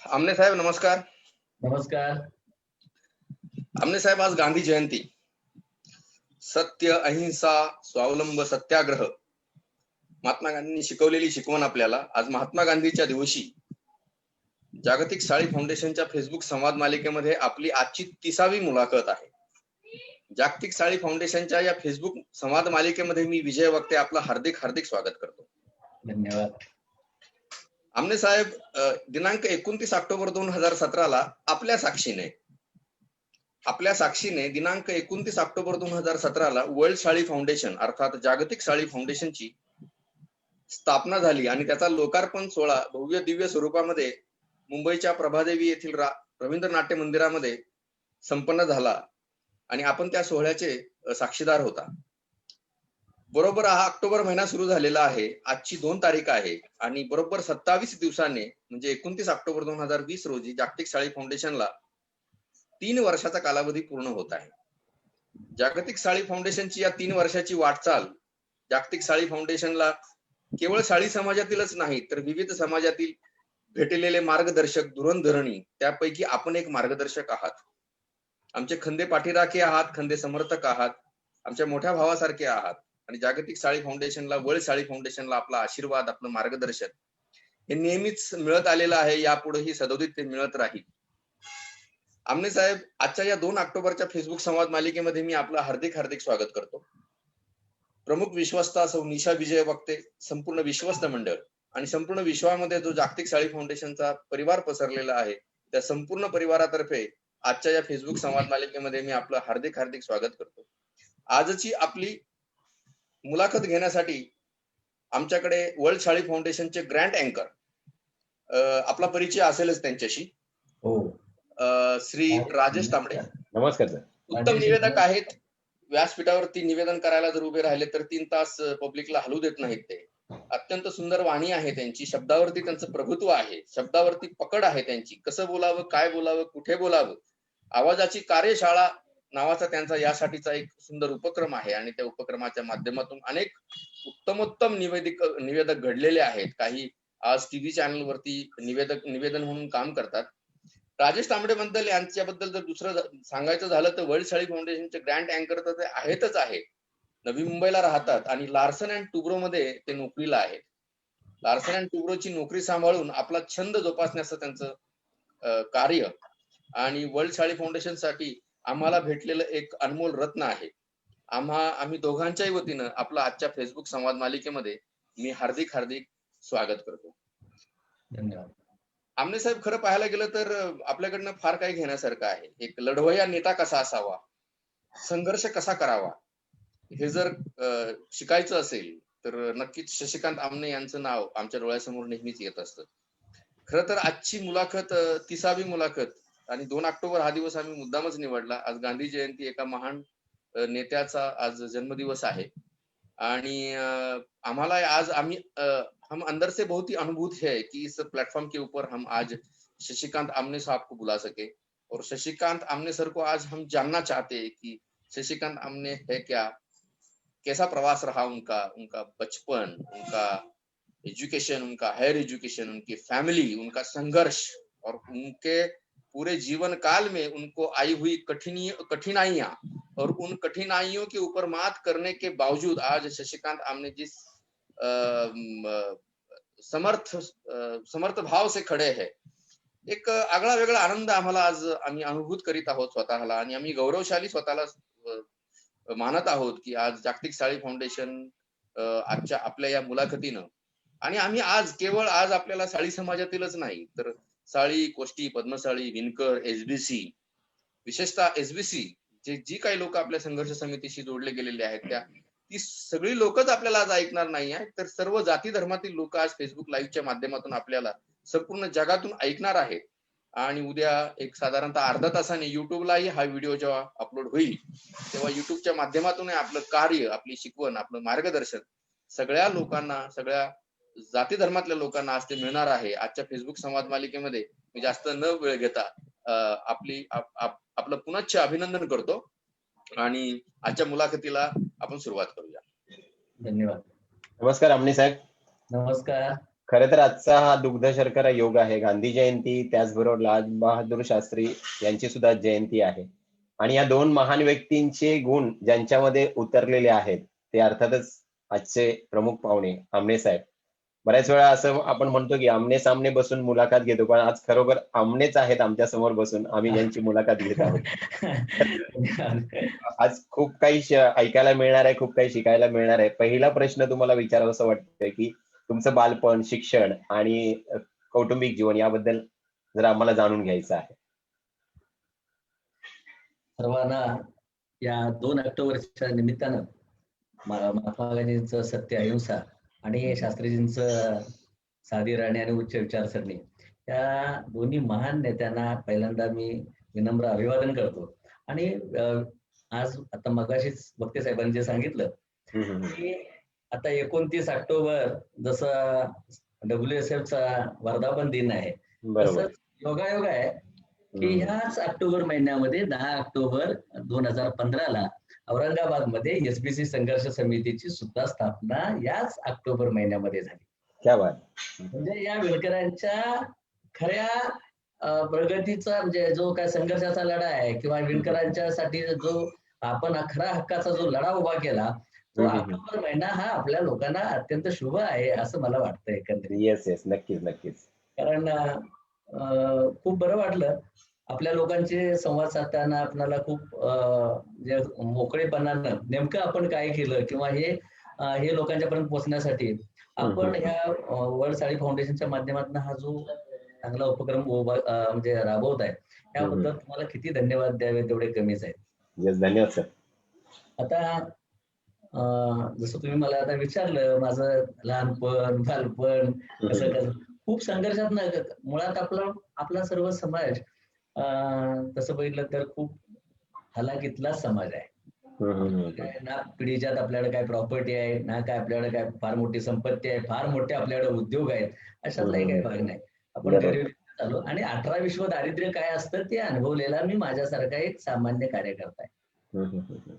आमने साहेब नमस्कार. नमस्कार. आमने साहेब, आज गांधी जयंती. सत्य, अहिंसा, स्वावलंब, सत्याग्रह, महात्मा गांधींनी शिकवलेली शिकवण आपल्याला आज महात्मा गांधीच्या दिवशी जागतिक साळी फाउंडेशनच्या फेसबुक संवाद मालिकेमध्ये आपली आजची 30वी मुलाखत आहे. जागतिक साळी फाउंडेशनच्या या फेसबुक संवाद मालिकेमध्ये मी विजय वक्ते आपलं हार्दिक हार्दिक स्वागत करतो. धन्यवाद. आमने साहेब, दिनांक 29 ऑक्टोबर 2017ला आपल्या साक्षीने दिनांक 29 ऑक्टोबर 2017ला वर्ल्ड साळी फाउंडेशन अर्थात जागतिक साळी फाउंडेशनची स्थापना झाली आणि त्याचा लोकार्पण सोहळा भव्य दिव्य स्वरूपामध्ये मुंबईच्या प्रभादेवी येथील रवींद्र नाट्य मंदिरामध्ये संपन्न झाला आणि आपण त्या सोहळ्याचे साक्षीदार होता. बरोबर हा ऑक्टोबर महिना सुरू झालेला आहे. आजची 2 तारीख आहे आणि बरोबर 27 दिवसाने म्हणजे 29 ऑक्टोबर 2020 रोजी जागतिक साळी फाउंडेशनला 3 वर्षाचा कालावधी पूर्ण होत आहे. जागतिक साळी फाउंडेशनची या 3 वर्षाची वाटचाल जागतिक साळी फाउंडेशनला केवळ साळी समाजातीलच नाही तर विविध समाजातील भेटलेले मार्गदर्शक धुरंधरणी त्यापैकी आपण एक मार्गदर्शक आहात. आमचे खंदे पाठीराखे आहात, खंदे समर्थक आहात, आमच्या मोठ्या भावासारखे आहात आणि जागतिक साळी फाउंडेशनला वर्ल्ड साळी फाउंडेशनला आपला आशीर्वाद, आपलं मार्गदर्शन हे नेहमीच मिळत आलेलं आहे. यापुढेही सदोदित ते मिळत राहील. आमने साहेब, आजच्या या 2 ऑक्टोबरच्या फेसबुक संवाद मालिकेमध्ये मी आपलं हार्दिक हार्दिक स्वागत करतो. प्रमुख विश्वस्ता सौ निशा विजय वक्ते, संपूर्ण विश्वस्त मंडळ आणि संपूर्ण विश्वामध्ये जो जागतिक साळी फाउंडेशनचा परिवार पसरलेला आहे त्या संपूर्ण परिवारातर्फे आजच्या या फेसबुक संवाद मालिकेमध्ये मी आपलं हार्दिक हार्दिक स्वागत करतो. आजची आपली मुलाखत घेण्यासाठी आमच्याकडे वर्ल्ड साळी फाउंडेशनचे ग्रँड अँकर, आपला परिचय असेलच त्यांच्याशी, हो. श्री राजेश तांबडे. नमस्कार सर. उत्तम निवेदक आहेत. व्यासपीठावरती निवेदन करायला जर उभे राहिले तर 3 तास पब्लिकला हलू देत नाहीत. ते अत्यंत सुंदर वाणी आहे त्यांची. शब्दावरती त्यांचं प्रभुत्व आहे, शब्दावरती पकड आहे त्यांची. कसं बोलावं, काय बोलावं, कुठे बोलावं. आवाजाची कार्यशाळा नावाचा त्यांचा यासाठीचा एक सुंदर उपक्रम आहे आणि त्या उपक्रमाच्या माध्यमातून अनेक उत्तमोत्तम निवेदक घडलेले आहेत. काही आज टीव्ही चॅनलवरती निवेदन म्हणून काम करतात. राजेश तांबडे बद्दल, यांच्याबद्दल जर दुसरं सांगायचं झालं तर वर्ल्ड साळी फाउंडेशनचे ग्रँड अँकर तर ते आहेतच आहे. नवी मुंबईला राहतात आणि लार्सन अँड टुब्रो मध्ये ते नोकरीला आहेत. लार्सन अँड टुब्रोची नोकरी सांभाळून आपला छंद जोपासण्याचं त्यांचं कार्य आणि वर्ल्ड साळी फाउंडेशन साठी आम्हाला भेटलेलं एक अनमोल रत्न आहे. आम्ही दोघांच्याही वतीनं आपलं आजच्या फेसबुक संवाद मालिकेमध्ये मी हार्दिक हार्दिक स्वागत करतो. धन्यवाद. आमने साहेब, खरं पाहायला गेलं तर आपल्याकडनं फार काही घेण्यासारखं आहे. एक लढवय्या नेता कसा असावा, संघर्ष कसा करावा, हे जर शिकायचं असेल तर नक्कीच शशिकांत आमने यांचं नाव आमच्या डोळ्यासमोर नेहमीच येत असतं. खरं तर आजची मुलाखत 30वी मुलाखत आणि 2 ऑक्टोबर हा दिवस आम्ही मुद्दामच निवडला. आज गांधी जयंती, एका महान नेत्याचा आज जन्मदिवस आहे आणि आम्हाला आज हम अंदर से बहुत ही अनुभूत है कि इस प्लेटफॉर्म के ऊपर हम आज शशिकांत आमने साहब को बुला सके और शशिकांत आमने सर को आज हम जानना चाहते हैं कि शशिकांत आमने है क्या, कैसा प्रवास रहा उनका बचपन, उनका एजुकेशन, उनका हायर एजुकेशन, उनकी फैमिली, उनका संघर्ष और उनके पूरे जीवन काल में उनको आई हुई कठिनाइयां और उन कठिनाइयों के ऊपर मात करने के बावजूद आज शशिकांत आमने जिस समर्थ भाव से खडे है, एक आगळा वेगळा आनंद आम्हाला आज आम्ही अनुभूत करीत आहोत स्वतःला आणि आम्ही गौरवशाली स्वतःला मानत आहोत की आज जागतिक साळी फाउंडेशन आजच्या आपल्या या मुलाखतीनं आणि आम्ही आज केवळ आज आपल्याला साळी समाजातीलच नाही तर साळी, कोष्टी, पद्मसाळी, विणकर, एसबीसी, विशेषतः एसबीसी जी काही लोक आपल्या संघर्ष समितीशी जोडले गेलेले आहेत ती सगळी लोकच आपल्याला आज ऐकणार नाही आहेत तर सर्व जाती धर्मातील लोक आज फेसबुक लाईव्हच्या माध्यमातून आपल्याला संपूर्ण जगातून ऐकणार आहेत आणि उद्या एक साधारणतः अर्धा तासाने युट्यूबलाही हा व्हिडिओ जेव्हा अपलोड होईल तेव्हा युट्यूबच्या माध्यमातून आपलं कार्य, आपली शिकवण, आपलं मार्गदर्शन सगळ्या लोकांना, सगळ्या जाती धर्मातल्या लोकांना आज ते मिळणार आहे. आजच्या फेसबुक संवाद मालिकेमध्ये मी जास्त न वेळ घेता आपलं पुनश्च अभिनंदन करतो आणि आजच्या मुलाखतीला आपण सुरुवात करूया. धन्यवाद. नमस्कार आमने साहेब. नमस्कार. खरं तर आजचा हा दुग्ध शर्करा योग आहे. गांधी जयंती, त्याचबरोबर लाल बहादूर शास्त्री यांची सुद्धा जयंती आहे. आणि या दोन महान व्यक्तींचे गुण ज्यांच्यामध्ये उतरलेले आहेत ते अर्थातच आजचे प्रमुख पाहुणे आमने साहेब. बऱ्याच वेळा असं आपण म्हणतो की आमने सामने बसून मुलाखत घेतो, पण आज खरोखर आमनेच आहेत आमच्या समोर बसून आम्ही ज्यांची मुलाखत घेत आहोत. आज खूप काही ऐकायला मिळणार आहे, खूप काही शिकायला मिळणार आहे. पहिला प्रश्न तुम्हाला विचारावंसं वाटतंय की तुमचं बालपण, शिक्षण आणि कौटुंबिक जीवन याबद्दल जर आम्हाला जाणून घ्यायचं आहे. सर्वांना या 2 ऑक्टोबरच्या निमित्तानं महात्मा गांधींचं सत्य, अहिंसा आणि शास्त्रीजींचं साधी राहणी आणि उच्च विचारसरणी, या दोन्ही महान नेत्यांना पहिल्यांदा मी विनम्र अभिवादन करतो. आणि आज आता मगाशीच भक्ते साहेबांनी जे सांगितलं की आता 29 ऑक्टोबर जसं WSF चा वर्धापन दिन आहे, बरोबर. तसंच योगायोग आहे की ह्याच ऑक्टोबर महिन्यामध्ये 10 ऑक्टोबर 2015 औरंगाबाद मध्ये SBC संघर्ष समितीची सुद्धा स्थापना याच ऑक्टोबर महिन्यामध्ये झाली. क्या बात. म्हणजे या विणकरांच्या खऱ्या प्रगतीचा, म्हणजे जो काय संघर्षाचा लढा आहे किंवा विणकरांच्यासाठी जो आपण खरा हक्काचा जो लढा उभा केला, तो ऑक्टोबर महिना हा आपल्या लोकांना अत्यंत शुभ आहे असं मला वाटतं एकंदरीत. येस, नक्कीच नक्कीच. कारण खूप बरं वाटलं आपल्या लोकांचे संवाद साधताना. आपल्याला खूप जे मोकळेपणानं नेमकं आपण काय केलं किंवा हे लोकांच्या पर्यंत पोहोचण्यासाठी आपण ह्या वर्ल्ड साडी फाउंडेशनच्या माध्यमातून हा जो चांगला उपक्रम म्हणजे राबवत आहे, त्याबद्दल तुम्हाला किती धन्यवाद द्यावे तेवढे कमीच आहेत. येस, धन्यवाद सर. आता जसं तुम्ही मला आता विचारलं माझं लहानपण, बालपण कसं खूप संघर्षात मुळात आपला सर्व समाज तसं बघितलं तर खूप हलाखीतला समाज आहे. ना पिढीच्यात आपल्याकडे काय प्रॉपर्टी आहे, ना काय आपल्याकडे काय फार मोठी संपत्ती आहे, फार मोठे आपल्याकडे उद्योग आहेत, अशातलाही काही भाग नाही. आपण गरीब चालू. आणि 18 विश्व दारिद्र्य काय असतं ते अनुभवलेला मी माझ्यासारखा एक सामान्य कार्यकर्ता आहे.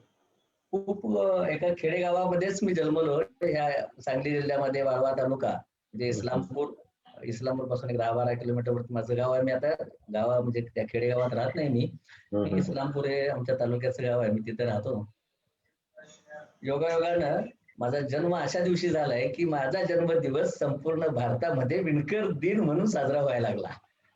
खूप एका खेडेगावामध्येच मी जन्मलो, ह्या सांगली जिल्ह्यामध्ये वाळवा तालुका, म्हणजे इस्लामपूर पासून एक 10-12 किलोमीटरवरती माझं गाव आहे. मी आता म्हणजे त्या खेडेगावात राहत नाही मी इस्लामपूर हे आमच्या तालुक्याचं गाव आहे, मी तिथे राहतो. योगायोगानं माझा जन्म अशा दिवशी झालाय की माझा जन्मदिवस संपूर्ण भारतामध्ये विणकर दिन म्हणून साजरा व्हायला लागला.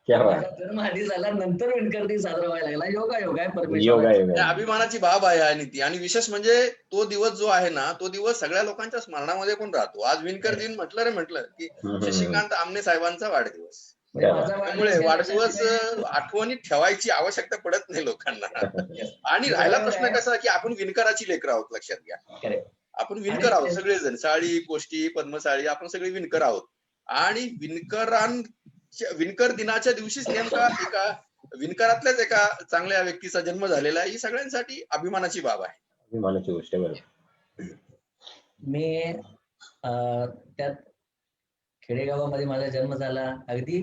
माझा जन्म आधी झाला, नंतर विणकर दिन साजरा व्हायला लागला. योगायोग आहे, परमेश्वर अभिमानाची बाब आहे. आणि ती आणि विशेष म्हणजे तो दिवस जो आहे ना, तो दिवस सगळ्या लोकांच्या स्मरणामध्ये पण राहतो. आज विणकर दिन म्हटलं की शशिकांत आमने साहेबांचा वाढदिवस. त्यामुळे वाढदिवस आठवणीत ठेवायची आवश्यकता पडत नाही लोकांना. आणि राहिला प्रश्न कसा की आपण विणकराची लेकरं आहोत, लक्षात घ्या. आपण विणकर आहोत सगळेजण. साडी, कोष्टी, पद्मसाडी, आपण सगळे विणकर आहोत. आणि विणकर दिनाच्या दिवशीच नेमका एका विणकरातल्याच एका चांगल्या व्यक्तीचा जन्म झालेला आहे. ही सगळ्यांसाठी अभिमानाची बाब आहे. अभिमानाची गोष्ट. मी त्यात खेडेगावामध्ये माझा जन्म झाला. अगदी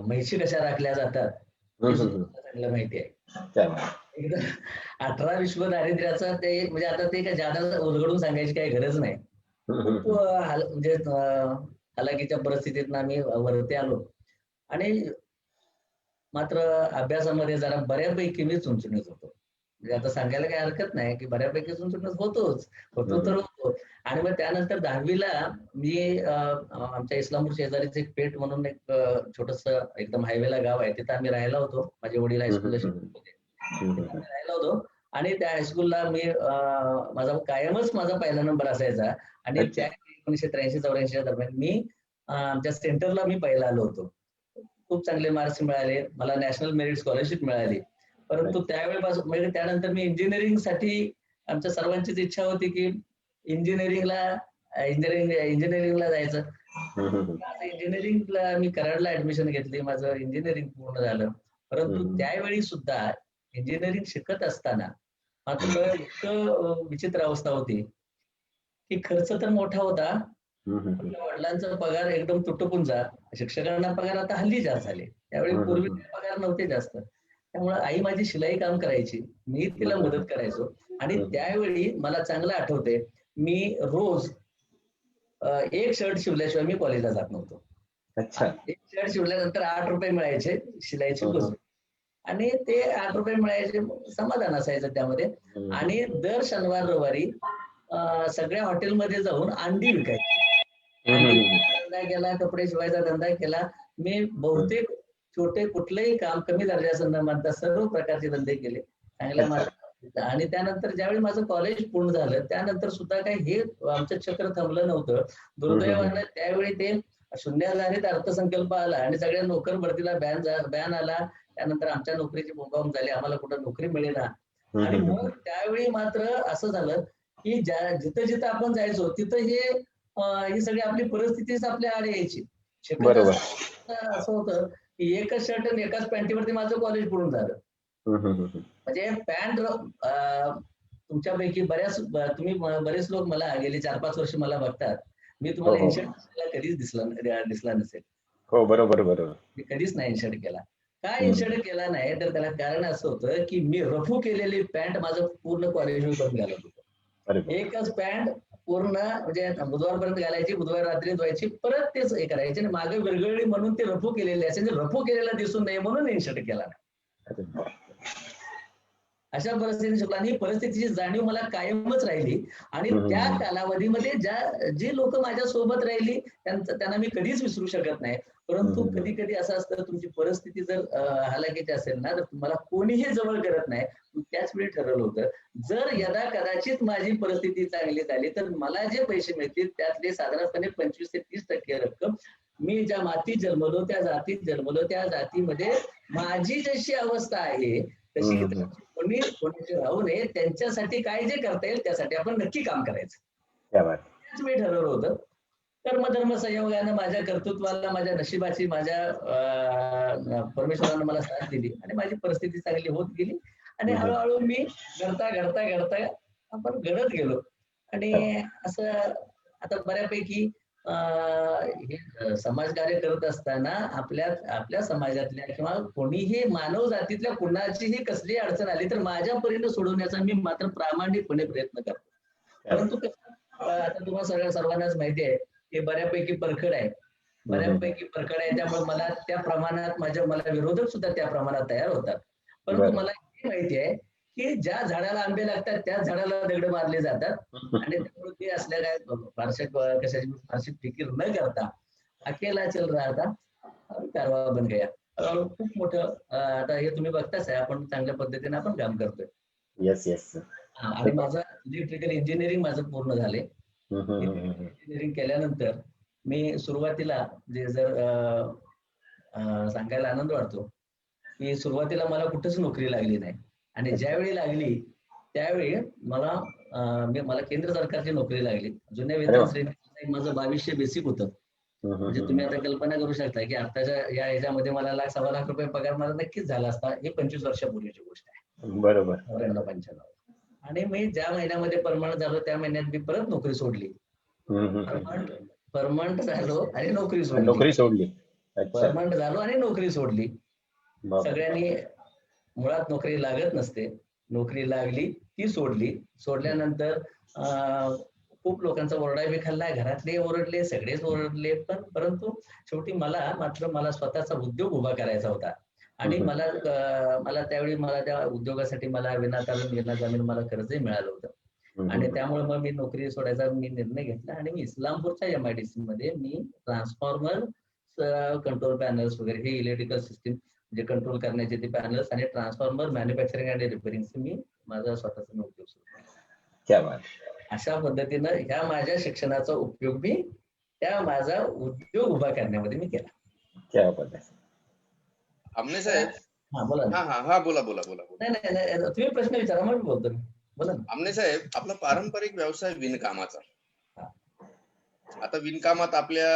म्हैशी कशा राखल्या जातात चांगलं माहिती आहे. एकदा 18 विश्व दारिद्र्याचा ते म्हणजे आता ते काय जादा उलगडून सांगायची काही गरज नाही. खूप म्हणजे हालाकीच्या परिस्थितीत आम्ही वरती आलो. आणि मात्र अभ्यासामध्ये जरा बऱ्यापैकी मी चुणचुणीत होतो. म्हणजे आता सांगायला काही हरकत नाही की बऱ्यापैकी चुणचुणीत होतो तर होतो. आणि मग त्यानंतर 10वीला मी आमच्या इस्लामपूर शेजारीच एक पेठ म्हणून एक छोटस एकदम हायवेला गाव आहे, तिथं आम्ही राहायला होतो. माझे वडील हायस्कूलला शिकत होते, राहायला होतो. आणि त्या हायस्कूलला मी कायमच माझा पहिला नंबर असायचा. आणि त्या 1983-84 दरम्यान मी आमच्या सेंटरला मी पहिला आलो होतो. खूप चांगले मार्क्स मिळाले, मला नॅशनल मेरिट स्कॉलरशिप मिळाली. परंतु त्यावेळेपासून म्हणजे त्यानंतर मी इंजिनिअरिंगसाठी, आमच्या सर्वांचीच इच्छा होती की इंजिनिअरिंगला जायचं. इंजिनिअरिंगला मी कराडला ऍडमिशन घेतली, माझं इंजिनिअरिंग पूर्ण झालं. परंतु त्यावेळी सुद्धा इंजिनिअरिंग शिकत असताना मात्र इतकं विचित्र अवस्था होती की खर्च तर मोठा होता, वडिलांचा पगार एकदम तुटपुंजा. शिक्षकांना पगार आता हल्ली जास्त झाले, त्यावेळी पूर्वी पगार नव्हते जास्त. त्यामुळे आई माझी शिलाई काम करायची, मी तिला मदत करायचो. आणि त्यावेळी मला चांगलं आठवते, मी रोज एक शर्ट शिवल्याशिवाय मी कॉलेजला जात नव्हतो. अच्छा. एक शर्ट शिवल्यानंतर 8 रुपये मिळायचे शिलाईची हं, हं. मजूर. आणि ते 8 रुपये मिळायचे, समाधान असायचं त्यामध्ये. हं. आणि दर शनिवार रविवारी सगळ्या हॉटेलमध्ये जाऊन अंडी विकायची. हं, अंडी हं, हं. धंदा केला, कपडे शिवायचा धंदा केला. मी बहुतेक छोटे कुठलेही काम कमी दर्जाचं न मानता सर्व प्रकारचे धंदे केले. चांगल्या अच्छा. माझं. आणि त्यानंतर ज्यावेळी माझं कॉलेज पूर्ण झालं त्यानंतर सुद्धा काही हे आमचं चक्र थांबलं नव्हतं. दुर्दैवानं त्यावेळी ते शून्याधारित अर्थसंकल्प आला आणि सगळ्या नोकर भरतीला बॅन आला. त्यानंतर आमच्या नोकरीची बोंबाबोंब झाली, आम्हाला कुठं नोकरी मिळेना. आणि मग त्यावेळी मात्र असं झालं की जिथं जिथं आपण जायचो तिथं ही सगळी आपली परिस्थितीच आपल्या आड यायची. बरोबर. असं होतं की एकच शर्ट आणि एकाच पॅन्टीवरती माझं कॉलेज पूर्ण झालं. म्हणजे पॅन्ट तुमच्यापैकी तुम्ही बरेच लोक मला गेली 4-5 वर्ष मला बघतात. मी तुम्हाला हो, हो. इन्शर्ट कधीच दिसला नसेल. हो, बरोबर. मी कधीच नाही इन्शर्ट केला. का हम्म. इन्शर्ट केला नाही तर त्याला कारण असं होतं की मी रफू केलेली पॅन्ट माझं पूर्ण कॉलेज बंद घालत होतं. अरे बाप. एकच पॅन्ट पूर्ण म्हणजे बुधवारपर्यंत घालायची, बुधवार रात्री धुवायची, परत तेच हे करायचे आणि मागे विरघळली म्हणून ते रफू केलेले असेल, रफू केलेला दिसून नये म्हणून इन्शर्ट केला नाही. अरे बाप. अशा परिस्थितीने शिकलो आणि ही परिस्थितीची जाणीव मला कायमच राहिली. आणि त्या कालावधीमध्ये जी लोक माझ्या सोबत राहिली त्यांना मी कधीच विसरू शकत नाही. परंतु कधी कधी असं असतं, तुमची परिस्थिती जर हालाकीची असेल ना तर तुम्हाला कोणीही जवळ करत नाही. त्याच वेळी ठरवलं होतं, जर यदा कदाचित माझी परिस्थिती चांगली झाली तर मला जे पैसे मिळतील त्यातले साधारणपणे 25 ते 30% रक्कम मी ज्या मातीत जन्मलो, त्या जातीत जन्मलो, त्या जातीमध्ये माझी जशी अवस्था आहे तशी कोणाची राहू नये, त्यांच्यासाठी काय जे करता येईल त्यासाठी आपण नक्की काम करायचं. त्याच मी ठरवलं होतं. कर्मधर्म संयोगानं माझ्या कर्तृत्वाला, माझ्या नशिबाची, माझ्या परमेश्वरानं मला साथ दिली आणि माझी परिस्थिती चांगली होत गेली. आणि हळूहळू मी घडता आपण घडत गेलो. आणि असं आता बऱ्यापैकी हे समाजकार्य करत असताना आपल्या समाजातल्या किंवा कोणीही मानव जातीतल्या कुणाचीही कसली अडचण आली तर माझ्या परीने सोडवण्याचा मी मात्र प्रामाणिकपणे प्रयत्न करतो. परंतु आता तुम्हाला सर्वांनाच माहिती आहे हे बऱ्यापैकी परखड आहे. त्यामुळे मला त्या प्रमाणात मला विरोधक सुद्धा त्या प्रमाणात तयार होतात. परंतु मला हे माहिती आहे की ज्या झाडाला आंबे लागतात त्याच झाडाला दगड मारले जातात. आणि त्यामुळे ते असल्या काय कशाची फारशी फिकीर न करता अकेला चल रहा था कारवा बन गया. खूप मोठं आता हे तुम्ही बघताच आहे, आपण चांगल्या पद्धतीने आपण काम करतोय. येस. आणि माझं इलेक्ट्रिकल इंजिनिअरिंग माझं पूर्ण झाले. इंजिनिअरिंग केल्यानंतर मी सुरुवातीला जर सांगायला आनंद वाटतो की सुरुवातीला मला कुठेच नोकरी लागली नाही. आणि ज्यावेळी लागली त्यावेळी मला केंद्र सरकारची नोकरी लागली. जुन्या वेतन श्रेणी माझं 2200 बेसिक होतं. म्हणजे तुम्ही आता कल्पना करू शकता की आताच्या या ह्याच्यामध्ये मला 1,00,000-1,25,00,000 रुपये पगार मला नक्कीच झाला असता. ही 25 वर्षापूर्वीची गोष्ट आहे. बरोबर. 94-95. आणि मी ज्या महिन्यामध्ये परमनंट झालो त्या महिन्यात मी परत नोकरी सोडली. परमनंट झालो आणि नोकरी सोडली. परमनंट झालो आणि नोकरी सोडली. सगळ्यांनी मुळात नोकरी लागत नसते, नोकरी लागली ती सोडली. सोडल्यानंतर खूप लोकांचा ओरडा बी खाल्ला, घरातले ओरडले, सगळेच ओरडले. परंतु शेवटी मला स्वतःचा उद्योग उभा करायचा होता. आणि मला त्यावेळी त्या उद्योगासाठी मला विनाकारण मला कर्जही मिळालं होतं. आणि त्यामुळे मग मी नोकरी सोडायचा निर्णय घेतला आणि मी इस्लामपूरच्या MIDC मध्ये मी ट्रान्सफॉर्मर, कंट्रोल पॅनल्स वगैरे हे इलेक्ट्रिकल सिस्टीम जे कंट्रोल करण्याचे ते पॅनल्स आणि ट्रान्सफॉर्मर मॅन्युफॅक्चरिंग आणि रिपेअरिंगचे मी माझा स्वतःचा उद्योग सुरू केला. अशा पद्धतीनं ह्या माझ्या शिक्षणाचा उपयोग मी त्या माझा उद्योग उभा करण्यामध्ये मी केला. आमने साहेब. बोला ना. बोला. नाही तुम्ही प्रश्न विचारा, मग बोलतो. बोला ना. आमने साहेब, आपला पारंपरिक व्यवसाय विणकामाचा. आता विणकामात आपल्या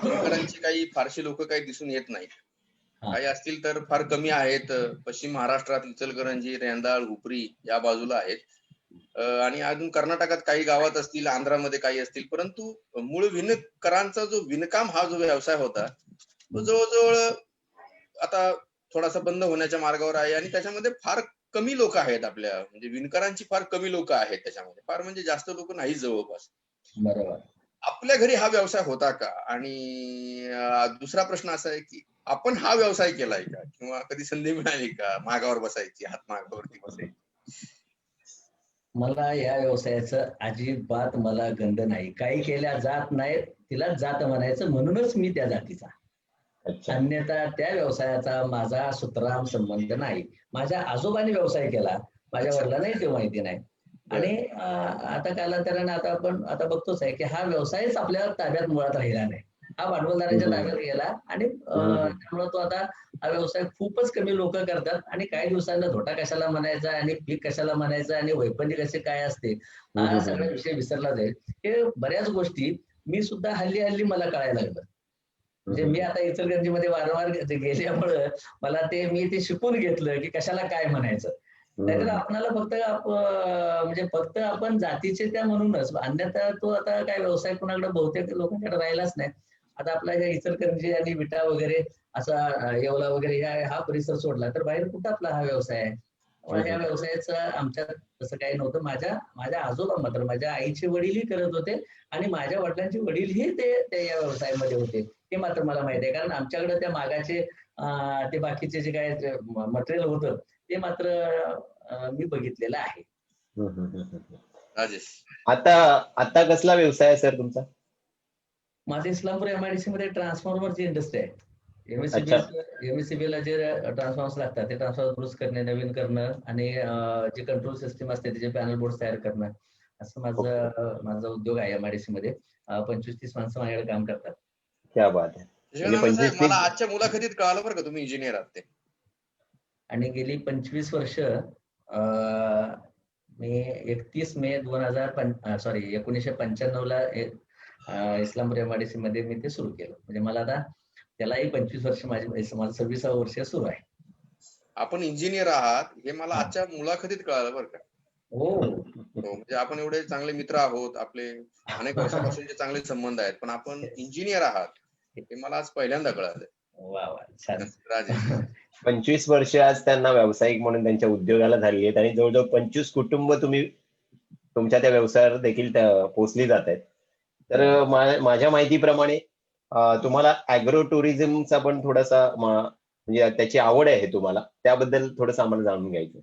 विणकरांची काही फारशी लोक काही दिसून येत नाहीत. काही असतील तर फार कमी आहेत. पश्चिम महाराष्ट्रात इचलकरंजी, रेंदाळ, हुपरी या बाजूला आहेत. आणि अजून कर्नाटकात काही गावात असतील, आंध्रामध्ये काही असतील. परंतु मूळ विणकरांचा जो विणकाम हा जो व्यवसाय होता तो जवळजवळ आता थोडासा बंद होण्याच्या मार्गावर आहे. आणि त्याच्यामध्ये फार कमी लोक आहेत. आपल्या म्हणजे विणकरांची फार कमी लोक आहेत त्याच्यामध्ये, फार म्हणजे जास्त लोक नाही जवळपास. बरोबर. आपल्या घरी हा व्यवसाय होता का? आणि दुसरा प्रश्न असा आहे की आपण हा व्यवसाय केलाय का? किंवा कधी संधी मिळाली का मागावर बसायची, हात मागावरती बसायची? मला या व्यवसायाचं अजिबात मला गंध नाही. काही केल्या जात नाही तिला जात म्हणायचं, म्हणूनच मी त्या जातीचा. अच्छा. अन्यथा त्या व्यवसायाचा माझा सुतराम संबंध नाही. माझ्या आजोबांनी व्यवसाय केला, माझ्या अच्छा. वडिलांनाही ते माहिती नाही. बरं. आणि आता कालांतराने आता आपण आता बघतोच आहे की हा व्यवसायच आपल्या ताब्यात मुळात राहिला नाही. हा भांडवलदारांच्या ताब्यात गेला आणि त्यामुळे तो आता हा व्यवसाय खूपच कमी लोक करतात. आणि काही दिवसांना धोटा कशाला म्हणायचा आणि पीक कशाला म्हणायचं आणि वैपल्य कसे काय असते, हा सगळा विषय विसरला जाईल. हे बऱ्याच गोष्टी मी सुद्धा हल्ली हल्ली मला कळायला लागलं. म्हणजे मी आता इचलकरंजीमध्ये वारंवार गेल्यामुळं मला मी ते शिकून घेतलं की कशाला काय म्हणायचं. नाहीतर आपणाला फक्त म्हणजे फक्त आपण जातीचे त्या म्हणूनच, अन्यथा तो आता काय व्यवसाय कुणाकडे बहुतेक लोकांकडे राहिलाच नाही. आता आपला हे इचलकरंजी आणि विटा वगैरे असा येवला वगैरे हा परिसर सोडला तर बाहेर कुठं आपला हा व्यवसाय आहे. ह्या व्यवसायाचं आमच्यात तसं काही नव्हतं. माझ्या आजोबा मात्र माझ्या आईचे वडीलही करत होते आणि माझ्या वडिलांचे वडीलही ते या व्यवसायामध्ये होते. हे मात्र मला माहिती आहे, कारण आमच्याकडे त्या मागाचे ते बाकीचे जे काय मटेरियल होतं ते मात्र मी बघितलेलं आहे. राजेश, आता कसला व्यवसाय आहे सर तुमचा? माझे इस्लामपूर MIDC मध्ये ट्रान्सफॉर्मरची इंडस्ट्री आहे. अच्छा. एमएससीबीला जे ट्रान्सफॉर्मर्स लागतात ते ट्रान्सफॉर्मर दुरुस्त करणे, नवीन करणं आणि जे कंट्रोल सिस्टीम असते त्याचे पॅनल बोर्ड तयार करणं, असं माझा उद्योग आहे MIDC मध्ये. 25-30 माणसं माझ्याकडे काम करतात. क्या बात आहे. म्हणजे मला आजच्या मुलाखतीत कळालं बरं का तुम्ही इंजिनियर आहात ते. आणि गेली 25 वर्ष मी 31 मे 1995 ला इस्लामपूर MIDC मध्ये मी ते सुरू केलं. म्हणजे मला आता त्यालाही 25 वर्ष, माझं 26वं वर्ष सुरू आहे. आपण इंजिनियर आहात हे मला आजच्या मुलाखतीत कळालं बरं का. हो, म्हणजे आपण एवढे चांगले मित्र आहोत, आपले अनेक वर्षापासूनचे चांगले संबंध आहेत, पण आपण इंजिनियर आहात हे मला आज पहिल्यांदा कळालं. वा वा, छान. राजेश, 25 वर्ष आज त्यांना व्यावसायिक म्हणून त्यांच्या उद्योगाला झाली आहेत आणि जवळजवळ 25 कुटुंब तुम्ही तुमच्या त्या व्यवसायावर देखील पोहोचली जात आहेत. तर माझ्या माहितीप्रमाणे तुम्हाला ऍग्रो टुरिझमचा पण थोडासा म्हणजे त्याची आवड आहे तुम्हाला, त्याबद्दल थोडंसं आम्हाला जाणून घ्यायचं.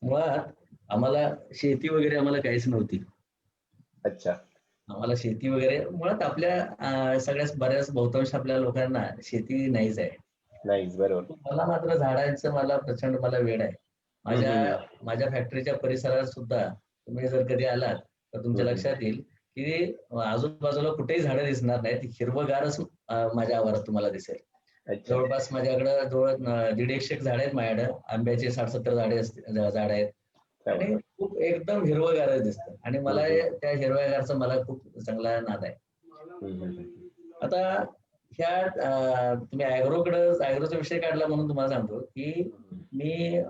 मुळात आम्हाला शेती वगैरे आम्हाला काहीच नव्हती. अच्छा. आम्हाला शेती वगैरे मुळात आपल्या सगळ्याच बऱ्याच बहुतांश आपल्या लोकांना शेती नाहीच आहे. नाहीच, बरोबर. मला मात्र झाडांचं प्रचंड वेड आहे. माझ्या फॅक्टरीच्या परिसरात सुद्धा तुम्ही जर कधी आलात तर तुमच्या लक्षात येईल की आजूबाजूला कुठेही झाडं दिसणार नाहीत, हिरवगारच माझ्या आवारात तुम्हाला दिसेल. जवळपास माझ्याकडे जवळ 150 झाड आहेत. माझ्याकडे आंब्याचे 60-70 झाड आहेत आणि खूप एकदम हिरवगारच दिसतं. आणि मला त्या हिरव्यागारचा मला खूप चांगला नाद आहे. आता ह्या तुम्ही ऍग्रोचा विषय काढला म्हणून तुम्हाला सांगतो की मी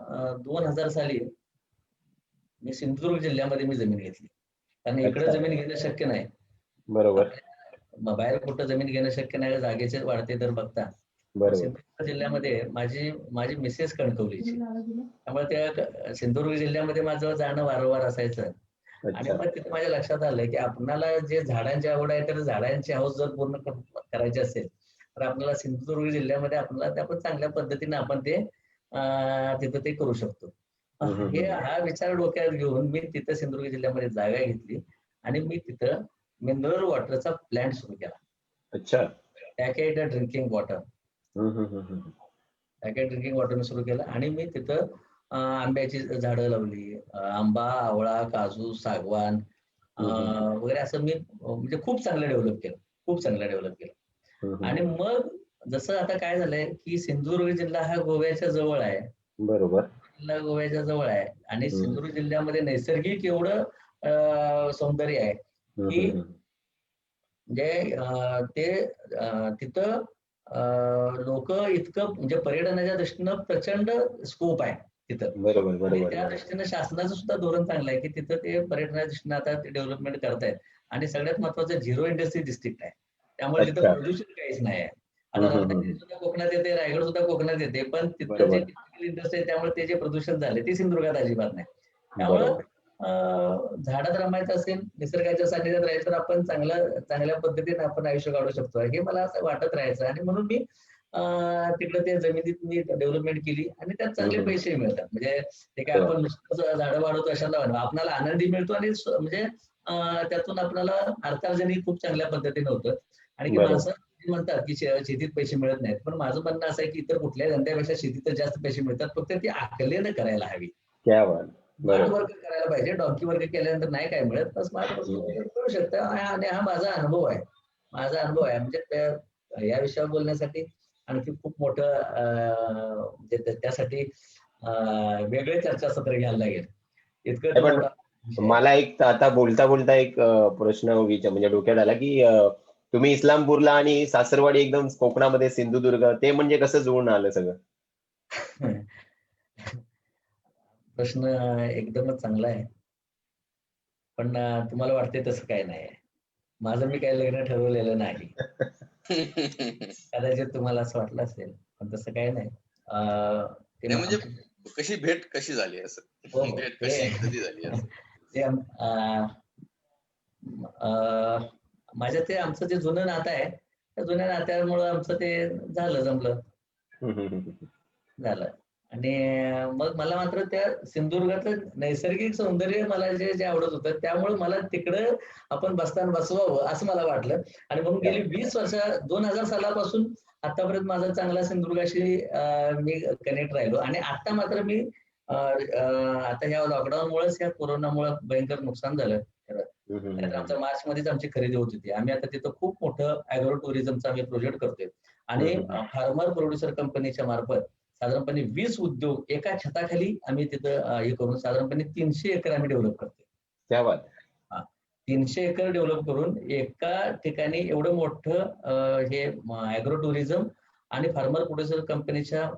2000 साली मी सिंधुदुर्ग जिल्ह्यामध्ये मी जमीन घेतली, कारण इकडे जमीन घेणं शक्य नाही. बरोबर. बाहेर कुठं जमीन घेणं शक्य नाही, जागेचे वाढते दर बघता. सिंधुदुर्ग जिल्ह्यामध्ये माझी मिसेस कणकवलीची, त्यामुळे त्या सिंधुदुर्ग जिल्ह्यामध्ये माझं जाणं वारंवार असायचं. आणि मग तिथे माझ्या लक्षात आलं की आपल्याला जे झाडांची आवड आहे तर झाडांची हौस जर पूर्ण करायची असेल तर आपल्याला सिंधुदुर्ग जिल्ह्यामध्ये आपण चांगल्या पद्धतीने आपण ते तिथं ते करू शकतो. हा विचार डोक्यात घेऊन मी तिथं सिंधुदुर्ग जिल्ह्यामध्ये जागा घेतली आणि मी तिथं मिनरल वॉटरचा प्लॅन्ट सुरू केला. अच्छा. पॅकेट ड्रिंकिंग वॉटर मी सुरू केलं आणि मी तिथं आंब्याची झाडं लावली. आंबा, आवळा, काजू, सागवान वगैरे असं मी म्हणजे खूप चांगलं डेव्हलप केलं. आणि मग जसं आता काय झालंय की सिंधुदुर्ग जिल्हा हा गोव्याच्या जवळ आहे. बरोबर. जिल्हा गोव्याच्या जवळ आहे आणि सिंधुदुर्ग जिल्ह्यामध्ये नैसर्गिक एवढं सौंदर्य आहे की म्हणजे ते तिथं लोक इतकं म्हणजे पर्यटनाच्या दृष्टीनं प्रचंड स्कोप आहे तिथं. बरोबर. त्या दृष्टीनं शासनाचं सुद्धा धोरण चांगलं आहे की तिथं ते पर्यटनाच्या दृष्टीनं आता ते डेव्हलपमेंट करतायत. आणि सगळ्यात महत्वाचं 0 इंडस्ट्री डिस्ट्रिक्ट आहे, त्यामुळे तिथं प्रदूषण काहीच नाही आहे. आता रत्नागिरी सुद्धा कोकणात येते, रायगड सुद्धा कोकणात येते, पण तिथं जे इंडस्ट्री आहे त्यामुळे ते जे प्रदूषण झाले ते सिंधुदुर्गात अजिबात नाही. त्यामुळं झाडात रमायचं असेल, निसर्गाच्या सानिध्यात राहायचं, तर आपण चांगल्या पद्धतीने आपण आयुष्य काढू शकतो हे मला असं वाटत राहायचं. आणि म्हणून मी तिकडे त्या जमिनीत मी डेव्हलपमेंट केली आणि त्यात चांगले पैसे मिळतात. म्हणजे ते काय आपण नुसतं झाडं वाढवतो अशाला आपल्याला आनंदी मिळतो आणि म्हणजे त्यातून आपल्याला अर्थार्जनही खूप चांगल्या पद्धतीने होतं. आणि की माणसं म्हणतात की शेतीत पैसे मिळत नाहीत, पण माझं म्हणणं असं आहे की इतर कुठल्याही धंद्यापेक्षा शेतीत जास्त पैसे मिळतात, फक्त ती अकलेनं करायला हवी. स्मार्ट वर्क करायला पाहिजे. डॉंकी वर्क केल्यानंतर नाही काय मिळत, तर स्मार्ट वर्क करू शकतं. आणि हा माझा अनुभव आहे. म्हणजे या विषयावर बोलण्यासाठी आणखी खूप मोठं म्हणजे त्यासाठी वेगळे चर्चासत्र घ्यायला लागेल इतकं. मला एक आता बोलता बोलता एक प्रश्न म्हणजे डोक्यात आला की तुम्ही इस्लामपूरला आणि सासरवाडी एकदम कोकणामध्ये सिंधुदुर्ग, ते म्हणजे कसं जुळून आलं सगळं? प्रश्न एकदमच चांगला आहे, पण तुम्हाला वाटते तसं काय नाही. माझं मी काही लग्न ठरवलेलं नाही. कदाचित तुम्हाला असं वाटलं असेल, पण तसं काही नाही. म्हणजे कशी भेट कशी झाली असं? भेट कशी कधी झाली असं? माझ्या ते आमचं जे जुनं नातं आहे, त्या जुन्या नात्यामुळं आमचं ते जमलं. आणि मग मला मात्र त्या सिंधुदुर्गाचं नैसर्गिक सौंदर्य मला जे आवडत होतं, त्यामुळे मला तिकडं आपण बसवावं असं मला वाटलं. आणि म्हणून गेली 20 वर्ष 2000 सालापासून आतापर्यंत माझा चांगला सिंधुदुर्गाशी मी कनेक्ट राहिलो. आणि आता मात्र मी आता ह्या लॉकडाऊनमुळेच, ह्या कोरोनामुळे भयंकर नुकसान झालं. आमच्या मार्च मध्येच आमची खरेदी होत होती. आम्ही आता तिथं खूप मोठं ॲग्रो टुरिझमचा आम्ही प्रोजेक्ट करतोय. आणि फार्मर प्रोड्युसर कंपनीच्या मार्फत साधारणपणे 20 उद्योग एका छताखाली आम्ही तिथं हे करून साधारणपणे 300 एकर आम्ही डेव्हलप करतोय. 300 एकर डेव्हलप करून एका ठिकाणी एवढं मोठं हे ॲग्रो टुरिझम आणि फार्मर प्रोड्युसर कंपनीच्या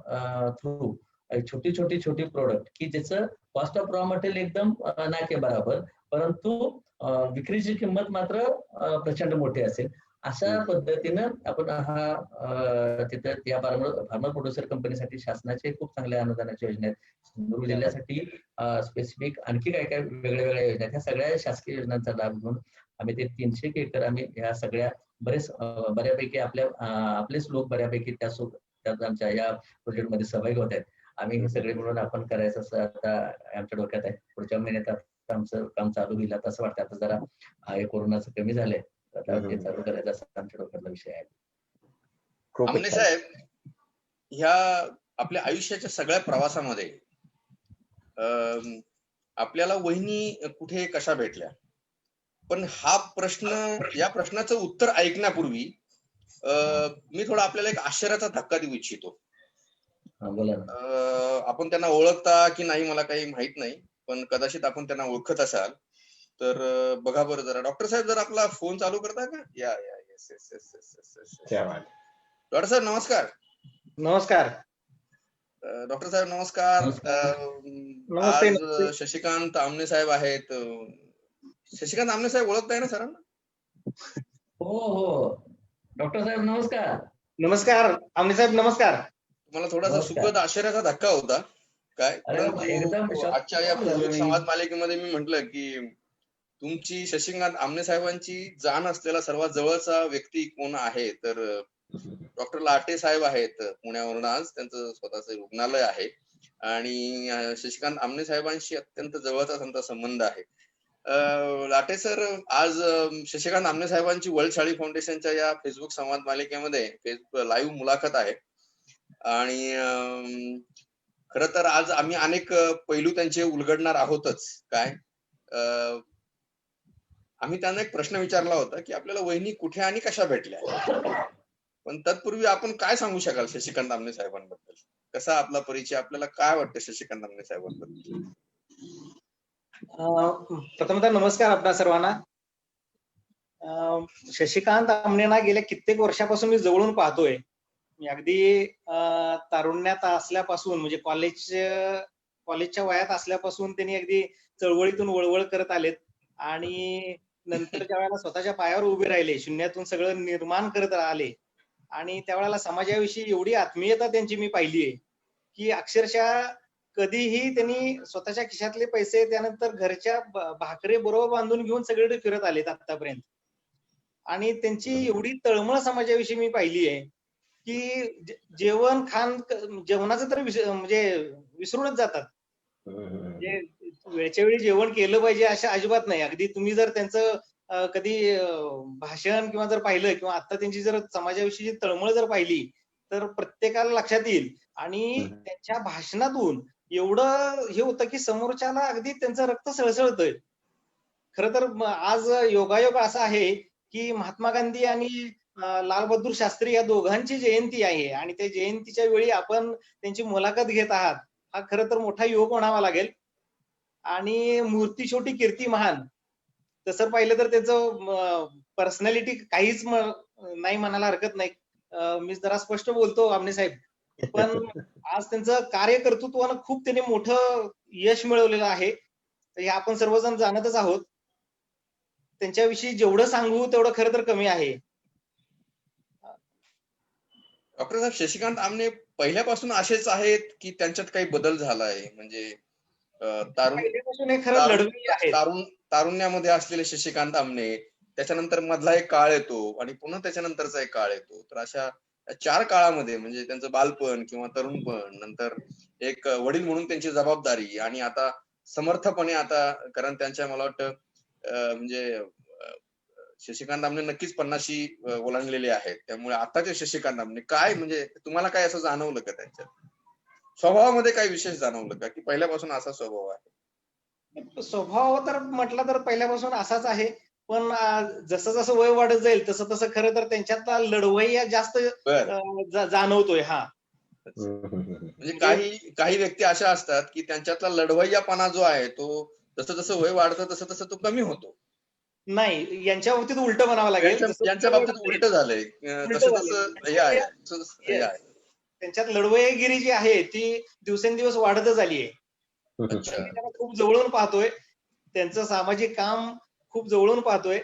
थ्रू छोटी प्रोडक्ट की ज्याचं कॉस्ट ऑफ रॉ मटेरियल एकदम नाके बराबर, परंतु विक्रीची किंमत मात्र प्रचंड मोठी असेल, अशा पद्धतीनं आपण तिथं या फार्मर प्रोड्युसर कंपनीसाठी शासनाचे खूप चांगल्या अनुदानाच्या योजना आहेत. सिंधुदुर्ग जिल्ह्यासाठी स्पेसिफिक आणखी काय वेगळ्या योजना आहेत. ह्या सगळ्या शासकीय योजनांचा लाभ घेऊन आम्ही ते 300 एकर आम्ही ह्या सगळ्या बऱ्यापैकी आपलेच लोक बऱ्यापैकी त्यात आमच्या या प्रोजेक्टमध्ये सहभागी होत आहेत. आम्ही हे सगळे मिळून आपण करायचं असं आता आमच्या डोक्यात आहे. पुढच्या महिन्यात आमचं काम चालू होईल असं वाटतं. आता जरा हे कोरोनाचं कमी झालंय, आता ते चालू करायचं असं आमच्या डोक्यातला विषय आहे. आमने साहेब, ह्या आपल्या आयुष्याच्या सगळ्या प्रवासामध्ये आपल्याला वहिनी कुठे कशा भेटल्या, पण या प्रश्नाचं उत्तर ऐकण्यापूर्वी मी थोडा आपल्याला एक आश्चर्याचा धक्का देऊ इच्छितो. आपण त्यांना ओळखता की नाही मला काही माहित नाही, पण कदाचित आपण त्यांना ओळखत असाल तर बघा बरं जरा. डॉक्टर साहेब जर आपला फोन चालू करता का? डॉक्टर साहेब नमस्कार. नमस्कार डॉक्टर साहेब नमस्कार. आज शशिकांत आमने साहेब आहेत. शशिकांत आमने साहेब ओळखताय ना सरांना? हो डॉक्टर साहेब नमस्कार. नमस्कार आमने साहेब नमस्कार. तुम्हाला थोडासा सुखद आश्चर्याचा धक्का होता काय? आजच्या या फेसबुक संवाद मालिकेमध्ये मी म्हटलं की तुमची शशिकांत आमने साहेबांची जाण असलेला सर्वात जवळचा व्यक्ती कोण आहे, तर डॉक्टर लाटे साहेब आहेत पुण्यावरून. आज त्यांचं स्वतःचं रुग्णालय आहे आणि शशिकांत आमने साहेबांशी अत्यंत जवळचा त्यांचा संबंध आहे. लाटे सर, आज शशिकांत आमने साहेबांची वर्ल्ड शाळी फाउंडेशनच्या या फेसबुक संवाद मालिकेमध्ये लाईव्ह मुलाखत आहे. आणि खर तर आज आम्ही अनेक पैलू त्यांचे उलगडणार आहोतच. काय आम्ही त्यांना एक प्रश्न विचारला होता की आपल्याला वहिनी कुठे आणि कशा भेटल्या, पण तत्पूर्वी आपण काय सांगू शकाल शशिकांत आमने साहेबांबद्दल? कसा आपला परिचय, आपल्याला काय वाटतं शशिकांत आमने साहेबांबद्दल? प्रथमतः नमस्कार आपल्या सर्वांना. शशिकांत आमनेंना गेल्या कित्येक वर्षापासून मी जवळून पाहतोय. मी अगदी तारुण्यात असल्यापासून, म्हणजे कॉलेजच्या वयात असल्यापासून त्यांनी अगदी चळवळीतून वळवळ करत आलेत आणि नंतर ज्या वेळेला स्वतःच्या पायावर उभे राहिले, शून्यातून सगळं निर्माण करत आले आणि त्यावेळेला समाजाविषयी एवढी आत्मीयता त्यांची मी पाहिली आहे की अक्षरशः कधीही त्यांनी स्वतःच्या खिशातले पैसे त्यानंतर घरच्या भाकरी बरोबर बांधून घेऊन सगळीकडे फिरत आलेत आतापर्यंत. आणि त्यांची एवढी तळमळ समाजाविषयी मी पाहिली आहे की जेवण खाण जेवणाचं तर म्हणजे विसरूनच जातात. म्हणजे वेळच्या वेळी जेवण केलं पाहिजे अशा अजिबात नाही. अगदी तुम्ही जर त्यांचं कधी भाषण किंवा जर पाहिलं किंवा आता त्यांची जर समाजाविषयीची तळमळ जर पाहिली तर प्रत्येकाला लक्षात येईल. आणि त्यांच्या भाषणातून एवढं हे होतं की समोरच्याला अगदी त्यांचं रक्त सळसळतंय. खरं तर आज योगायोग असा आहे की महात्मा गांधी आणि लाल बहादूर शास्त्री या दोघांची जयंती आहे आणि त्या जयंतीच्या वेळी आपण त्यांची मुलाखत घेत आहात. हा खरं तर मोठा योग म्हणावा लागेल. आणि मूर्ती छोटी कीर्ती महान, तसं पाहिलं तर त्याचं पर्सनॅलिटी काहीच नाही म्हणायला हरकत नाही. मी जरा स्पष्ट बोलतो आमने साहेब, पण आज त्यांचं कार्यकर्तृत्वानं खूप त्यांनी मोठं यश मिळवलेलं आहे. तर हे आपण सर्वजण जाणतच आहोत. त्यांच्याविषयी जेवढं सांगू तेवढं खरं तर कमी आहे. डॉक्टर साहेब, शशिकांत आमने पहिल्यापासून असेच आहेत की त्यांच्यात काही बदल झाला आहे? म्हणजे पहिल्यापासून हे खरं लढवई आहेत. तारुण्यामध्ये असलेले शशिकांत आमने, त्याच्यानंतर मधला एक काळ येतो आणि पुन्हा त्याच्यानंतरचा एक काळ येतो. तर अशा 4 काळामध्ये म्हणजे त्यांचं बालपण किंवा तरुणपण, नंतर एक वडील म्हणून त्यांची जबाबदारी आणि आता समर्थपणे आता, कारण त्यांच्या मला वाटतं म्हणजे शशिकांत आमने नक्कीच 50शी ओलांडलेले आहेत. त्यामुळे आताचे शशिकांत आमने काय, म्हणजे तुम्हाला काय असं जाणवलं का त्यांच्यात? स्वभावामध्ये काही विशेष जाणवलं का की पहिल्यापासून असा स्वभाव आहे? स्वभाव तर म्हटलं तर पहिल्यापासून असाच आहे. पण जसं जसं वय वाढत जाईल तसं तसं खरं तर त्यांच्यातला लढवय्या जास्त जाणवतोय. हा, म्हणजे काही व्यक्ती अशा असतात की त्यांच्यातला लढवय्यापणा जो आहे तो जसं जसं वय वाढतं तसं तसं तो कमी होतो. नाही, यांच्या बाबतीत उलट म्हणावं लागेल. यांच्या बाबतीत उलट झालंय. तसं तसं हे आहे. त्यांच्यात लढवय्यागिरी जी आहे ती दिवसेंदिवस वाढतच आली आहे. त्यांना खूप जवळून पाहतोय, त्यांचं सामाजिक काम खूप जवळून पाहतोय.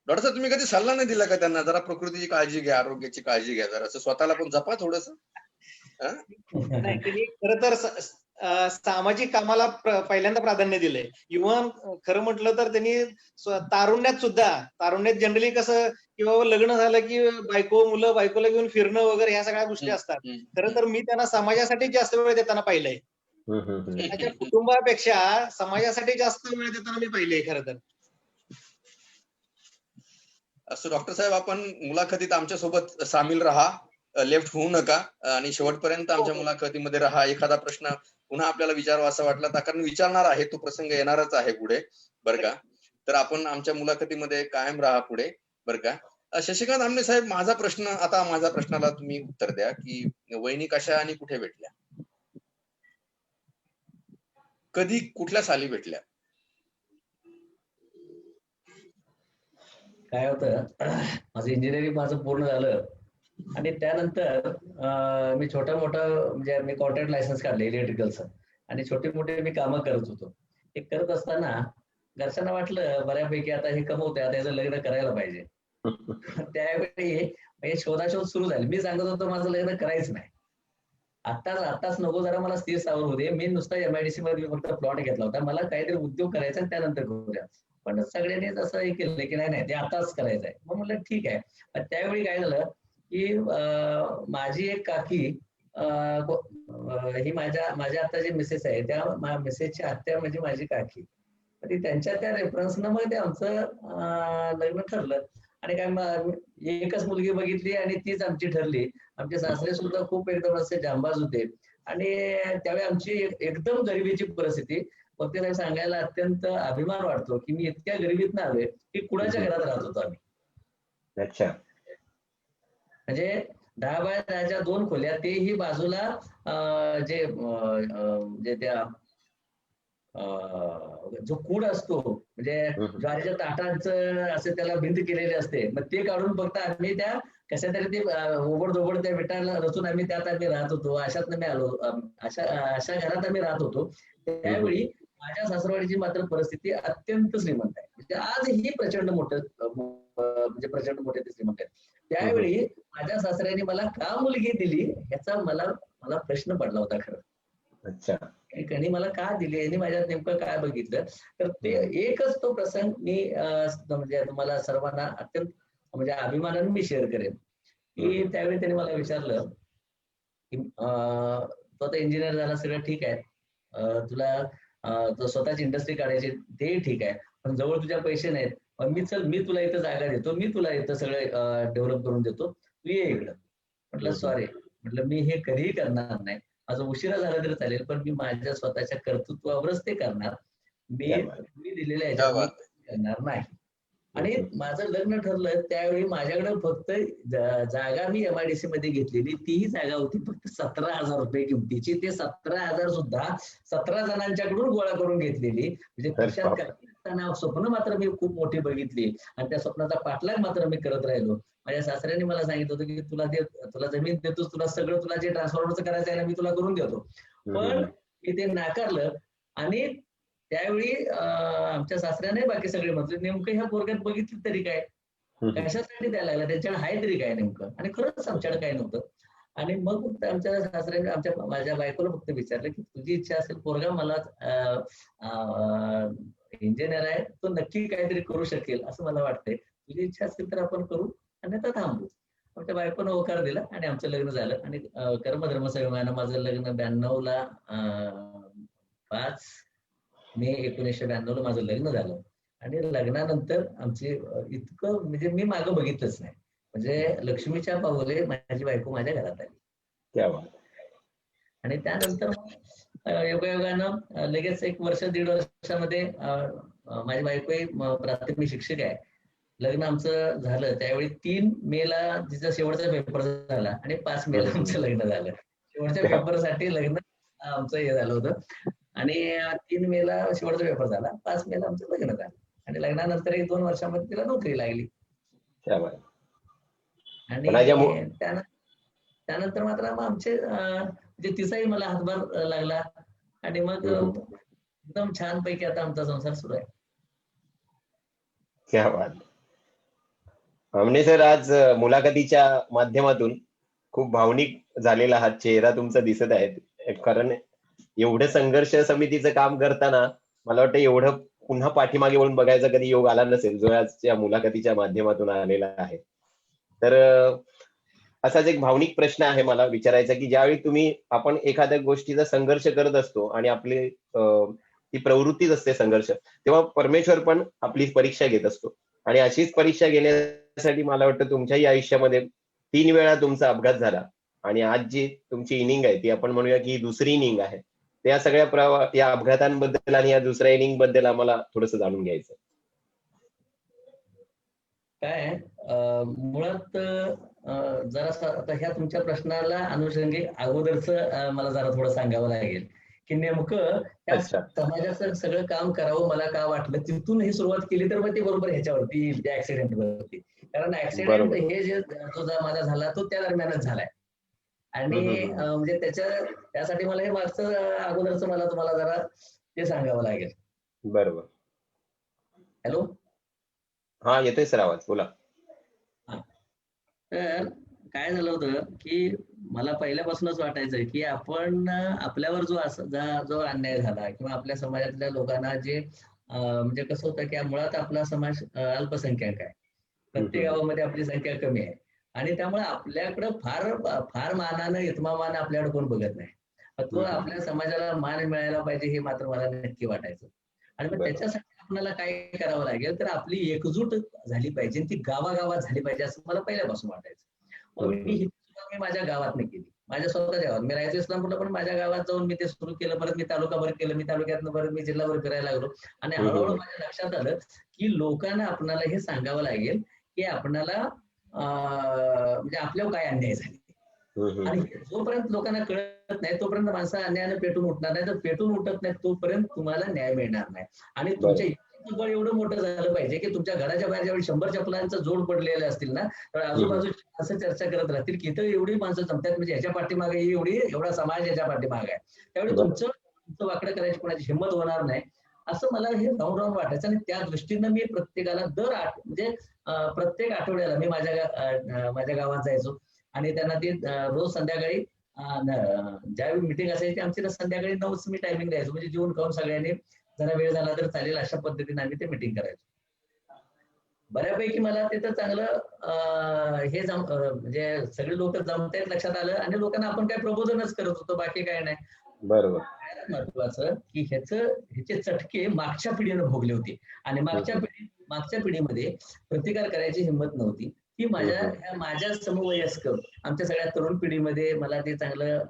डॉक्टर साहेब, तुम्ही कधी सल्ला नाही दिला का त्यांना, जरा प्रकृतीची काळजी घ्या, आरोग्याची काळजी घ्या, जरा स्वतःला पण जपा थोडस? नाही, त्यांनी खरं तर सामाजिक कामाला पहिल्यांदा प्राधान्य दिलंय. इव्हन खरं म्हटलं तर त्यांनी तारुण्यात जनरली कसं किंवा लग्न झालं की मुलं बायकोला घेऊन फिरणं वगैरे ह्या सगळ्या गोष्टी असतात. खरं तर मी त्यांना समाजासाठी जास्त वेळ देताना पाहिलंय. त्याच्या कुटुंबापेक्षा समाजासाठी जास्त वेळ देताना मी पाहिलंय खरं तर. असं डॉक्टर साहेब, आपण मुलाखतीत आमच्या सोबत सामील राहा, लेफ्ट होऊ नका आणि शेवटपर्यंत आमच्या मुलाखतीमध्ये राहा. एखादा प्रश्न पुन्हा आपल्याला विचारावा असा वाटला तर, कारण विचारणार आहे, तो प्रसंग येणारच आहे पुढे, बरं का? तर आपण आमच्या मुलाखतीमध्ये कायम राहा पुढे, बरं का? शशिकांत आमने साहेब, माझा प्रश्नाला तुम्ही उत्तर द्या की वहिनी कशा आणि कुठे भेटल्या, कधी, कुठल्या साली भेटल्या? काय होतं, माझं इंजिनिअरिंग पूर्ण झालं आणि त्यानंतर मी छोटा मोठा म्हणजे मी कॉन्ट्रॅक्ट लायसन्स काढले इलेक्ट्रिकलचं आणि छोटे मोठे मी कामं करत होतो. हे करत असताना घरच्यांना वाटलं बऱ्यापैकी आता हे कमवतंय, आता याचं लग्न करायला पाहिजे. त्यावेळी शोधाशोध सुरू झाली. मी सांगत होतो माझं लग्न करायचं नाही, आत्ताच नको, जरा मला स्थिर स्थावर होऊ दे. मी नुसता MIDC मध्ये फक्त प्लॉट घेतला होता, मला काहीतरी उद्योग करायचा आणि त्यानंतर करूया. पण सगळ्यांनीच असं हे केलं की नाही ते आताच करायचंय. मग म्हटलं ठीक आहे. त्यावेळी काय झालं की माझी एक काकी, ही माझ्या आता जे मिसेस आहे त्या मिसेसची आत्या म्हणजे माझी काकी, त्यांच्या त्या रेफरन्सनं मग ते आमचं लग्न ठरलं. आणि काय एकच मुलगी बघितली आणि तीच आमची ठरली. आमचे सासरे सुद्धा खूप एकदम असे जांबाज होते आणि त्यावेळी आमची एकदम गरिबीची परिस्थिती. मग ते सांगायला अत्यंत अभिमान वाटतो की मी इतक्या गरिबीतनं आलोय की कुणाच्या घरात राहत होतो आम्ही. अच्छा. म्हणजे 10 बाय 10च्या 2 खोल्या, तेही बाजूला जे त्या जो कूड असतो म्हणजे ज्वारीच्या ताटांचं असं त्याला भिंत केलेली असते, मग ते काढून फक्त आम्ही त्या कशा तरी ते ओबड त्या विटाला रचून आम्ही राहत होतो. अशात मी आलो, अशा घरात आम्ही राहत होतो. त्यावेळी माझ्या सासरवाडीची मात्र परिस्थिती अत्यंत श्रीमंत आहे. म्हणजे आजही प्रचंड मोठे ते श्रीमंत आहेत. त्यावेळी माझ्या सासऱ्याने मला का मुलगी दिली याचा मला प्रश्न पडला होता खरं. अच्छा. त्यांनी मला का दिली, यांनी माझ्यात नेमकं काय बघितलं, तर ते एकच तो प्रसंग मी म्हणजे तुम्हाला सर्वांना अत्यंत म्हणजे अभिमानाने मी शेअर करेन, की त्यावेळी त्यांनी मला विचारलं की तो आता इंजिनियर झाला, सगळं ठीक आहे, तुला तो स्वतःची इंडस्ट्री काढायची ते ठीक आहे, पण जवळ तुझ्या पैसे नाहीत, मी तुला इथं जागा देतो, मी तुला इथं सगळं डेव्हलप करून देतो, तू ये इकडं. म्हटलं सॉरी, म्हटलं मी हे कधीही करणार नाही, माझं उशिरा झालं तरी चालेल, पण मी माझ्या स्वतःच्या कर्तृत्वावरच ते करणार, मी दिलेल्या ह्याच्यावर करणार नाही. आणि माझं लग्न ठरलं त्यावेळी माझ्याकडे फक्त जागा मी MIDC मध्ये घेतलेली, तीही जागा होती फक्त 17,000 रुपये किमतीची. ते 17,000 सुद्धा 17 जणांच्याकडून गोळा करून घेतलेली. म्हणजे कशात स्वप्न मात्र मी खूप मोठी बघितली आणि त्या स्वप्नाचा पाठलाग मात्र मी करत राहिलो. माझ्या सासऱ्यांनी मला सांगितलं होतं की तुला जमीन देतोस, तुला सगळं, तुला जे ट्रान्सफॉर्मरचं करायचं आहे ना, मी तुला करून देतो. पण मी ते नाकारलं. आणि त्यावेळी आमच्या सासऱ्याने बाकी सगळे म्हटले, नेमकं ह्या पोरग्यात बघितलं तरी काय, कशासाठी द्यायला लागला, त्यांच्याकडे आहे तरी काय नेमकं. आणि खरंच आमच्याकडे काय नव्हतं. आणि मग आमच्या सासऱ्याने माझ्या बायकोला फक्त विचारलं की तुझी इच्छा असेल, पोरगा मला इंजिनियर आहे, तो नक्की काहीतरी करू शकेल असं मला वाटतंय, तुझी इच्छा असेल तर आपण करू, आणि आता थांबू. आमच्या बायकोनं होकार दिला आणि आमचं लग्न झालं. आणि कर्मधर्म संयोगानं माझं लग्न 92ला 5 मे 1992 माझं लग्न झालं. आणि लग्नानंतर आमचे इतकं म्हणजे मी मागं बघितलंच नाही. म्हणजे लक्ष्मीच्या पावले माझी बायको माझ्या घरात आली. आणि त्यानंतर योगायोगानं लगेच 1 वर्ष 1.5 वर्षामध्ये माझी बायको प्राथमिक शिक्षक आहे. लग्न आमचं झालं त्यावेळी 3 मेला तिचा शेवटचा पेपर झाला आणि 5 मेला आमचं लग्न झालं. शेवटच्या पेपरसाठी लग्न आमचं हे झालं होतं. आणि 3 मेला शेवटचा पेपर झाला, 5 मेला आमचं लग्न झालं. आणि लग्नानंतर 1-2 वर्षामध्ये तिला नोकरी लागली. आणि त्यानंतर मात्र आमचे म्हणजे तिचाही मला हातभार लागला. आणि मग एकदम छान पैकी आता आमचा संसार सुरू आहे. क्या बात. अमने सर, आज मुलाखतीच्या माध्यमातून खूप भावनिक झालेला हा चेहरा तुमचा दिसत आहे. कारण एवढं संघर्ष समितीचं काम करताना मला वाटतं एवढं पुन्हा पाठीमागे वळून बघायचा कधी योग आला नसेल, जो आजच्या मुलाखतीच्या माध्यमातून आलेला आहे. तर असाच एक भावनिक प्रश्न आहे मला विचारायचा, की ज्यावेळी आपण एखाद्या गोष्टीचा संघर्ष करत असतो आणि आपली ती प्रवृत्तीच असते संघर्ष, तेव्हा परमेश्वर पण आपली परीक्षा घेत असतो. आणि अशीच परीक्षा घेण्यासाठी मला वाटतं तुमच्याही आयुष्यामध्ये 3 वेळा तुमचा अपघात झाला. आणि आज जी तुमची इनिंग आहे ती आपण म्हणूया की दुसरी इनिंग आहे. त्या सगळ्या या अपघातांबद्दल आणि या दुसऱ्या इनिंग बद्दल आम्हाला थोडंसं जाणून घ्यायचं. काय मुळात जरा आता ह्या तुमच्या प्रश्नाला अनुषंगिक अगोदरच मला जरा थोडं सांगावं लागेल की नेमकं त्या समाजाचं सगळं काम करावं मला का वाटलं, तिथून ही सुरुवात केली तर मग ते बरोबर ह्याच्यावरती येईल, त्या ऍक्सिडेंट वरती. कारण ऍक्सिडेंट हे जे माझा झाला तो त्या दरम्यानच झालाय. आणि म्हणजे त्यासाठी मला हे मागचं अगोदरच मला तुम्हाला जरा ते सांगावं लागेल. बरोबर. हॅलो, हा येतोय सर आवाज, बोला. तर काय झालं होतं की मला पहिल्यापासूनच वाटायचं की आपण आपल्यावर जो अन्याय झाला किंवा आपल्या समाजातल्या लोकांना जे म्हणजे कसं होतं की मुळात आपला समाज अल्पसंख्याक आहे. प्रत्येक गावामध्ये आपली संख्या कमी आहे आणि त्यामुळे आपल्याकडं फार मानानं इतमामानं आपल्याकडे कोण बघत नाही. तो आपल्या समाजाला मान मिळायला पाहिजे हे मात्र मला नक्की वाटायचं. आणि मग त्याच्यासाठी आपल्याला काय करावं लागेल तर आपली एकजूट झाली पाहिजे, ती गावागावात झाली पाहिजे असं मला पहिल्यापासून वाटायचं. मग मी माझ्या गावात नाही केली, माझ्या स्वतःच्या गावात. मी राहायचं इस्लामपूरला, पण माझ्या गावात जाऊन मी ते सुरू केलं. परत मी तालुकाभर केलं, मी तालुक्यातनं परत मी जिल्हाभर फिरायला लागलो. आणि हळूहळू माझ्या लक्षात आलं की लोकांना आपल्याला हे सांगावं लागेल की आपल्याला म्हणजे आपल्यावर काय अन्याय झाले. आणि जोपर्यंत लोकांना कळत नाही तोपर्यंत माणसं अन्यायाने पेटून उठणार नाही. तर पेटून उठत नाही तोपर्यंत तुम्हाला न्याय मिळणार नाही. आणि तुमच्या बळ एवढं मोठं झालं पाहिजे की तुमच्या घराच्या बाहेर ज्यावेळी 100 चपलांचं जोड पडलेले असतील ना, तर आजूबाजू असं चर्चा करत राहतील की इथं एवढी माणसं जमतात, म्हणजे ह्याच्या पाठीमागे एवढा समाज याच्या पाठीमागे आहे, त्यावेळी तुमचं वाकडं करायची कोणाची हिंमत होणार नाही असं मला हे राहून वाटायचं. आणि त्या दृष्टीनं मी प्रत्येकाला म्हणजे प्रत्येक आठवड्याला मी माझ्या गावात जायचो आणि त्यांना ते रोज संध्याकाळी ज्यावेळी मिटिंग असायची आमची ना संध्याकाळी 9च मी टायमिंग द्यायचो, म्हणजे जेवण खाऊन सगळ्यांनी जरा वेळ झाला तर चालेल अशा पद्धतीने आम्ही ते मिटिंग करायचो. बऱ्यापैकी मला तिथं चांगलं म्हणजे सगळे लोक जमतायत लक्षात आलं आणि लोकांना आपण काय प्रबोधनच करत होतो, बाकी काय नाही. बरोबर. महत्वाचं की ह्याचे चटके मागच्या पिढीनं भोगले होते आणि मागच्या पिढीमध्ये प्रतिकार करायची हिंमत नव्हती. ती माझ्या समवयस्कर आमच्या सगळ्या तरुण पिढीमध्ये मला ते चांगलं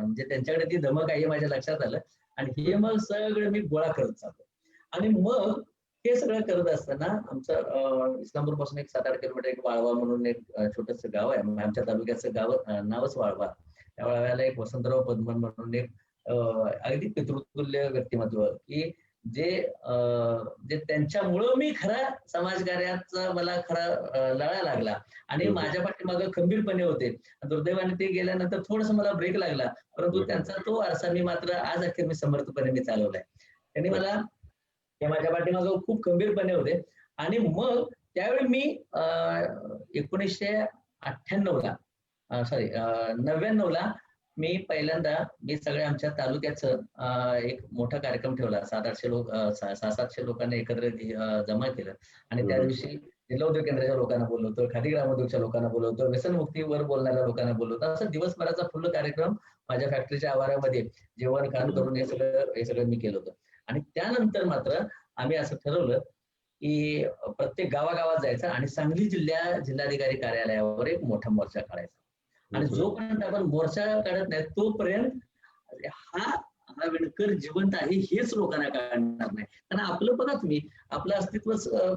म्हणजे त्यांच्याकडे ती धमक आहे माझ्या लक्षात आलं आणि हे मग सगळं मी गोळा करत चाललो. आणि मग हे सगळं करत असताना आमचं इस्लामपूर पासून एक 7-8 किलोमीटर एक वाळवा म्हणून एक छोटस गाव आहे, आमच्या तालुक्याचं गाव नावच वाळवा. त्या वाळव्याला एक वसंतराव पद्मन म्हणून एक अगदी पितृतुल्य व्यक्तिमत्व की जे त्यांच्यामुळं मी खरा समाजकार्याचा मला खरा लळा लागला आणि माझ्या पाठीमागं खंबीरपणे होते. दुर्दैवाने ते गेल्यानंतर थोडस मला ब्रेक लागला, परंतु त्यांचा तो वारसा मी मात्र आज अखेर मी समर्थपणे मी चालवलाय. त्यांनी मला ते माझ्या पाठीमागं खूप खंबीरपणे होते. आणि मग त्यावेळी मी 99ला मी पहिल्यांदा सगळ्या आमच्या तालुक्याचं एक मोठा कार्यक्रम ठेवला. 600-700 लोकांना एकत्र जमा केलं आणि त्या दिवशी जिल्हा उद्योग केंद्राच्या लोकांना बोलवतो, खादी ग्रामोद्योगच्या लोकांना बोलवतो, व्यसनमुक्तीवर बोलणाऱ्या लोकांना बोलवतो. असं दिवसभराचा फुल्ल कार्यक्रम माझ्या फॅक्टरीच्या आवारामध्ये जेवण खाण करून हे सगळं मी केलं होतं. आणि त्यानंतर मात्र आम्ही असं ठरवलं की प्रत्येक गावागावात जायचं आणि सांगली जिल्हाधिकारी कार्यालयावर एक मोठा मोर्चा काढायचा. आणि जोपर्यंत आपण मोर्चा काढत नाही तोपर्यंत हा विणकर जिवंत आहे हेच लोकांना कळणार नाही. कारण आपलं बघा तुम्ही, आपलं अस्तित्व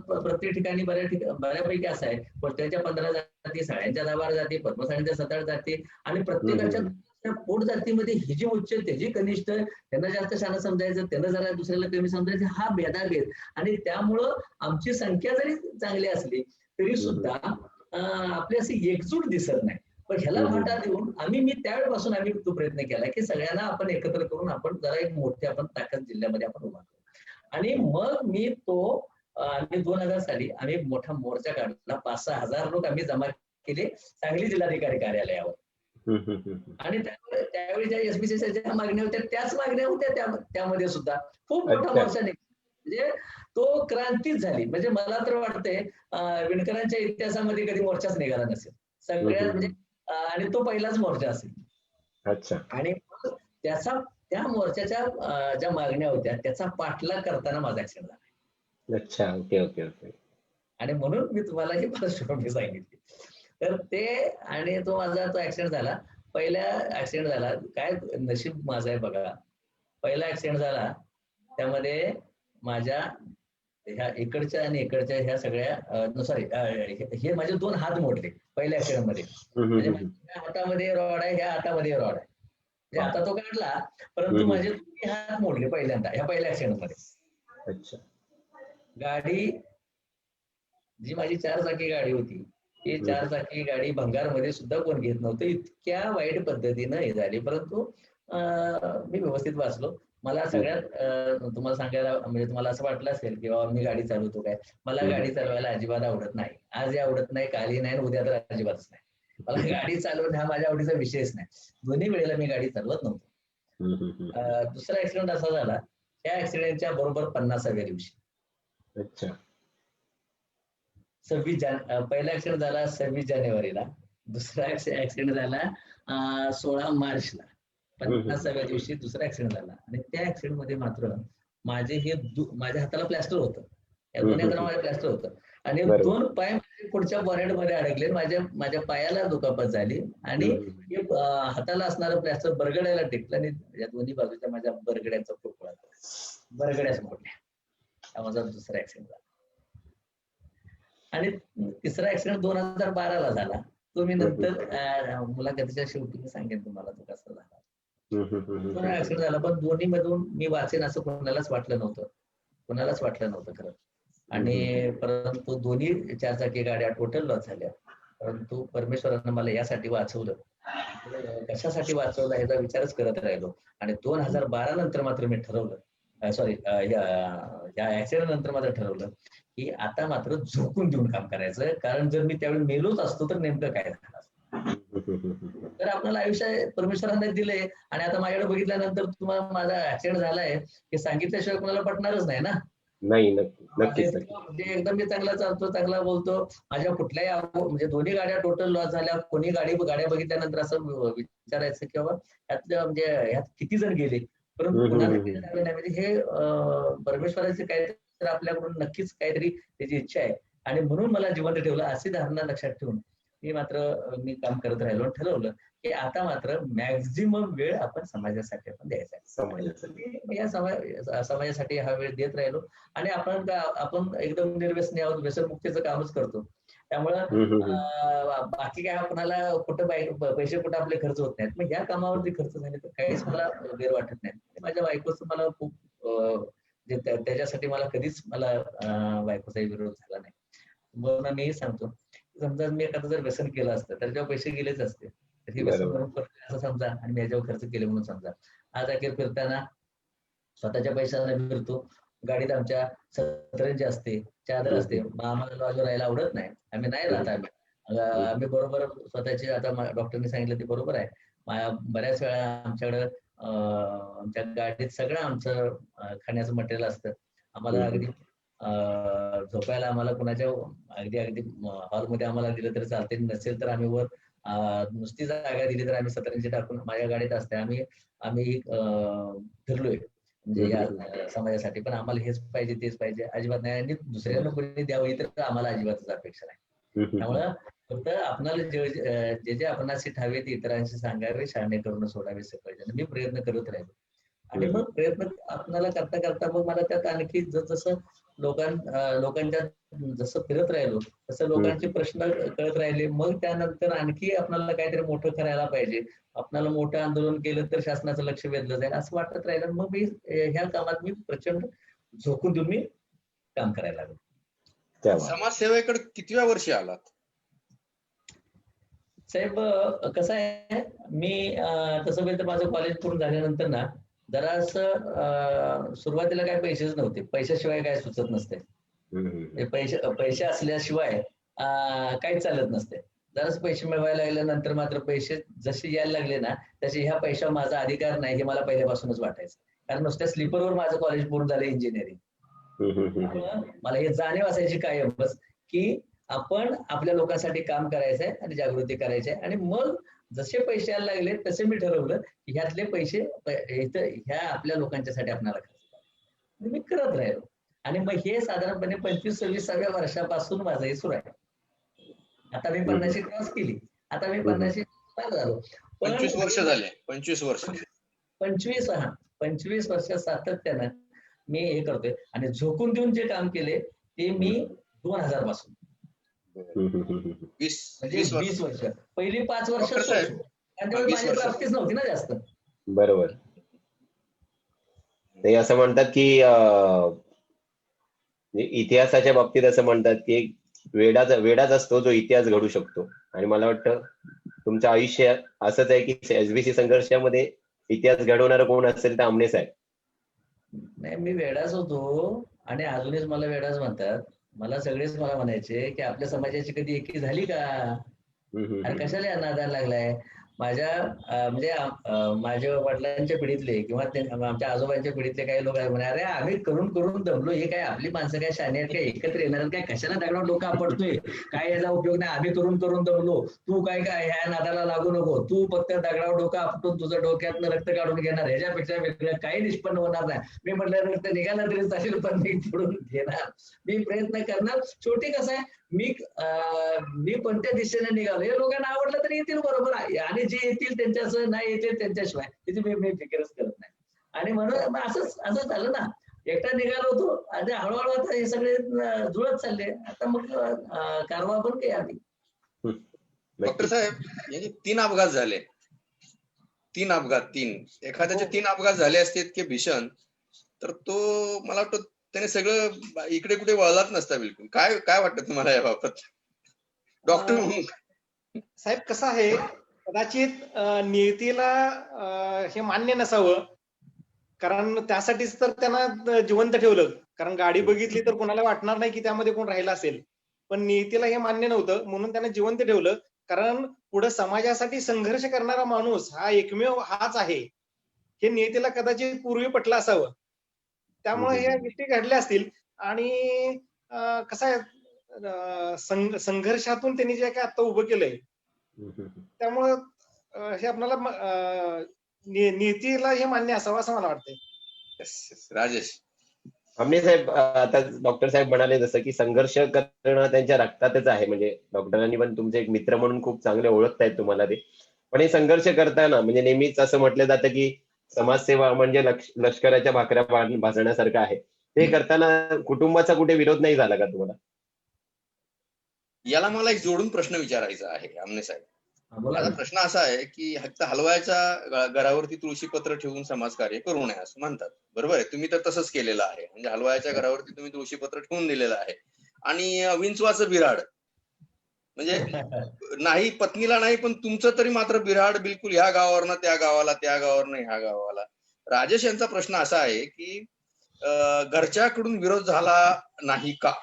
प्रत्येक ठिकाणी बऱ्यापैकी असं आहे. कोणत्याच्या 15 जाती, साड्यांच्या 10-12 जाती, पद्मसाड्यांच्या 7-8 जाती आणि प्रत्येकाच्या पोट जातीमध्ये हे जे उच्च त्याचे कनिष्ठ, त्यांना जास्त शाणा समजायचं, त्यांना जरा दुसऱ्याला कमी समजायचं, हा भेदाभेद. आणि त्यामुळं आमची संख्या जरी चांगली असली तरी सुद्धा आपली अशी एकजूट दिसत नाही. पण ह्याला फाटा देऊन मी त्यावेळेपासून तो प्रयत्न केला की सगळ्यांना आपण एकत्र करून आपण जरा एक मोठी आपण ताकद जिल्ह्यामध्ये आपण उभा करू. आणि मग मी 2000 साली आम्ही मोठा मोर्चा काढला. 5-6 हजार लोक आम्ही जमा केले सांगली जिल्हाधिकारी कार्यालयावर. आणि त्यावेळी ज्या एसबीसीच्या ज्या मागण्या होत्या त्याच मागण्या होत्या त्यामध्ये सुद्धा खूप मोठा मोर्चा निघाला. म्हणजे तो क्रांतीच झाली. म्हणजे मला तर वाटतंय विणकरांच्या इतिहासामध्ये कधी मोर्चाच निघाला नसेल सगळ्यात, म्हणजे आणि तो पहिलाच मोर्चा असेल. अच्छा. आणि त्या मोर्चाच्या ज्या मागण्या होत्या त्याचा पाठलाग करताना माझा ऍक्सिडेंट झाला. अच्छा. Okay okay okay. आणि म्हणून मी तुम्हाला ही पार्श्वभूमी सांगितली. तर ते आणि तो ऍक्सिडेंट झाला. पहिला ऍक्सिडेंट झाला, काय नशीब माझं आहे बघा. पहिला ऍक्सिडेंट झाला त्यामध्ये माझ्या ह्या इकडच्या आणि इकडच्या ह्या सगळ्या सॉरी हे माझे 2 हात मोडले पहिल्या ऍक्सिडेंट मध्ये. म्हणजे माझ्या हातामध्ये रॉड आहे, ह्या हातामध्ये रॉड आहे. म्हणजे आता तो काढला परंतु माझे 2 हात मोडले पहिल्यांदा ह्या पहिल्या ऍक्सिडेंट मध्ये. अच्छा. गाडी जी माझी 4 चाकी गाडी होती ती 4 चाकी गाडी भंगारमध्ये सुद्धा कोण घेत नव्हतं. इतक्या वाईट पद्धतीनं हे झाली. परंतु मी व्यवस्थित वाचलो. मला सगळ्यात तुम्हाला सांगायला म्हणजे तुम्हाला असं वाटलं असेल की बाबा मी गाडी चालवतो काय. मला गाडी चालवायला अजिबात आवडत नाही. आजही आवडत नाही, कालही नाही, उद्या तर अजिबातच नाही. मला गाडी चालवणं हा माझ्या आवडीचा विषयच नाही. दोन्ही वेळेला मी गाडी चालवत नव्हतो. दुसरा ऍक्सिडेंट असा झाला, त्या ऍक्सिडेंटच्या बरोबर 50व्या दिवशी. अच्छा. पहिला ऍक्सिडेंट झाला 26 जानेवारीला, दुसरा ऍक्सिडेंट झाला 16 मार्चला. 50व्या दिवशी दुसरा ऍक्सिडेंट झाला. आणि त्या ऍक्सिडेंट मध्ये मात्र माझ्या हाताला प्लॅस्टर होतं, या दोन्ही हाताला माझ्या प्लॅस्टर होतं आणि 2 पाय पुढच्या बॉनेट मध्ये अडकले. माझ्या पायाला दुखापत झाली आणि हाताला असणारं प्लॅस्टर बरगड्याला टेकलं आणि या दोन्ही बाजूच्या माझ्या बरगड्याचा फुटकुळा बरगड्याच मोडल्या. हा माझा दुसरा ऍक्सिडेंट झाला. आणि तिसरा ऍक्सिडेंट 2012ला झाला. तो मी नंतर मुलाखतीच्या शेवटी सांगेन तुम्हाला तो कसा झाला. दोन ऍक्सिडेंट झाला पण दोन्ही मधून मी वाचेन असं कोणालाच वाटलं नव्हतं खरं. आणि परंतु दोन्ही 4 चाकी गाड्या टोटल लॉस झाल्या. परंतु परमेश्वरानं मला यासाठी वाचवलं. कशासाठी वाचवलं याचा विचारच करत राहिलो. आणि 2012 नंतर मात्र मी ठरवलं, या ऍक्सिडेंट नंतर मात्र ठरवलं की आता मात्र झोकून देऊन काम करायचं. कारण जर मी त्यावेळी मेलोच असतो तर नेमकं काय झालं. तर आपल्याला आयुष्य परमेश्वराने दिले आणि आता माझ्याकडे बघितल्यानंतर तुम्हाला माझा ऍक्सिडेंट झालाय हे सांगितल्याशिवाय कोणाला पटणारच नाही ना. नाही, नक्कीच. म्हणजे एकदम मी चांगला चालतो, चांगला बोलतो. माझ्या कुठल्याही म्हणजे दोन्ही गाड्या टोटल लॉस झाल्या. कोणी गाड्या बघितल्यानंतर असं विचारायचं की बाबा यातल्या म्हणजे ह्यात किती जण गेले, परंतु कोणाला केलं नाही. म्हणजे हे परमेश्वराचे काहीतरी आपल्याकडून नक्कीच काहीतरी त्याची इच्छा आहे आणि म्हणून मला जिवंत ठेवलं अशी धारणा लक्षात ठेवून मी काम करत राहिलो आणि ठरवलं की आता मात्र मॅक्झिमम वेळ आपण समाजासाठी आपण द्यायचा आहे. या समाजासाठी हा वेळ देत राहिलो आणि आपण एकदम निर्व्यसनी आहोत, व्यसनमुक्तीचं कामच करतो. त्यामुळं बाकी काय आपल्याला कुठं पैसे कुठं आपले खर्च होत नाहीत. मग या कामावरती खर्च झाले तर काहीच मला गैर वाटत नाही. माझ्या बायकोचं मला खूप त्याच्यासाठी मला कधीच बायकोचाही विरोध झाला नाही. म्हणून मी सांगतो समजा मी एखादं जर व्यसन केलं असतं तर जेव्हा पैसे गेलेच असते तर हे व्यसन म्हणून असं समजा आणि मी याच्यावर खर्च केले म्हणून समजा. आज अखेर फिरताना स्वतःच्या पैशाने फिरतो. गाडीत आमच्या सतरंजी असते, चादर असते. आम्हाला लॉजवर राहायला आवडत नाही, आम्ही नाही राहत. आम्ही बरोबर स्वतःची आता डॉक्टरने सांगितलं ते बरोबर आहे. बऱ्याच वेळा आमच्याकडं आमच्या गाडीत सगळं आमचं खाण्याचं मटेरियल असतं. आम्हाला अगदी झोपायला आम्हाला कुणाच्या अगदी हॉलमध्ये आम्हाला दिलं तरी चालते, नसेल तर आम्ही वर नुसती जागा दिली तर आम्ही सतरंजी टाकून माझ्या गाडीत असते. आम्ही फिरलोय म्हणजे या समाजासाठी. पण आम्हाला हेच पाहिजे तेच पाहिजे अजिबात नाही आणि दुसऱ्यांना कोणी द्यावं तर आम्हाला अजिबातच अपेक्षा नाही. त्यामुळं फक्त आपणाला जे आपणाशी ठावे ते इतरांशी सांगावे, शहाणे करून सोडावे पाहिजे. मी प्रयत्न करत राहिलो आणि मग प्रयत्न आपल्याला करता करता मग मला त्यात आणखी जसं लोकांच्या जसं फिरत राहिलो तसं लोकांचे प्रश्न कळत राहिले. मग त्यानंतर आणखी आपल्याला काहीतरी मोठं करायला पाहिजे, आपल्याला मोठं आंदोलन केलं तर शासनाचं लक्ष वेधलं जाईल असं वाटत राहिलं. मग मी ह्या कामात मी प्रचंड झोकून देऊन मी काम करायला लागलो. समाजसेवेकडे कितव्या वर्षी आलात? साहेब कसं आहे, मी तसं तर माझं कॉलेज पूर्ण झाल्यानंतर ना जरा असं सुरुवातीला काय पैसेच नव्हते. पैशाशिवाय काय सुचत नसते. पैसे असल्याशिवाय काहीच चालत नसते. जराच पैसे मिळवायला लागल्यानंतर मात्र पैसे जसे यायला लागले ना तसे ह्या पैसा माझा अधिकार नाही हे मला पहिल्यापासूनच वाटायचं. कारण नुसत्या स्लीपरवर माझं कॉलेज पूर्ण झालं इंजिनिअरिंग. मला हे जाणीव असायची कायमच की आपण आपल्या लोकांसाठी काम करायचंय आणि जागृती करायची आहे. आणि मग जसे पैसे यायला लागले तसे मी ठरवलं की ह्यातले पैसे ह्या आपल्या लोकांच्यासाठी आपल्याला खर्च करायचे. मी करत राहिलो आणि मग हे साधारणपणे 25-26व्या वर्षापासून माझं हे सुरू आहे. आता मी 50 क्रॉस केली. आता मी 50 पार झालो. 25 वर्ष झाले. 25 वर्ष 25 वर्ष सातत्यानं मी हे करतोय आणि झोकून देऊन जे काम केले ते मी 2000 पासून म्हणजे 20 वर्ष. पहिली 5 वर्ष माझी प्राप्तीच नव्हती ना जास्त. बरोबर. ते असं म्हणतात की इतिहासाच्या बाबतीत असं म्हणतात की वेडाच असतो जो इतिहास घडू शकतो. आणि मला वाटतं तुमचं आयुष्य असंच आहे की एसबीसी संघर्षामध्ये इतिहास घडवणारा कोण असेल तर आमनेच आहे. नाही, मी वेडाच होतो आणि अजूनच मला वेडाच म्हणतात. मला सगळेच मला म्हणायचे की आपल्या समाजाची कधी एकी झाली का, आणि कशाला नादाला लागलाय. म्हणजे माझ्या वडिलांच्या पिढीतले किंवा आमच्या आजोबांच्या पिढीतले काही लोक म्हणे अरे आम्ही करून करून दमलो, हे काय आपली माणसं काय शाणे आहेत काय, एकत्र येणार काय, कशाला दगडावर डोकं आपटतोय, काय याचा उपयोग नाही, आम्ही करून करून दमलो, तू काय ह्या नादाला लागू नको, तू फक्त दगडावर डोकं आपटून तुझं डोक्यातनं रक्त काढून घेणार, ह्याच्यापेक्षा वेगळं काही निष्पन्न होणार नाही. मी म्हटलं रक्त निघालं तरी चालेल पण मी फोडून घेणार, मी प्रयत्न करणार. शेवटी कसं आहे मी कोणत्या दिशेने निघालो हे लोकांना आवडलं तरी येतील बरोबर आणि जे येतील त्यांच्यासह नाही येतील त्यांच्याशिवाय तिथे मी फिकरच करत नाही. आणि म्हणून असंच झालं ना, एकटा निघालो होतो आणि हळूहळू आता हे सगळे जुळत चालले. आता मग कारवा पण काही आली. डॉक्टर साहेब यांचे 3 अपघात झाले. 3 एखाद्याचे 3 अपघात झाले असते इतके भीषण, तर तो मला वाटतं त्याने सगळं इकडे कुठे वळलाच नसता बिलकुल. काय वाटतं तुम्हाला या बाबत डॉक्टर साहेब? कसं आहे, कदाचित नियतीला हे मान्य नसावं, कारण त्यासाठीच तर त्यांना जिवंत ठेवलं. कारण गाडी बघितली तर कोणाला वाटणार नाही की त्यामध्ये कोण राहिला असेल, पण नियतीला हे मान्य नव्हतं म्हणून त्यांना जिवंत ठेवलं. कारण पुढे समाजासाठी संघर्ष करणारा माणूस हा एकमेव हाच आहे हे नियतीला कदाचित पूर्वी पटलं असावं. त्यामुळे ह्या गोष्टी घडल्या असतील. आणि कसं आहे, संघर्षातून त्यांनी जे काय आता उभं केलंय त्यामुळं हे आपल्याला नियतीला हे मान्य असावं असं मला वाटतंय. राजेश. आमने साहेब, आता डॉक्टर साहेब म्हणाले जसं की संघर्ष करणं त्यांच्या रक्तातच आहे, म्हणजे डॉक्टरांनी पण तुमचे एक मित्र म्हणून खूप चांगले ओळखतायत तुम्हाला ते. पण हे संघर्ष करताना म्हणजे नेहमीच असं म्हटलं जातं की समाजसेवा म्हणजे लष्कराच्या भाकऱ्या भाजण्यासारखं आहे. ते करताना कुटुंबाचा कुठे विरोध नाही झाला का तुम्हाला? याला मला एक जोडून प्रश्न विचारायचा आहे आमने साहेब. बोला माझा ना. प्रश्न असा आहे की फक्त हलवायच्या घरावरती तुळशीपत्र ठेवून समाजकार्य करू नये असं म्हणतात, बरोबर आहे? तुम्ही तर तसंच केलेलं आहे, म्हणजे हलवायच्या घरावरती तुम्ही तुळशीपत्र ठेवून दिलेलं आहे. आणि विंचवाचं बिऱ्हाड म्हणजे नाही पत्नीला नाही, पण तुमचं तरी मात्र बिऱ्हाड बिलकुल ह्या गावावरनं त्या गावाला, त्या गावावरनं ह्या गावाला. राजेश यांचा प्रश्न असा आहे की घरच्याकडून विरोध झाला नाही का?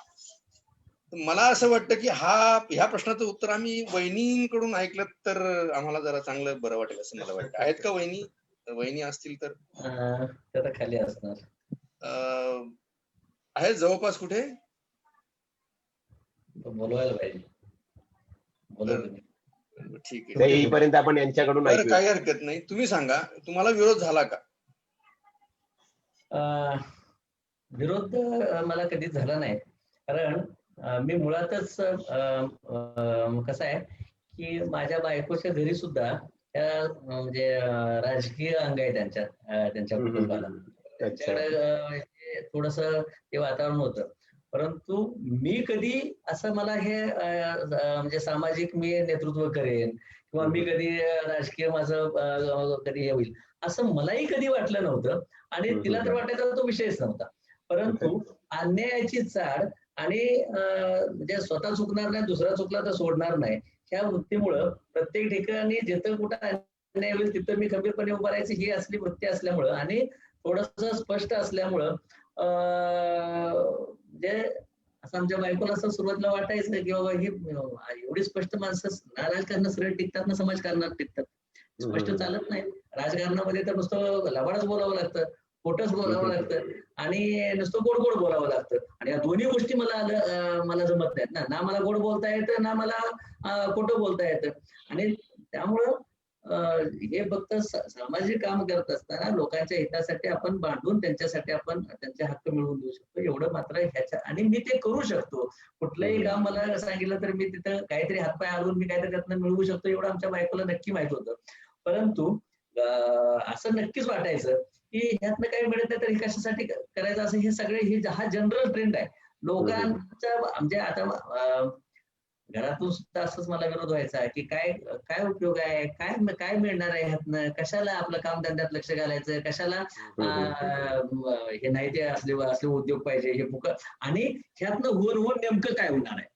मला असं वाटतं की ह्या प्रश्नाचं उत्तर आम्ही वहिनींकडून ऐकलं तर आम्हाला जरा चांगलं बरं वाटेल असं मला वाटतं. आहेत का वहिनी? वहिनी असतील तर त्याला खाली असणार आहेत जवळपास कुठे? बोलवायला पाहिजे. ठीक ते आहे, येईपर्यंत आपण यांच्याकडून बरं, ऐकूया. काही हरकत नाही. तुम्ही सांगा, तुम्हाला विरोध झाला का? विरोध मला कधीच झाला नाही, कारण मी मुळातच कसं आहे की माझ्या बायकोच्या घरी सुद्धा म्हणजे राजकीय अंग आहे त्यांच्या कुटुंबाला. त्यांच्याकडे थोडस ते वातावरण होतं. परंतु मी कधी असं मला हे म्हणजे सामाजिक मी नेतृत्व करेन किंवा मी कधी राजकीय माझं कधी हे होईल असं मलाही कधी वाटलं नव्हतं. आणि तिला तर वाटायचा तो विषयच नव्हता. परंतु अन्यायाची चाड आणि म्हणजे स्वतः चुकणार नाही, दुसरा चुकला तर सोडणार नाही, ह्या वृत्तीमुळं प्रत्येक ठिकाणी जिथं कुठं अन्याय होईल तिथं मी खंबीरपणे उभं राहायची ही असली वृत्ती असल्यामुळं आणि थोडस स्पष्ट असल्यामुळं म्हणजे असं आमच्या बायकोला असं सुरुवातीला वाटायचं की बाबा ही एवढी स्पष्ट माणसं राजकारणात सरळ टिकतात ना समाजकारणात टिकतात. स्पष्ट चालत नाही. राजकारणामध्ये तर नुसतं लबाडच बोलावं लागतं, खोटंच बोलावं लागतं आणि नुसतं गोड गोड बोलावं लागतं. आणि या दोन्ही गोष्टी मला जमत नाहीत ना मला गोड बोलता येतं ना मला खोटं बोलता येतं. आणि त्यामुळं हे फक्त सामाजिक काम करत असताना लोकांच्या हितासाठी आपण भांडून त्यांच्यासाठी आपण त्यांचे हक्क मिळवून देऊ शकतो एवढं मात्र ह्याच्या. आणि मी ते करू शकतो. कुठलंही काम मला सांगितलं तर मी तिथं काहीतरी हातपाय हलवून मी काहीतरी त्यातनं मिळवू शकतो एवढं आमच्या बायकोला नक्की माहित होतं. परंतु असं नक्कीच वाटायचं की ह्यातनं काही मिळत नाही तर हे कशासाठी करायचं असं. हे सगळे हा जनरल ट्रेंड आहे लोकांचा. म्हणजे आता घरातून सुद्धा असंच मला विरोध व्हायचा की काय काय उपयोग आहे, काय मिळणार आहे ह्यातनं, कशाला आपलं कामधंद्यात लक्ष घालायचं, कशाला हे नाही ते असले उद्योग पाहिजे हे आणि ह्यातनं होऊन नेमकं काय होणार आहे.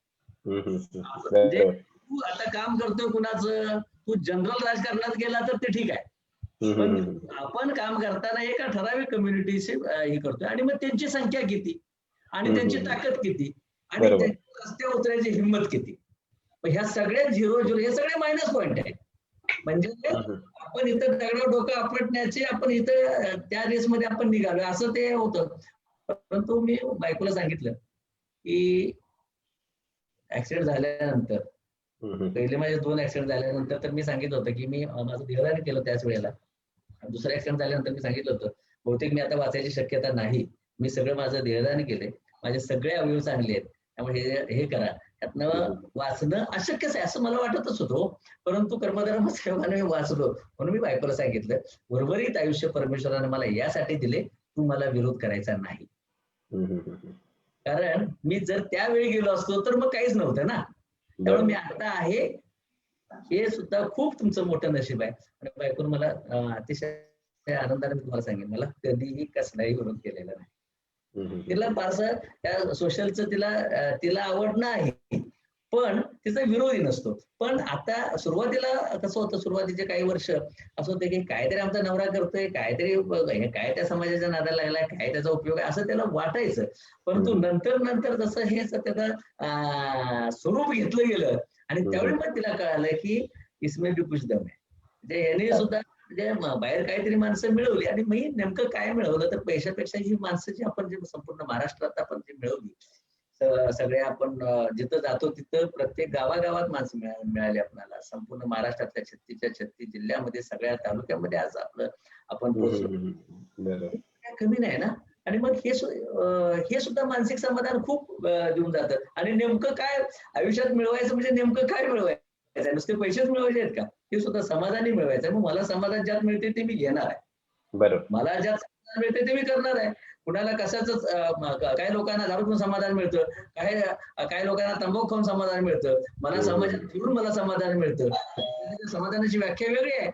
म्हणजे तू आता काम करतोय कुणाचं, तू जनरल राजकारणात गेला तर ते ठीक आहे, पण आपण काम करताना एका ठराविक कम्युनिटीशी हे करतोय आणि मग त्यांची संख्या किती आणि त्यांची ताकद किती आणि रस्त्यावर उतरायची हिंमत किती. ह्या सगळ्या 0-0 हे सगळे मायनस पॉइंट आहे. म्हणजे आपण इथं दगडावर डोकं आपटण्याचे आपण इथं त्या रेसमध्ये आपण निघालो असं ते होतं. परंतु मी बायकोला सांगितलं की ऍक्सिडेंट झाल्यानंतर पहिले माझे 2 ऍक्सिडेंट झाल्यानंतर तर मी सांगितलं होतं की मी माझं देहदान केलं त्याच वेळेला. दुसरा ऍक्सिडेंट झाल्यानंतर मी सांगितलं होतं बहुतेक मी आता वाचायची शक्यता नाही, मी सगळं माझं देहदान केलंय, माझे सगळे अवयव चांगले आहेत, त्यामुळे हे करा. त्यातनं वाचणं अशक्यच आहे असं मला वाटतच होतं. परंतु कर्मधारय साहेबांना मी वाचलो म्हणून मी बायकोला सांगितलं उर्वरित आयुष्य परमेश्वराने मला यासाठी दिले, तू मला विरोध करायचा नाही. कारण मी जर त्यावेळी गेलो असतो तर मग काहीच नव्हतं ना. त्यामुळे मी आता आहे हे सुद्धा खूप तुमचं मोठं नशीब आहे. आणि बायकोने मला अतिशय आनंदाने तुम्हाला सांगेन मला कधीही कसलाही विरोध केलेला नाही. तिला फारसं त्या सोशलचं तिला आवड नाही, पण तिचा विरोधी नसतो. पण आता सुरुवातीला कसं होतं, सुरुवातीचे काही वर्ष असं होतं की काहीतरी आमचा नवरा करतोय, काहीतरी काय त्या समाजाच्या नादाला लागलाय, काय त्याचा उपयोग आहे असं त्याला वाटायचं. परंतु नंतर जसं हे त्याचं स्वरूप घेतलं गेलं आणि त्यावेळी मग तिला कळालं की इसमें भी कुछ दम है. म्हणजे याने सुद्धा म्हणजे बाहेर काहीतरी माणसं मिळवली आणि मी नेमकं काय मिळवलं तर पैशापेक्षा ही माणसं जी आपण जे संपूर्ण महाराष्ट्रात आपण जी मिळवली, सगळे आपण जिथं जातो तिथं प्रत्येक गावागावात माणसं मिळाली आपल्याला. संपूर्ण महाराष्ट्रातल्या 36 जिल्ह्यामध्ये, सगळ्या तालुक्यामध्ये आज आपण पोहोचलो. कमी नाही ना. आणि मग हे सुद्धा मानसिक समाधान खूप देऊन जातं. आणि नेमकं काय आयुष्यात मिळवायचं म्हणजे नेमकं काय मिळवायचं, नुसते पैसेच मिळवायचे आहेत का, हे सुद्धा समाधानी मिळवायचं आहे. मग मला समाधान ज्यात मिळते ते मी घेणार आहे. बरोबर. मला ज्यात समाधान मिळते ते मी करणार आहे. कुणाला कशाच, काही लोकांना दारू पिऊन समाधान मिळतं, काही लोकांना तंबाखू खाऊन समाधान मिळतं, मला समाजात फिरून मला समाधान मिळतं. समाधानाची व्याख्या वेगळी आहे.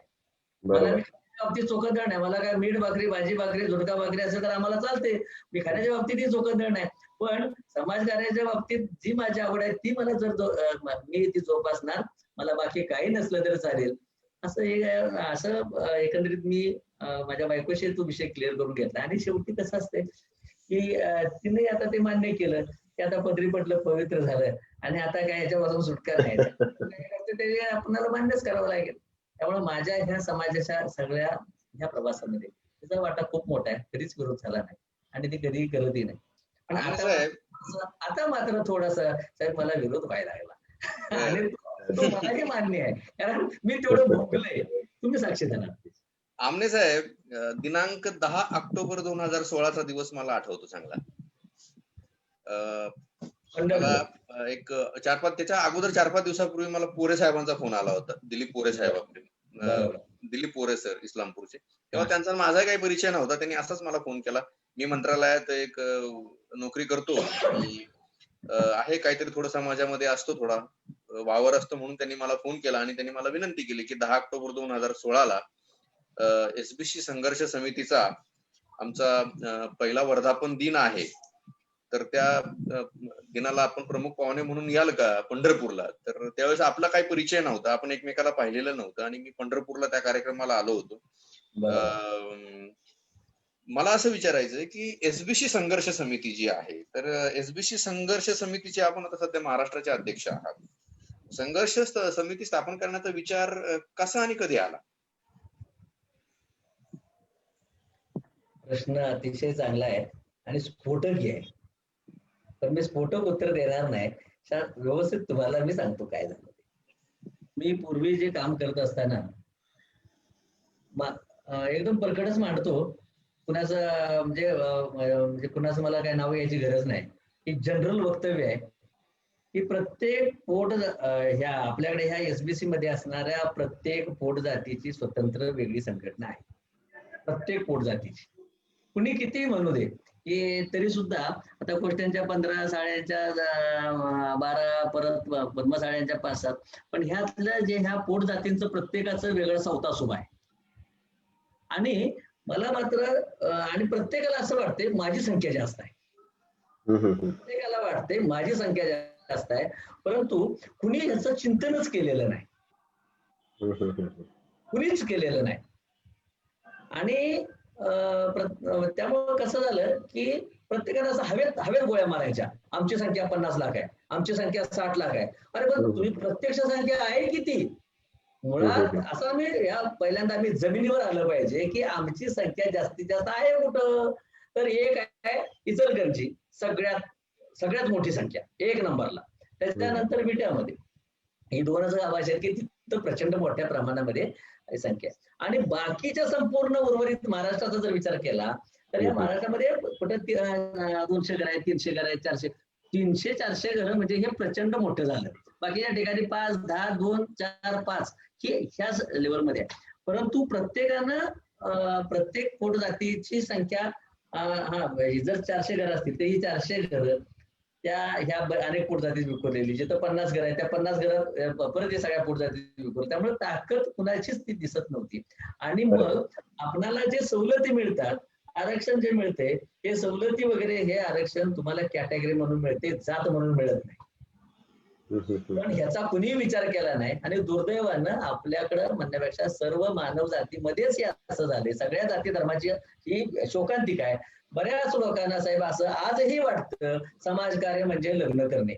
मला बाबतीत चोखंदळ नाही, मला काय मीठ भाकरी, भाजी भाकरी, झुणका भाकरी असेल तर आम्हाला चालते, मी खाण्याच्या बाबतीत ही चोखंदळ नाही. पण समाजकार्याच्या बाबतीत जी माझी आवड आहे ती मला जर मी ती जोपासणार, मला बाकी काही नसलं तरी चालेल. असं एकंदरीत मी माझ्या बायकोशी तो विषय क्लिअर करून घेतला. आणि शेवटी कसं असतंय की तिने आता ते मान्य केलं की आता पदरी पडलं, पवित्र झालं आणि आता काय याच्यापासून सुटका नाही, ते आपल्याला मान्यच करावं लागेल. त्यामुळे माझ्या ह्या समाजाच्या सगळ्या ह्या प्रवासामध्ये त्याचा वाटा खूप मोठा आहे. कधीच विरोध झाला नाही आणि ती कधीही करतही नाही. पण आता मात्र थोडासा साहेब मला विरोध व्हायला लागला आणि तो मलाही मान्य आहे, कारण मी तेवढं भोगलंय. तुम्ही साक्षी देणार. आमने साहेब, दिनांक 10 ऑक्टोबर 2016चा दिवस मला आठवतो चांगला. मला एक त्याच्या अगोदर 4-5 दिवसापूर्वी मला पोरे साहेबांचा फोन आला होता, दिलीप पोरे साहेब, दिलीप पोरे सर, इस्लामपूरचे. तेव्हा त्यांचा माझा काही परिचय नव्हता. त्यांनी असाच मला फोन केला, मी मंत्रालयात एक नोकरी करतो, आहे काहीतरी थोडं समाजामध्ये असतो, थोडा वावर असतो, म्हणून त्यांनी मला फोन केला आणि त्यांनी मला विनंती केली की 10 ऑक्टोबर 2016ला एसबीसी संघर्ष समितीचा आमचा पहिला वर्धापन दिन आहे, तर त्या दिनाला आपण प्रमुख पाहुणे म्हणून याल का पंढरपूरला. तर त्यावेळेस आपला काही परिचय नव्हता, आपण एकमेकाला पाहिलेलं नव्हतं आणि मी पंढरपूरला त्या कार्यक्रमाला आलो होतो. मला असं विचारायचं की एसबीसी संघर्ष समिती जी आहे, तर एसबीसी संघर्ष समितीचे आपण आता सध्या महाराष्ट्राचे अध्यक्ष आहात. संघर्ष समिती स्थापन करण्याचा विचार कसा आणि कधी आला? प्रश्न अतिशय चांगला आहे आणि स्फोटक आहे, पण मी स्फोटक उत्तर देणार नाही. व्यवस्थित तुम्हाला मी सांगतो काय झालं. मी पूर्वी जे काम करत असताना एकदम परकडच मांडतो, कुणाचं म्हणजे कुणाचं मला काय नाव यायची गरज नाही. ही जनरल वक्तव्य आहे की प्रत्येक पोट ह्या आपल्याकडे ह्या एसबीसी मध्ये असणाऱ्या प्रत्येक पोट जातीची स्वतंत्र वेगळी संघटना आहे. प्रत्येक पोट जातीची कुणी किती म्हणू दे, की तरी सुद्धा आता कोष्ट्यांच्या 15 साड्यांच्या 12, परत पद्मसाड्यांच्या 5-7, पण ह्यातल्या जे ह्या पोट जातींचं प्रत्येकाचं वेगळं सौतासुभ आहे. आणि मला मात्र आणि प्रत्येकाला असं वाटते माझी संख्या जास्त आहे, प्रत्येकाला वाटते माझी संख्या जास्त आहे, परंतु कुणी ह्याचं चिंतनच केलेलं नाही, कुणीच केलेलं नाही. आणि त्यामुळं कसं झालं की प्रत्येकाने असं हवेत गोळ्या मारायच्या, आमची संख्या 50 लाख आहे, आमची संख्या 60 लाख आहे. अरे पण तुम्ही प्रत्यक्ष संख्या आहे किती? मुळात असं पहिल्यांदा आम्ही जमिनीवर आलं पाहिजे की आमची संख्या जास्तीत जास्त आहे कुठं. तर एक आहे इचलकरंजी, सगळ्यात मोठी संख्या 1 नंबरला. त्याच्यानंतर विट्यामध्ये, ही 2च गाव आहेत की तिथं प्रचंड मोठ्या प्रमाणामध्ये संख्या आहे. आणि बाकीच्या संपूर्ण उर्वरित महाराष्ट्राचा जर विचार केला तर या महाराष्ट्रामध्ये कुठं 200 घर आहेत, 300 घर आहेत, 300-400 घर, म्हणजे हे प्रचंड मोठं झालं. बाकीच्या ठिकाणी 5, 10, 2, 4, 5 हे ह्याच लेवलमध्ये आहे. परंतु प्रत्येकानं प्रत्येक पोट जातीची संख्या जर 400 घर असतील तर ही 400 घर ह्या अनेक पोट जातीत विखुरलेली, जिथं 50 घर आहेत त्या 50 घरात परत हे सगळ्या पोट जातीत विखुरले. त्यामुळे ताकद कुणाचीच ती दिसत नव्हती. आणि मग आपणाला जे सवलती मिळतात, आरक्षण जे मिळते, हे सवलती वगैरे हे आरक्षण तुम्हाला कॅटेगरी म्हणून मिळते, जात म्हणून मिळत नाही. पण ह्याचा कुणीही विचार केला नाही आणि दुर्दैवानं आपल्याकडं म्हणण्यापेक्षा सर्व मानव जातीमध्येच हे असं झाले. सगळ्या जाती धर्माची ही शोकांतिका आहे. बऱ्याच लोकांना साहेब असं आजही वाटतं समाजकार्य म्हणजे लग्न करणे.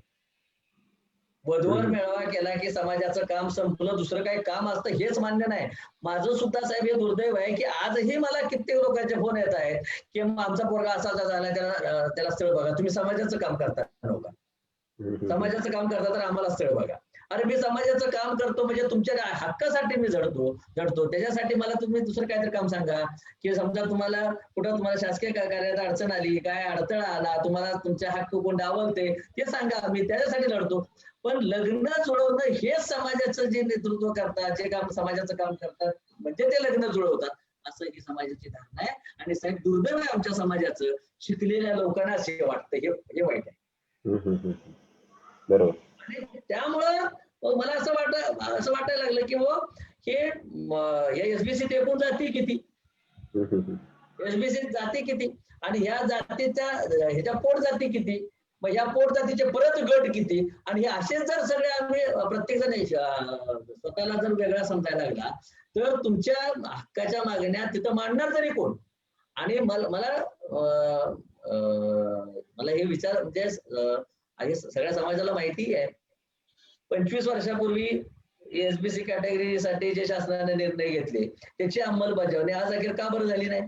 वधूवर मेळावा केला की समाजाचं काम संपलं, दुसरं काही काम असतं हेच मान्य नाही. माझं सुद्धा साहेब हे दुर्दैव आहे की आजही मला कित्येक लोकांचे फोन येत आहेत की आमचा पोरगा असा झाला, त्याला स्थळ बघा. तुम्ही समाजाचं काम करता नव्हता, समाजाचं काम करता तर आम्हाला स्थळ बघा. अरे मी समाजाचं काम करतो म्हणजे तुमच्या हक्कासाठी मी झटतो, त्याच्यासाठी मला तुम्ही दुसरं काहीतरी काम सांगा. की समजा तुम्हाला कुठं तुम्हाला शासकीय कार्यात अडचण आली, काय अडथळा आला, तुम्हाला तुमच्या हक्क कोण डावलते ते सांगा, मी त्याच्यासाठी लढतो. पण लग्न जुळवणं हेच समाजाचं जे नेतृत्व करतात, जे काम समाजाचं काम करतात म्हणजे ते लग्न जुळवतात, असं ही समाजाची धारणा आहे. आणि साहेब दुर्दैव आहे आमच्या समाजाचं, शिकलेल्या लोकांना असे वाटतं, हे वाईट आहे. बरोबर. आणि त्यामुळं मला असं वाटायला लागलं की हे एसबीसीत एकूण जाती किती, एसबीसीत जाती किती, आणि ह्या जातीच्या ह्याच्या पोट जाती किती, मग ह्या पोट जातीचे परत गट किती, आणि हे असेच जर सगळे आम्ही प्रत्येक जण स्वतःला जर वेगळा समजायला लागला तर तुमच्या हक्काच्या मागण्या तिथं मांडणार तरी कोण. आणि मला हे विचार म्हणजे सगळ्या समाजाला माहिती आहे 25 वर्षापूर्वी एसबीसी कॅटेगरीसाठी जे शासनाने निर्णय घेतले त्याची अंमलबजावणी आज अखेर का बरं झाली नाही.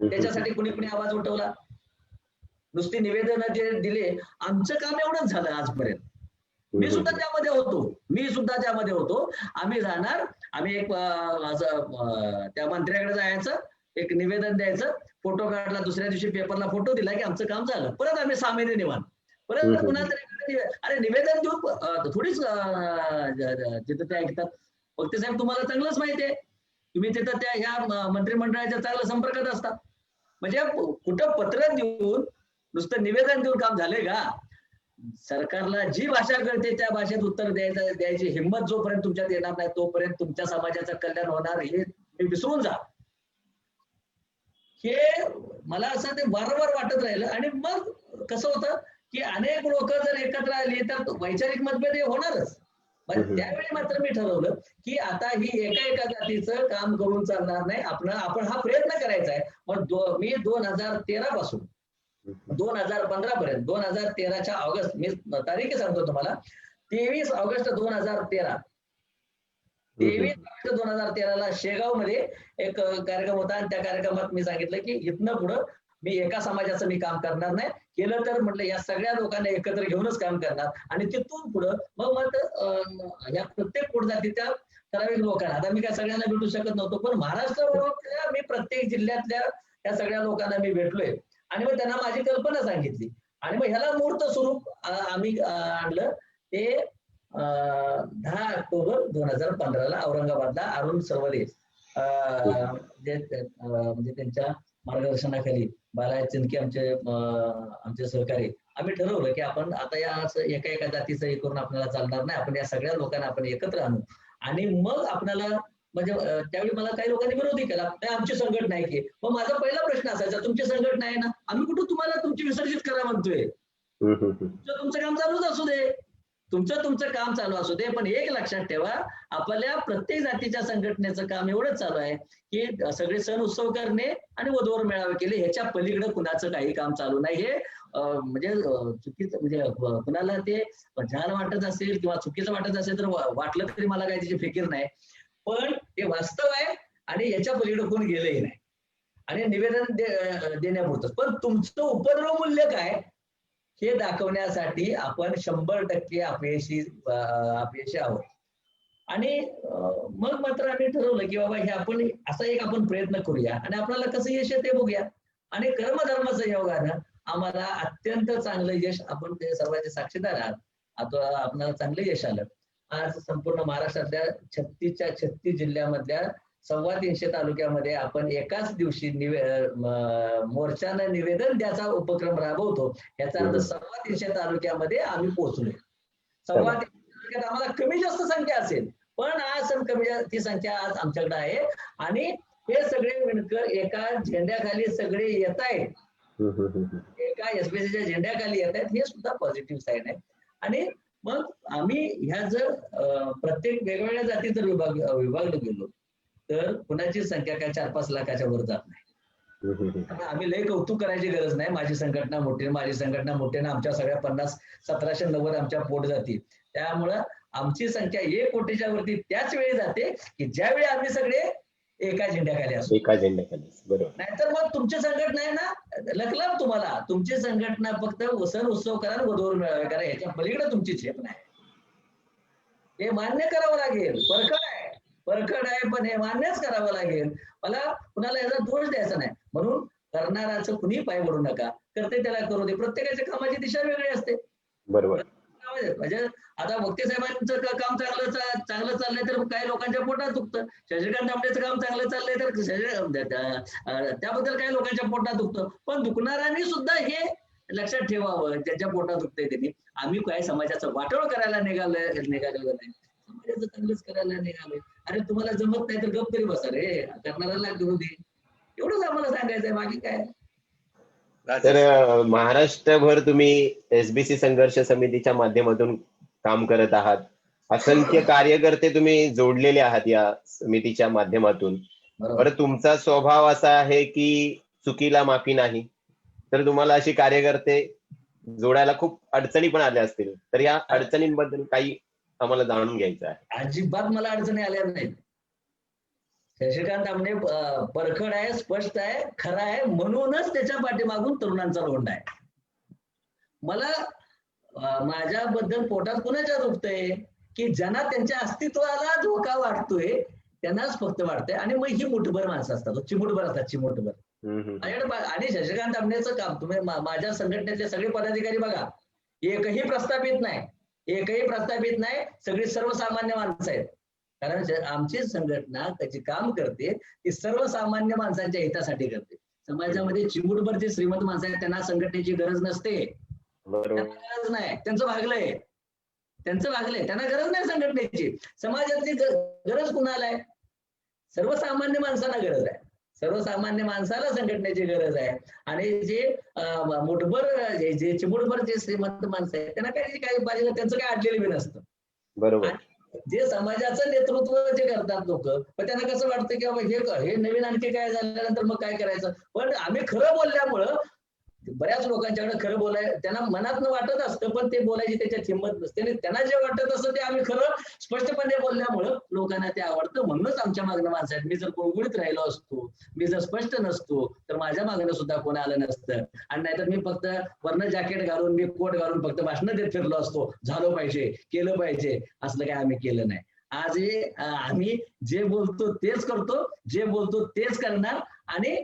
त्याच्यासाठी कुणी आवाज उठवला, नुसती निवेदन जे दिले. आमचं काम एवढंच झालं आजपर्यंत. मी सुद्धा त्यामध्ये होतो. आम्ही जाणार, आम्ही एक त्या मंत्र्याकडे जायचं, एक निवेदन द्यायचं, फोटो काढला, दुसऱ्या दिवशी पेपरला फोटो दिला की आमचं काम झालं. परत आम्ही 6 महिने निवांत, परत पुन्हा अरे निवेदन देऊ थोडीच तिथं ते ऐकतात. मग ते साहेब तुम्हाला चांगलंच माहिती आहे, तुम्ही तिथं त्या ह्या मंत्रिमंडळाच्या चांगल्या संपर्कात असतात. म्हणजे कुठं पत्र देऊन नुसतं निवेदन देऊन काम झालंय का. सरकारला जी भाषा कळते त्या भाषेत उत्तर द्यायची हिंमत जोपर्यंत तुमच्यात येणार नाही तोपर्यंत तुमच्या समाजाचं कल्याण होणार हे विसरून जा. हे मला असं ते वारंवार वाटत राहिलं. आणि मग कसं होतं की अनेक लोक जर एकत्र आली तर वैचारिक मतभेद होणारच. त्यावेळी मात्र मी ठरवलं की आता ही एका जातीचं काम करून चालणार नाही, आपण हा प्रयत्न करायचा आहे. मग मी 2013 पासून 2015 पर्यंत 2013च्या ऑगस्ट, मी तारीख सांगतो तुम्हाला, 23 ऑगस्ट 2013 2013ला शेगाव मध्ये एक कार्यक्रम होता. आणि त्या कार्यक्रमात मी सांगितलं की इथनं पुढं मी एका समाजाचं मी काम करणार नाही, केलं तर म्हटलं या सगळ्या लोकांना एकत्र घेऊनच काम करणार. आणि तिथून पुढं मग या प्रत्येक पोटजातीच्या ठराविक लोकांना, आता मी काय सगळ्यांना भेटू शकत नव्हतो, पण महाराष्ट्राबरोबर मी प्रत्येक जिल्ह्यातल्या त्या सगळ्या लोकांना मी भेटलोय. आणि मग त्यांना माझी कल्पना सांगितली. आणि मग ह्याला मूर्त स्वरूप आम्ही आणलं ते 10 ऑक्टोबर 2015ला औरंगाबादला अरुण सरवरे म्हणजे त्यांच्या मार्गदर्शनाखाली बालाजी चिंदके आमचे सहकारी, आम्ही ठरवलं की आपण आता या एका जातीचं हे करून आपल्याला चालणार नाही, आपण या सगळ्या लोकांना आपण एकत्र आणू. आणि मग आपल्याला म्हणजे त्यावेळी मला काही लोकांनी विरोधी केला, आमची संघटना आहे की. मग माझा पहिला प्रश्न असायचा, तुमची संघटना आहे ना, आम्ही कुठं तुम्हाला तुमची विसर्जित करा म्हणतोय. तुमचं काम चालूच असू दे, तुमचं काम चालू असू दे, पण एक लक्षात ठेवा, आपल्या प्रत्येक जातीच्या संघटनेचं काम एवढंच चालू आहे की सगळे सण उत्सव करणे आणि वधूवर मेळावे केले, ह्याच्या पलीकडे कुणाचं काही काम चालू नाही. हे म्हणजे चुकीचं, म्हणजे कुणाला ते छान वाटत असेल किंवा चुकीचं वाटत असेल तर वाटलं तरी मला काही त्याची फिकीर नाही, पण हे वास्तव आहे. आणि याच्या पलीकडे कोण गेलंही नाही. आणि निवेदन देण्यापुरतं. पण तुमचं उपद्रव मूल्य काय हे दाखवण्यासाठी आपण 100% अपयशी आहोत. आणि मग मात्र आम्ही ठरवलं की बाबा हे आपण प्रयत्न करूया आणि आपल्याला कसं यश येते बघूया. आणि कर्मधर्माचं योगानं आम्हाला अत्यंत चांगलं यश, आपण ते सर्वांचे साक्षीदार आहात, आता आपल्याला चांगलं यश आलं. आज संपूर्ण महाराष्ट्रातल्या 36 जिल्ह्यामधल्या 325 तालुक्यामध्ये आपण एकाच दिवशी मोर्चानं निवेदन द्यायचा उपक्रम राबवतो. याचा अर्थ 325 तालुक्यामध्ये आम्ही पोहोचलोय. 325 तालुक्यात आम्हाला कमी जास्त संख्या असेल, पण आज ती संख्या आज आमच्याकडे आहे. आणि हे सगळे विणकर एका झेंड्याखाली सगळे येत आहेत, एका एसबीसीच्या झेंड्याखाली येत आहेत, हे सुद्धा पॉझिटिव्ह साईड आहे. आणि मग आम्ही ह्या जर प्रत्येक वेगवेगळ्या जाती जर विभागलो गेलो तर कुणाची संख्या काय 4-5 लाखाच्या वर जात नाही. आम्ही लय कौतुक करायची गरज नाही. माझी संघटना मोठी, माझी संघटना मोठी ना, आमच्या सगळ्या 1790 आमच्या पोट जाती. त्यामुळं आमची संख्या 1 कोटीच्या वरती त्याच वेळी जाते की ज्यावेळी आम्ही सगळे एका झेंड्याखाली असतो. एका झेंड्याखाली, बरोबर. नाहीतर मग तुमची संघटना आहे ना, लकलाम तुम्हाला. तुमची संघटना फक्त सण उत्सव करा, वधूवर मिळावे करा, ह्याच्या पलीकडे तुमची झेप नाही. हे मान्य करावं लागेल. परखड आहे पण हे मान्यच करावं लागेल. मला कुणाला याचा दोष द्यायचा नाही. म्हणून करणाराचं कुणी पाय पडू नका, करते त्याला करू दे. प्रत्येकाच्या कामाची दिशा वेगळी असते. बरोबर. म्हणजे आता वक्ते साहेबांचं काम चांगलं चाललंय तर काही लोकांच्या पोटात दुखतं. शशिकांत तांबडेचं काम चांगलं चाललंय तर त्याबद्दल काही लोकांच्या पोटात दुखतं. पण दुखणाऱ्यांनी सुद्धा हे लक्षात ठेवावं, ज्यांच्या पोटात दुखतंय त्यांनी. आम्ही काय समाजाचं वाटोळ करायला निघालेलं नाही, समाजाचं चांगलंच करायला निघालोय. अरे तुम्हाला जमत नाही तर गप तरी बसा रे, करणाऱ्याला करू दे. एवढंच आम्हाला सांगायचंय, बाकी काय. तर महाराष्ट्रभर तुम्ही एसबीसी संघर्ष समितीच्या माध्यमातून काम करत आहात. असंख्य कार्यकर्ते तुम्ही जोडलेले आहात या समितीच्या माध्यमातून. बरं, तुमचा स्वभाव असा आहे की चुकीला माफी नाही, तर तुम्हाला अशी कार्यकर्ते जोडायला खूप अडचणी पण आल्या असतील. तर या अडचणींबद्दल काही आम्हाला जाणून घ्यायचं आहे. अजिबात मला अडचणी आल्या नाहीत. शशिकांत तांबडे परखड आहे, स्पष्ट आहे, खरा आहे, म्हणूनच त्याच्या पाठीमागून तरुणांचा लोंढा आहे. मला माझ्याबद्दल पोटात कुणाच्या दुखतंय की ज्यांना त्यांच्या अस्तित्वाला धोका वाटतोय त्यांनाच फक्त वाटतंय. आणि मग ही मुठभर माणसं असतात, चिमुटभर असतात, चिमुटभर. आणि शशिकांत तांबडेचं काम, तुम्ही माझ्या संघटनेतले सगळे पदाधिकारी बघा, एकही प्रस्थापित नाही, सगळी सर्वसामान्य माणसं आहेत. कारण आमची संघटना त्याची काम करते ती सर्वसामान्य माणसांच्या हितासाठी करते. समाजामध्ये चिमुटभर जे श्रीमंत माणसं आहेत त्यांना संघटनेची गरज नसते, गरज नाही. त्यांचं भागलंय, त्यांना गरज नाही संघटनेची. समाजातली गरज कुणाला आहे? सर्वसामान्य माणसाला गरज आहे. सर्वसामान्य माणसाला संघटनेची गरज आहे. आणि जे जे चिमुटभर जे श्रीमंत माणसं आहेत त्यांना काही पाहिजे, त्यांचं काय अडलेलं बी नसतं. बरोबर. जे समाजाचं नेतृत्व जे करतात लोक, पण त्यांना कसं वाटतं की बाबा हे नवीन आणखी काय झाल्यानंतर मग काय करायचं. पण आम्ही खरं बोलल्यामुळं बऱ्याच लोकांच्याकडे खरं त्यांना मनातनं वाटत असतं, पण ते बोलायची त्याच्यात हिंमत नसते. आणि त्यांना जे वाटत असतं ते आम्ही खरं स्पष्टपणे बोलल्यामुळं लोकांना ते आवडतं. म्हणूनच आमच्या मागणं माणसं आहेत. मी जर गुळगुळीत राहिलो असतो, मी जर स्पष्ट नसतो, तर माझ्या मागणं सुद्धा कोण आलं नसतं. आणि नाहीतर मी फक्त वर्ण जॅकेट घालून, मी कोट घालून फक्त भाषणं देत फिरलो असतो, झालं पाहिजे, केलं पाहिजे, असलं काय आम्ही केलं नाही. आज आम्ही जे बोलतो तेच करतो, जे बोलतो तेच करणार. आणि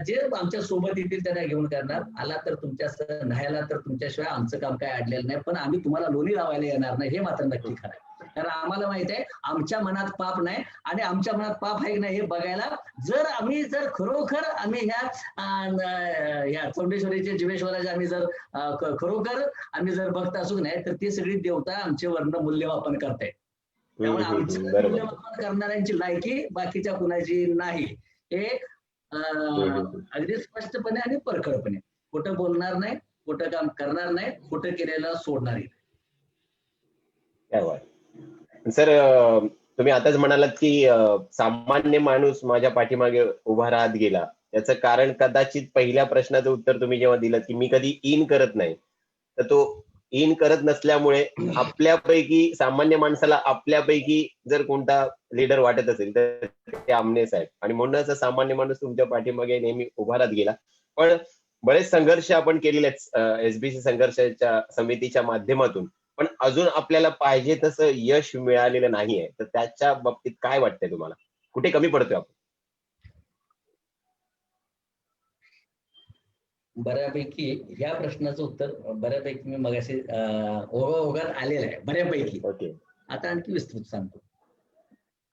जे आमच्या सोबत येतील त्यांना घेऊन करणार. आला तर तुमच्या, नाही तर तुमच्याशिवाय आमचं काम काय अडलेलं नाही. पण आम्ही तुम्हाला लोणी लावायला येणार नाही, हे मात्र नक्की खरं आहे. कारण आम्हाला माहित आहे आमच्या मनात पाप नाही, आणि आमच्या मनात पाप आहे की नाही हे बघायला जर खरोखर आम्ही ह्या चौंडेश्वरीचे जीवेश्वराचे आम्ही जर खरोखर आम्ही जर बघत असू नाही, तर ती सगळी देवता आमचे वर्ण मूल्यमापन करतायत. त्यामुळे आमचं मूल्यमापन करणाऱ्यांची लायकी बाकीच्या कुणाची नाही. हे अगदी स्पष्टपणे आणि परखडपणे, खोटं बोलणार नाही, खोटं काम करणार नाही, खोटं केलेलं सोडणार नाही. सर, तुम्ही आताच म्हणालात की सामान्य माणूस माझ्या पाठीमागे उभा राहत गेला. याचं कारण कदाचित पहिल्या प्रश्नाचं उत्तर तुम्ही जेव्हा दिलं की मी कधी इन करत नाही, तर तो इन करत नसल्यामुळे आपल्यापैकी, सामान्य माणसाला आपल्यापैकी जर कोणता लीडर वाटत असेल तर ते आमने साहेब. आणि म्हणूनच सामान्य माणूस तुमच्या पाठीमागे नेहमी उभा राहत गेला. पण बरेच संघर्ष आपण केलेले आहेत एसबीसी संघर्षाच्या समितीच्या माध्यमातून, पण अजून आपल्याला पाहिजे तसं यश मिळालेलं नाहीये. तर त्याच्या बाबतीत काय वाटतंय तुम्हाला, कुठे कमी पडतोय आपण? बऱ्यापैकी ह्या प्रश्नाचं उत्तर बऱ्यापैकी मी मगाशी ओघात आलेलं आहे बऱ्यापैकी. ओके, आता आणखी विस्तृत सांगतो.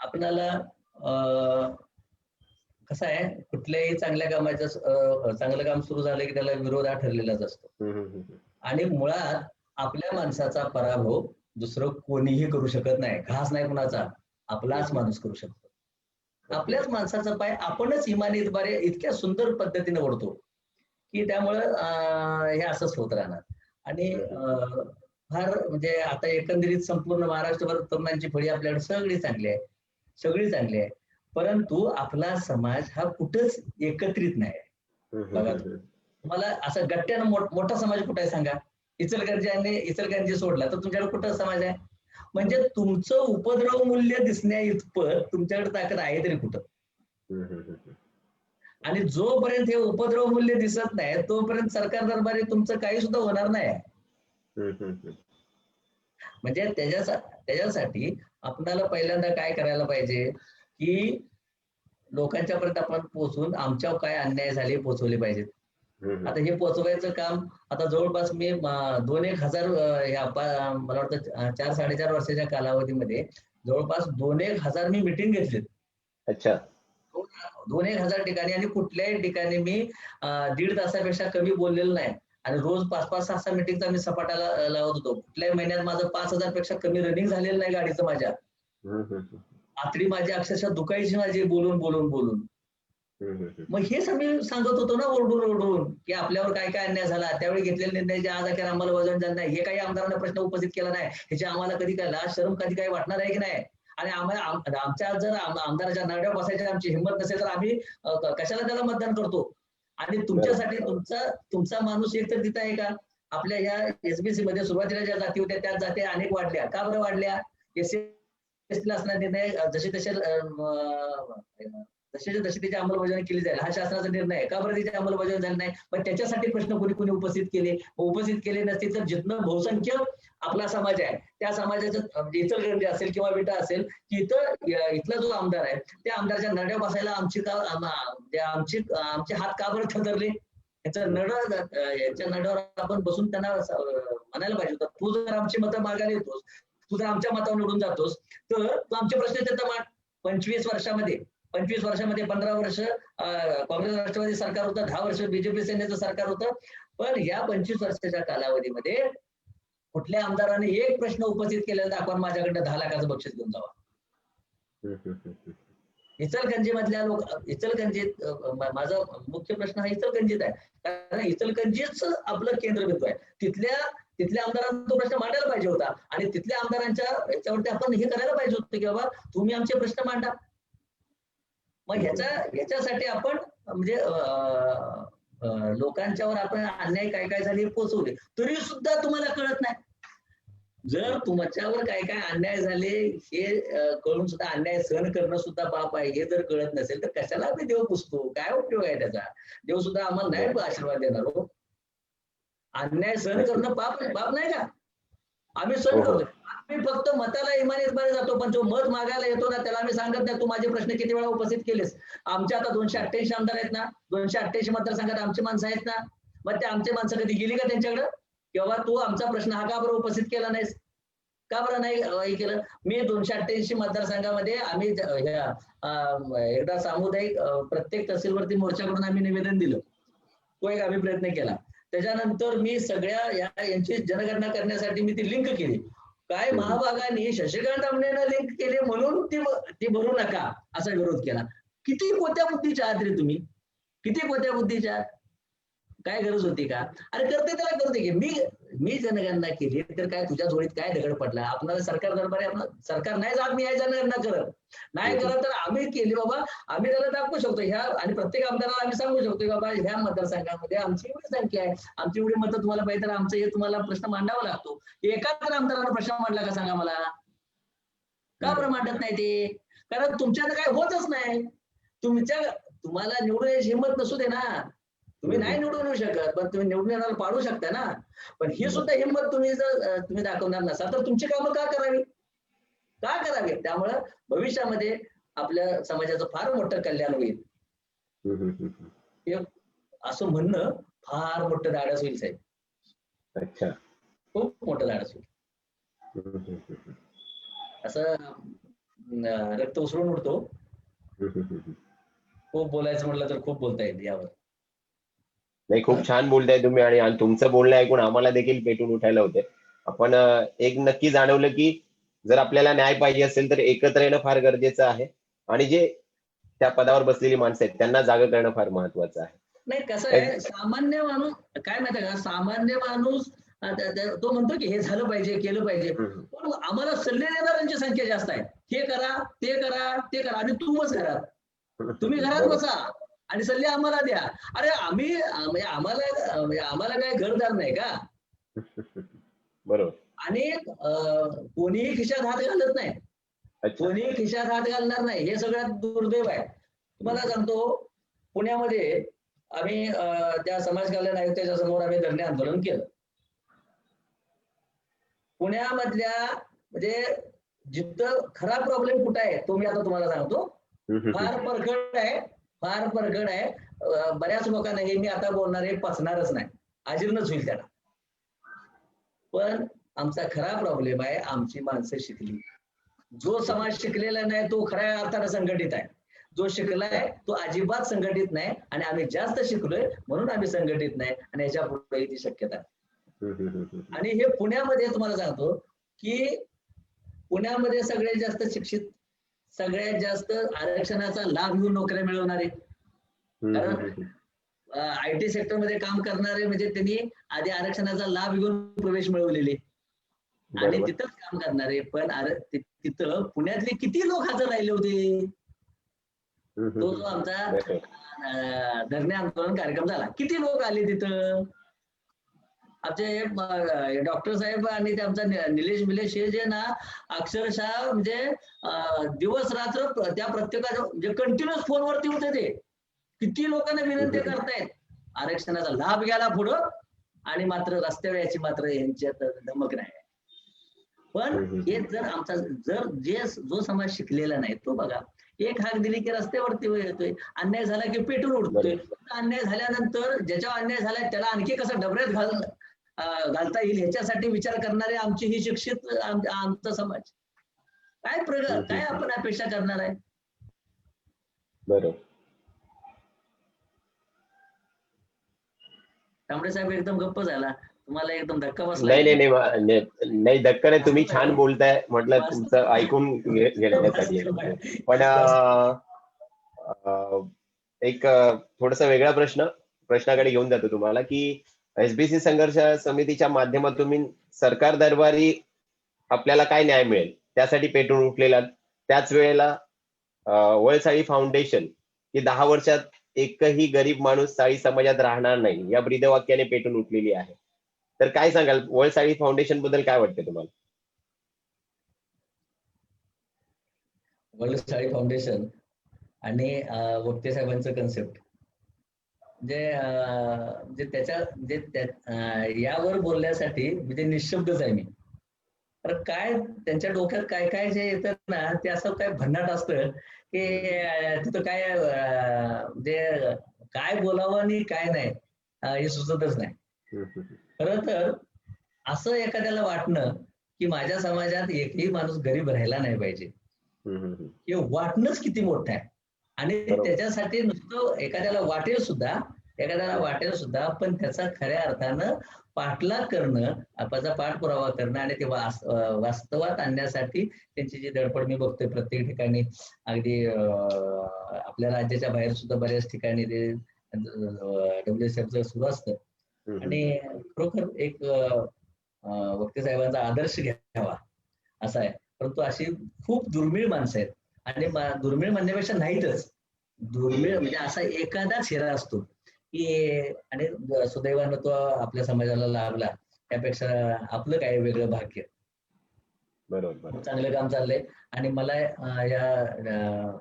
आपल्याला कसं आहे, कुठल्याही चांगल्या कामाचं चांगलं काम सुरू झालं की त्याला विरोध हा ठरलेलाच असतो. आणि मुळात आपल्या माणसाचा पराभव दुसरं कोणीही करू शकत नाही. घास नाही कुणाचा, आपलाच माणूस करू शकतो. आपल्याच माणसाचा पाय आपणच इमानीद्वारे इतक्या सुंदर पद्धतीने ओढतो की त्यामुळं हे असंच होत राहणार. आणि फार म्हणजे आता एकंदरीत संपूर्ण महाराष्ट्रभर तरुणांची फळी आपल्याकडे सगळी चांगली आहे, सगळी चांगली आहे. परंतु आपला समाज हा कुठंच एकत्रित नाही. बघा तुम्हाला असं गट्ट्यानं मोठा समाज कुठे आहे सांगा? इचलकरंजी सोडला तर तुमच्याकडे कुठं समाज आहे? म्हणजे तुमचं उपद्रव मूल्य दिसण्या इतपत तुमच्याकडे ताकद आहे तरी कुठं? आणि जोपर्यंत हे उपद्रव मूल्य दिसत नाही तोपर्यंत सरकार दरबारी तुमचं काही सुद्धा होणार नाही. म्हणजे त्याच्यासाठी आपल्याला पहिल्यांदा काय करायला पाहिजे की लोकांच्या पर्यंत आपण पोहोचून आमच्यावर काय अन्याय झाले पोहोचवले पाहिजेत. आता हे पोहोचवायचं काम आता जवळपास मी 2,000 मला वाटतं 4-4.5 वर्षाच्या कालावधीमध्ये जवळपास 2,000 मी मिटिंग घेतली. अच्छा. 2,000 ठिकाणी आणि कुठल्याही ठिकाणी मी 1.5 तासापेक्षा कमी बोललेलो नाही. आणि रोज 5-5, 6-6 मिटिंगचा मी सपाटाला लावत होतो. कुठल्याही महिन्यात माझं 5,000 पेक्षा कमी रनिंग झालेलं नाही गाडीचं माझ्या. आतडी माझी अक्षरशः दुखायची माझी बोलून. मग हे सगळं सांगत होतो ना ओरडून की आपल्यावर काय काय अन्याय झाला, त्यावेळी घेतलेले निर्णय जे आज अखेर आम्हाला वजन झालं नाही, हे काही आमदारांना प्रश्न उपस्थित केला नाही, ह्याची आम्हाला कधी काय लाज शरम कधी काही वाटणार आहे की नाही? आणि आमच्या जर आमदाराच्या नरड्यावर बसायची आमची हिंमत नसेल तर आम्ही कशाला त्याला मतदान करतो? आणि तुमच्यासाठी तुमचा माणूस एक तर तिथं आहे का? आपल्या या एसबीसी मध्ये सुरुवातीला ज्या जाती होत्या त्या जाती अनेक वाढल्या. का बरं वाढल्या? एससीला असणारे निर्णय जसे त्याची अंमलबजावणी केली जाईल हा शासनाचा निर्णय आहे. का बरं त्याची अंमलबजावणी झाली नाही? पण त्याच्यासाठी प्रश्न कोणी उपस्थित केले नसतील तर जिथनं बहुसंख्य आपला समाज आहे त्या समाजाचं इचलकरंजी असेल किंवा विटा असेल की इथला जो आमदार आहे त्या आमदारच्या नरड्या बसायला आमचे हात का बरं थरथरले? याच्या नरड्यावर आपण बसून त्यांना म्हणायला पाहिजे होतं, तू जर आमची मतं मागायला येतोस, तू जर आमच्या मतावर निवडून जातोस तर तू आमचे प्रश्न त्याचा मांड. 25 वर्षामध्ये 15 वर्ष काँग्रेस राष्ट्रवादी सरकार होतं, 10 वर्ष बीजेपी सेनेचं सरकार होतं. पण या 25 वर्षाच्या कालावधीमध्ये कुठल्या आमदाराने एक प्रश्न उपस्थित केलेला दाखवा माझ्याकडनं 10 लाखाचं बक्षीस घेऊन जावा. इचलकरंजी मधल्या इचलकरंजीत माझा मुख्य प्रश्न हा इचलकरंजीत आहे, कारण इचलकरंजीच आपलं केंद्रबिंदू आहे. तिथल्या आमदारांना तो प्रश्न मांडायला पाहिजे होता आणि तिथल्या आमदारांच्या याच्यावरती आपण हे करायला पाहिजे होतं की बाबा तुम्ही आमचे प्रश्न मांडा. मग ह्याच्यासाठी आपण म्हणजे लोकांच्यावर आपण अन्याय काय झाले पोहोचवले तरी सुद्धा तुम्हाला कळत नाही. जर तुमच्यावर काय अन्याय झाले हे कळून सुद्धा अन्याय सहन करणं सुद्धा पाप आहे हे जर कळत नसेल तर कशाला आम्ही देव पुजतो? काय उपयोग आहे त्याचा? देव सुद्धा आम्हाला नाही आशीर्वाद देणार हो. अन्याय सहन करणं पाप नाही का? आम्ही सहन करतो. आम्ही फक्त मताला इमानीत जातो, पण जो मत मागायला येतो ना त्याला आम्ही सांगत नाही तू माझे प्रश्न किती वेळा उपस्थित केलेस. आमचे आता 288 आमदार आहेत ना, 288 मतदारसंघात आमची माणसं आहेत ना, मग ते आमची माणसं कधी गेली का त्यांच्याकडे किंवा तू आमचा प्रश्न हा का बरं उपस्थित केला नाहीस? का बरं नाही केलं? मी 288 मतदारसंघामध्ये आम्ही एकदा सामुदायिक प्रत्येक तहसीलवरती मोर्चाकडून आम्ही निवेदन दिलं, तो एक आम्ही प्रयत्न केला. त्याच्यानंतर मी सगळ्या यांची जनगणना करण्यासाठी मी ती लिंक केली. काय महाभागाने शशिकांत आमनेनं लिंक केले म्हणून ती भरू नका असा विरोध केला. किती कोत्या बुद्धीच्या आहात रे तुम्ही? किती कोत्या बुद्धीच्या? काय गरज होती का? अरे करते त्याला करते की मी जनगणना केली तर काय तुझ्या जोडीत काय दगड पडला? आपल्याला सरकार दरबारी सरकार नाही जात मी जनगणना करत नाही करत तर आम्ही केली बाबा, आम्ही त्याला दाखवू शकतो ह्या आणि प्रत्येक आमदाराला आम्ही सांगू शकतो बाबा ह्या मतदारसंघामध्ये आमची एवढी संख्या आहे, आमची एवढी मतं तुम्हाला पाहिजे तर आमचं हे तुम्हाला प्रश्न मांडावा लागतो. एकाच आमदाराला प्रश्न मांडला का सांगा मला? का बरं मांडत नाही ते? कारण तुमच्यानं काय होतच नाही. तुम्हाला निवडून यायची हिंमत नसू दे ना, तुम्ही नाही निवडून येऊ शकत पण तुम्ही निवडून येण्याला पाडू शकता ना. पण ही सुद्धा हिंमत तुम्ही दाखवणार नसाल तर तुमची कामं का करावी? त्यामुळं भविष्यामध्ये आपल्या समाजाचं फार मोठं कल्याण होईल असं म्हणणं फार मोठं धाडस होईल साहेब. अच्छा, खूप मोठं धाडस होईल. असं रक्त उसळून उठतो. खूप बोलायचं म्हटलं तर खूप बोलता येईल यावर. नाही, खूप छान बोलताय तुम्ही आणि तुमचं बोलणं ऐकून आम्हाला देखील पेटून उठायला होते. आपण एक नक्की जाणवलं की जर आपल्याला न्याय पाहिजे असेल तर एकत्र येणं फार गरजेचं आहे आणि जे त्या पदावर बसलेली माणसं आहेत त्यांना जागा करणं फार महत्वाचं आहे. नाही कसं आहे, सामान्य माणूस काय माहिती का, सामान्य माणूस तो म्हणतो की हे झालं पाहिजे, केलं पाहिजे, पण आम्हाला सल्ले देणाऱ्यांची संख्या जास्त आहे. हे करा, ते करा, ते करा, आणि तुम्हीच घरात, तुम्ही घरात बरोबर. बसा आणि सल्ले आम्हाला द्या. अरे आम्ही म्हणजे आम्हाला काय घरदार नाही का? बरोबर. आणि कोणीही खिशात हात घालत नाही, अच्छा. कोणीही खिशात हात घालणार नाही, हे सगळ्यात दुर्दैव आहे. तुम्हाला सांगतो, पुण्यामध्ये आम्ही त्या समाज कल्याण आयुक्ताच्या समोर आम्ही धरणे आंदोलन केलं. पुण्यामधल्या म्हणजे जिथं खरा प्रॉब्लेम कुठं आहे तो मी आता तुम्हाला सांगतो. फार परखड आहे, फार परखड आहे. बऱ्याच लोकांना हे मी आता बोलणार हे पचणारच नाही, अजीर्णच होईल त्याला. पण आमचा खरा प्रॉब्लेम आहे, आमची माणसं शिकली. जो समाज शिकलेला नाही तो खऱ्या अर्थानं संघटित आहे, जो शिकलाय तो अजिबात संघटित नाही, आणि आम्ही जास्त शिकलोय म्हणून आम्ही संघटित नाही, आणि याच्या पुढे ती शक्यता आहे. आणि हे पुण्यामध्ये तुम्हाला सांगतो की पुण्यामध्ये सगळ्यात जास्त शिक्षित, सगळ्यात जास्त आरक्षणाचा लाभ घेऊन नोकऱ्या मिळवणारे, कारण IT सेक्टरमध्ये काम करणारे म्हणजे त्यांनी आधी आरक्षणाचा लाभ घेऊन प्रवेश मिळवलेले आणि तिथंच काम करणारे. पण तिथं पुण्यातले किती लोक हजर राहिले होते? तो जो आमचा धरणे आंदोलन कार्यक्रम झाला, किती लोक आले तिथं? आमचे डॉक्टर साहेब आणि ते आमचा निलेश हे जे ना अक्षरशः म्हणजे दिवस रात्र त्या प्रत्येकाच्या म्हणजे कंटिन्युअस फोनवरती होते. ते किती लोकांना विनंती करतायत आरक्षणाचा लाभ घ्यायला पुढं, आणि मात्र रस्त्यावर याची मात्र यांच्यात धमक नाही. पण हे जर आमचा जो समाज शिकलेला नाही तो बघा, एक हाक दिली की रस्त्यावरती येतोय, अन्याय झाला की पेटून उठतोय. अन्याय झाल्यानंतर ज्याच्यावर अन्याय झालाय त्याला आणखी कसं डबऱ्यात घालता येईल ह्याच्यासाठी विचार करणारे आमची ही शिक्षित आमचा समाज काय आपण अपेक्षा करणार आहे? बरोबर. तांबडे साहेब एकदम गप्प झाला, तुम्हाला एकदम धक्का बसला? नाही धक्का नाही, तुम्ही छान बोलताय, म्हटलं तुमचं ऐकून घेण्यासाठी. पण एक थोडासा वेगळा प्रश्नाकडे घेऊन जातो तुम्हाला, की SBC संघर्ष समितीच्या माध्यमातून सरकार दरबारी आपल्याला काय न्याय मिळेल त्यासाठी पेटून उठलेला, त्याच वेळेला वर्ल्ड साळी फाउंडेशन ही 10 वर्षात एकही गरीब माणूस साळी समाजात राहणार नाही या ब्रीदवाक्याने पेटून उठलेली आहे. तर काय सांगाल, वर्ल्ड साळी फाउंडेशन बद्दल काय वाटते तुम्हाला? वर्ल्ड साळी फाउंडेशन आणि वक्ते साहेबांचं कन्सेप्ट यावर बोलण्यासाठी म्हणजे निशब्दच आहे मी. तर काय त्यांच्या डोक्यात काय काय जे येतं ना ते असं काय भन्नाट असतं की तिथं काय म्हणजे काय बोलावं आणि काय नाही हे सुचतच नाही. खरं तर असं एखाद्याला वाटणं की माझ्या समाजात एकही माणूस गरीब राहायला नाही पाहिजे, हे वाटणंच किती मोठं आहे. आणि त्याच्यासाठी नुसतं एखाद्याला वाटेल सुद्धा, पण त्याचा खऱ्या अर्थानं पाठलाग करणं, आपला पाठपुरावा करणं आणि ते वास्तवात आणण्यासाठी त्यांची जी धडपड मी बघतोय प्रत्येक ठिकाणी, अगदी आपल्या राज्याच्या बाहेर सुद्धा बऱ्याच ठिकाणी ते WSFचं सुरू असतं. आणि खरोखर एक वक्ते साहेबांचा आदर्श घ्यावा असा आहे. परंतु अशी खूप दुर्मिळ माणसं आहेत, आणि दुर्मिळ म्हणण्यापेक्षा नाहीतच, दुर्मिळ म्हणजे असा एखादाच हिरा असतो की, आणि सुदैवानं तो आपल्या समाजाला लाभला, त्यापेक्षा आपलं काय वेगळं भाग्य. बरोबर. चांगलं काम चाललंय. आणि मला या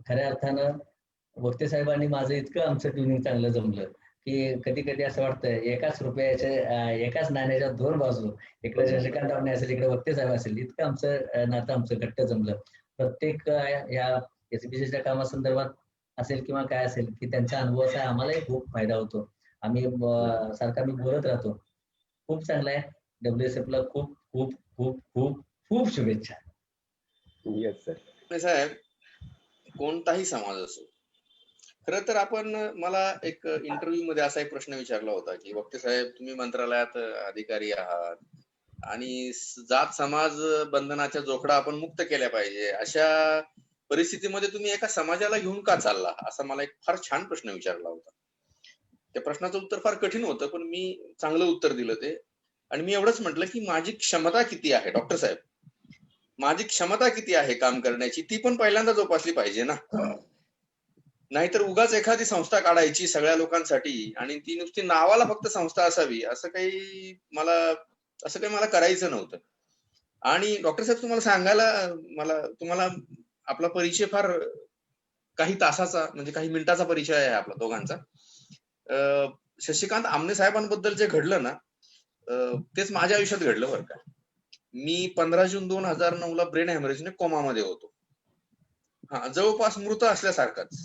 खऱ्या अर्थानं वक्ते साहेबांनी माझं इतकं आमचं ट्युनिंग चांगलं जमलं की कधी कधी असं वाटतं एकाच नाण्याच्या 2 बाजू, इकडे शशिकांत आवणे असेल, इकडे वक्ते साहेब असेल, इतकं आमचं घट्ट जमलं. प्रत्येक या SBCच्या कामासंदर्भात असेल किंवा काय असेल की त्यांच्या अनुभवाचा आम्हालाही खूप फायदा होतो. आम्ही सारखा मी बोलत राहतो. खूप चांगला आहे. WSFला खूप खूप खूप खूप खूप शुभेच्छा. Yes sir. साहेब, कोणताही समाज असो, खरं तर मला एक इंटरव्ह्यू मध्ये असा एक प्रश्न विचारला होता की वक्ते साहेब, तुम्ही मंत्रालयात अधिकारी आहात आणि जात समाज बंधनाच्या जोखडा आपण मुक्त केल्या पाहिजे, अशा परिस्थितीमध्ये तुम्ही एका समाजाला घेऊन का चालला, असा मला एक फार छान प्रश्न विचारला होता. त्या प्रश्नाचं उत्तर फार कठीण होतं, पण मी चांगलं उत्तर दिलं ते आणि मी एवढंच म्हटलं की माझी क्षमता किती आहे डॉक्टर साहेब, माझी क्षमता किती आहे काम करण्याची, ती पण पहिल्यांदा जोपासली पाहिजे ना. नाहीतर उगाच एखादी संस्था काढायची सगळ्या लोकांसाठी आणि ती नुसती नावाला फक्त संस्था असावी असं काही मला करायचं नव्हतं. आणि डॉक्टर साहेब तुम्हाला आपला परिचय फार काही तासाचा म्हणजे काही मिनिटाचा परिचय आहे आपला दोघांचा. शशिकांत आमने साहेबांबद्दल जे घडलं ना तेच माझ्या आयुष्यात घडलं बरं का. मी 15 जून 2009 ब्रेन हॅमरेजने कोमामध्ये होतो. हा, जवळपास मृत असल्यासारखाच.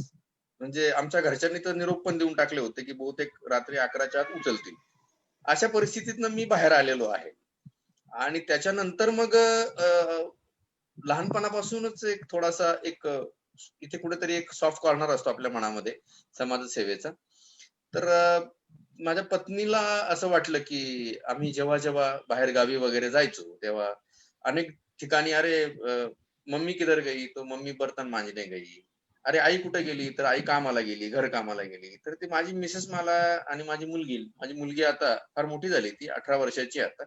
म्हणजे आमच्या घरच्यांनी तर निरोप पण देऊन टाकले होते की बहुतेक रात्री 11च्या आत उचलतील. अशा परिस्थितीतनं मी बाहेर आलेलो आहे. आणि त्याच्यानंतर मग लहानपणापासूनच एक थोडासा इथे कुठेतरी एक सॉफ्ट कॉर्नर असतो आपल्या मनामध्ये समाजसेवेचा. तर माझ्या पत्नीला असं वाटलं की आम्ही जेव्हा जेव्हा बाहेर गावी वगैरे जायचो तेव्हा अनेक ठिकाणी अरे मम्मी किधर गई, तो मम्मी बर्तन मांजने गई. अरे आई कुठे गेली, तर आई कामाला गेली, घर कामाला गेली. तर ती माझी मिसेस मला आणि माझी मुलगी आता फार मोठी झाली, ती 18 वर्षाची आता.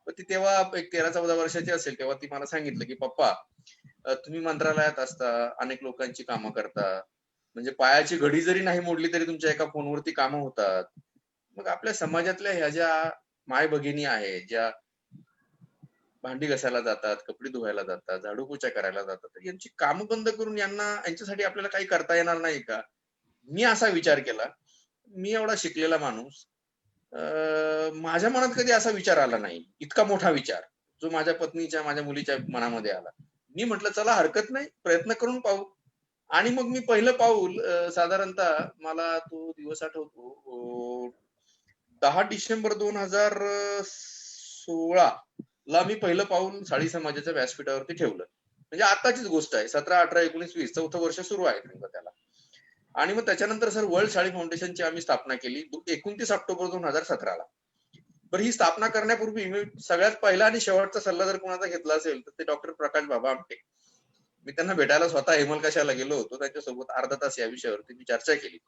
तर ती तेव्हा एक 13-14 वर्षाची असेल तेव्हा ती मला सांगितलं की पप्पा तुम्ही मंत्रालयात असता, अनेक लोकांची कामं करता, म्हणजे पायाची घडी जरी नाही मोडली तरी तुमच्या एका फोनवरती कामं होतात. मग आपल्या समाजातल्या ह्या ज्या माय भगिनी आहेत, ज्या भांडी घासायला जातात, कपडे धुवायला जातात, झाडू पोछा करायला जातात, तर यांची कामं बंद करून यांच्यासाठी आपल्याला काही करता येणार नाही का? मी असा विचार केला. मी एवढा शिकलेला माणूस, माझ्या मनात कधी असा विचार आला नाही, इतका मोठा विचार जो माझ्या पत्नीच्या, माझ्या मुलीच्या मनामध्ये आला. मी म्हटलं चला हरकत नाही, प्रयत्न करून पाहू. आणि मग मी पहिलं पाऊल साधारणतः मला तो दिवस आठवतो 10 डिसेंबर 2016 ला मी पहिलं पाऊल साळी समाजाच्या व्यासपीठावरती ठेवलं. म्हणजे आताचीच गोष्ट आहे. 17, 18, 19, 20 चौथं वर्ष सुरू आहे त्याला. आणि मग त्याच्यानंतर सर वर्ल्ड साळी फाउंडेशनची आम्ही स्थापना केली 29 ऑक्टोबर 2017 ला. बरं, ही स्थापना करण्यापूर्वी मी सगळ्यात पहिला आणि शेवटचा सल्ला जर कोणाचा घेतला असेल तर ते डॉक्टर प्रकाश बाबा आमटे. मी त्यांना भेटायला स्वतः हेमलकशाला गेलो होतो. त्यांच्यासोबत अर्धा तास या विषयावरती मी चर्चा केली.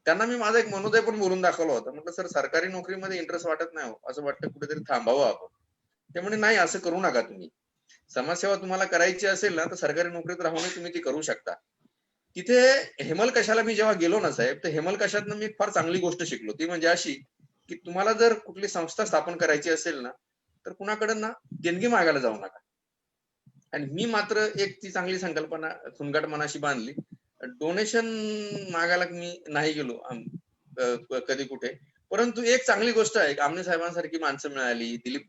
त्यांना मी माझा एक मनोदय पण बोलून दाखवला होता. म्हटलं सर सरकारी नोकरीमध्ये इंटरेस्ट वाटत नाही हो, असं वाटतं कुठेतरी थांबावं आपण. ते म्हणे नाही असं करू नका तुम्ही, समाजसेवा तुम्हाला करायची असेल ना तर सरकारी नोकरीत राहूनही तुम्ही ती करू शकता. तिथे हेमलकशाला मी जेव्हा गेलो ना साहेब, तर हेमलकशातनं मी फार चांगली गोष्ट शिकलो. ती म्हणजे अशी की तुम्हाला जर कुठली संस्था स्थापन करायची असेल ना तर कुणाकडे ना देणगी मागायला जाऊ नका. आणि मी मात्र एक ती चांगली संकल्पना सुनगाट मनाशी बांधली. डोनेशन मागायला मी नाही गेलो कधी कुठे. परंतु एक चांगली गोष्ट आहे, आमने साहेबांसारखी माणसं मिळाली, दिलीप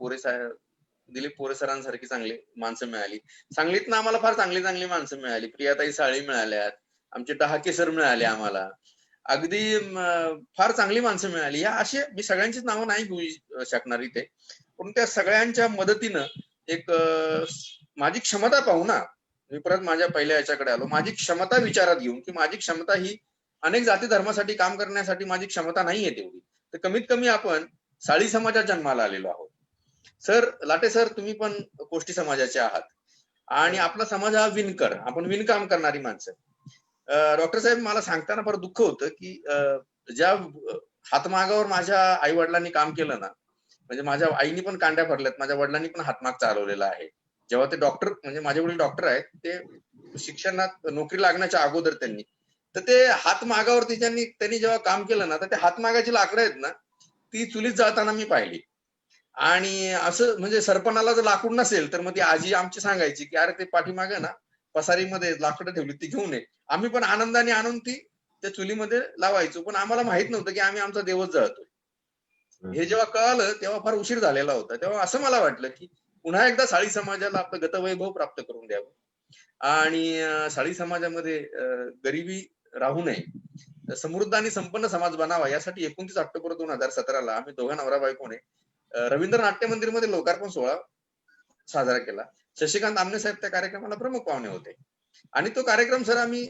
पोरे सरांसारखी चांगली माणसं मिळाली. सांगलीतनं आम्हाला फार चांगली चांगली माणसं मिळाली. प्रियाताई साळी मिळाल्यात, आमचे डहाके सर मिळाले आम्हाला, अगदी फार चांगली माणसं मिळाली. या असे मी सगळ्यांचीच नावं नाही घेऊ शकणार इथे, पण त्या सगळ्यांच्या मदतीनं एक माझी क्षमता पाहू ना, मी परत माझ्या पहिल्या याच्याकडे आलो. माझी क्षमता विचारात घेऊन की माझी क्षमता ही अनेक जाती धर्मासाठी काम करण्यासाठी माझी क्षमता नाहीये तेवढी, तर कमीत कमी आपण साळी समाजात जन्माला आलेलो आहोत. सर लाटे सर, तुम्ही पण कोष्टी समाजाचे आहात आणि आपला समाज हा विणकर, आपण विणकाम करणारी माणसं. डॉक्टर साहेब, मला सांगताना फार दुःख होतं की ज्या हातमागावर माझ्या आई वडिलांनी काम केलं ना, म्हणजे माझ्या आईनी पण कांड्या भरल्यात, माझ्या वडिलांनी पण हातमाग चालवलेला आहे. जेव्हा ते डॉक्टर, म्हणजे माझे वडील डॉक्टर आहेत, ते शिक्षणात नोकरी लागण्याच्या अगोदर त्यांनी तर ते हातमागावरती त्यांनी जेव्हा काम केलं ना, तर ते हातमागाची लाकडं आहेत ना ती चुलीत जाताना मी पाहिली. आणि असं म्हणजे सरपणाला जर लाकूड नसेल तर मग ती आजी आमची सांगायची की अरे ते पाठीमागे ना पसारीमध्ये लाकडं ठेवली, ती घेऊन ये. आम्ही पण आनंदाने आणून ती त्या चुलीमध्ये लावायचो, पण आम्हाला माहित नव्हतं की आम्ही आमचा देवच जळतोय. हे जेव्हा कळालं तेव्हा फार उशीर झालेला होता. तेव्हा असं मला वाटलं की पुन्हा एकदा साळी समाजाला आपलं गतवैभव प्राप्त करून द्यावं आणि साळी समाजामध्ये गरिबी राहू नये, समृद्ध आणि संपन्न समाज बनावा, यासाठी 29 ऑक्टोबर 2017 ला आम्ही दोघा नवरा बायकोने रवींद्र नाट्य मंदिरमध्ये लोकार्पण सोहळा साजरा केला. शशिकांत आमने साहेब त्या कार्यक्रमाला प्रमुख पाहुणे होते आणि तो कार्यक्रम सर आम्ही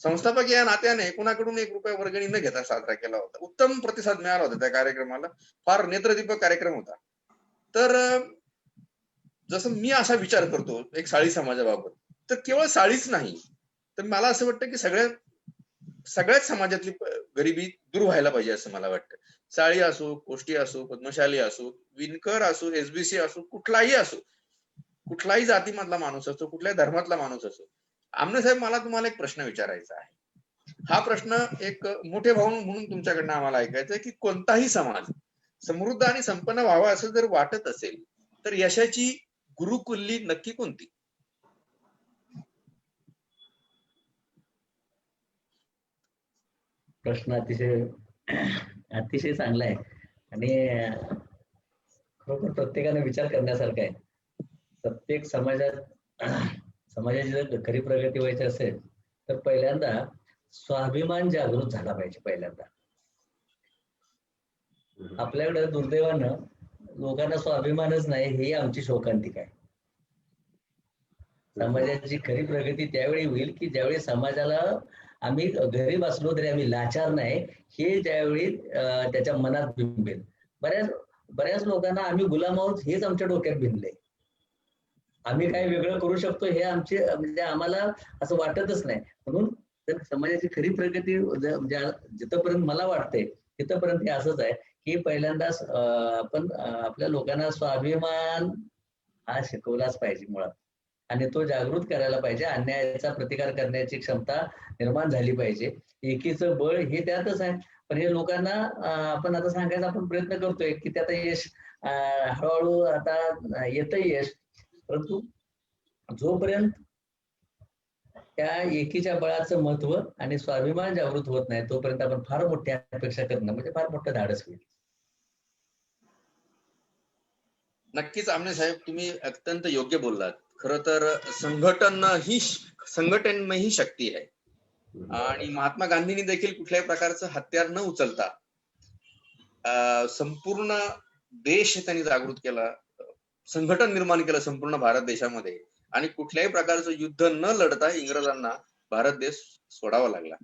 संस्थापक या नात्याने कुणाकडून ₹1 वर्गणी न घेता साजरा केला होता. उत्तम प्रतिसाद मिळाला होता त्या कार्यक्रमाला, फार नेत्रदीपक कार्यक्रम होता. तर जसं मी असा विचार करतो एक साळी समाजाबाबत, तर केवळ साळीच नाही तर मला असं वाटतं की सगळ्याच समाजातली गरिबी दूर व्हायला पाहिजे असं मला वाटतं. साळी असो, कोष्टी असो, पद्मशाली असो, विणकर असो, एसबीसी असो, कुठलाही असो, कुठलाही जातीमधला माणूस असो, कुठल्याही धर्मातला माणूस असो. आमने साहेब, मला तुम्हाला एक प्रश्न विचारायचा आहे. हा प्रश्न एक मोठे भाऊ म्हणून तुमच्याकडनं आम्हाला ऐकायचं आहे की कोणताही समाज समृद्ध आणि संपन्न व्हावा असं जर वाटत असेल तर यशाची गुरुकुल्ली नक्की कोणती? प्रश्न अतिशय चांगला आहे आणि खरोखर प्रत्येकाने विचार करण्यासारखा आहे. प्रत्येक समाजाची जर खरी प्रगती व्हायची असेल तर पहिल्यांदा स्वाभिमान जागृत झाला पाहिजे. पहिल्यांदा आपल्याकडे दुर्दैवानं लोकांना स्वाभिमानच नाही, ही आमची शोकांतिका आहे. समाजाची खरी प्रगती त्यावेळी होईल की ज्यावेळी समाजाला आम्ही गरीब असलो तरी आम्ही लाचार नाही हे ज्यावेळी त्याच्या मनात बिंबेल. बऱ्याच लोकांना आम्ही गुलाम आहोत हेच आमच्या डोक्यात भिनलंय. आम्ही काय वेगळं करू शकतो हे म्हणजे आम्हाला असं वाटतच नाही. म्हणून तर समाजाची खरी प्रगती जिथपर्यंत मला वाटतंय तिथपर्यंत हे असंच आहे की पहिल्यांदा आपण आपल्या लोकांना स्वाभिमान हा शिकवलाच पाहिजे मुळात आणि तो जागृत करायला पाहिजे. अन्यायाचा प्रतिकार करण्याची क्षमता निर्माण झाली पाहिजे. एकीचं बळ हे त्यातच आहे. पण हे लोकांना आपण आता सांगायचा आपण प्रयत्न करतोय की त्यात यश हळूहळू आता येतंय यश, परंतु जोपर्यंत त्या एकीच्या बळाचं महत्व आणि स्वाभिमान जागृत होत नाही तोपर्यंत आपण फार मोठ्या अपेक्षा करणं म्हणजे फार मोठं धाडस होईल. नक्कीच आमने साहेब, तुम्ही अत्यंत योग्य बोललात. खरं तर संघटन ही शक्ती आहे आणि महात्मा गांधींनी देखील कुठल्याही प्रकारचं हत्यार न उचलता संपूर्ण देश त्यांनी जागृत केला, संघटन निर्माण केलं संपूर्ण भारत देशामध्ये आणि कुठल्याही प्रकारचं युद्ध न लढता इंग्रजांना भारत देश सोडावा लागला.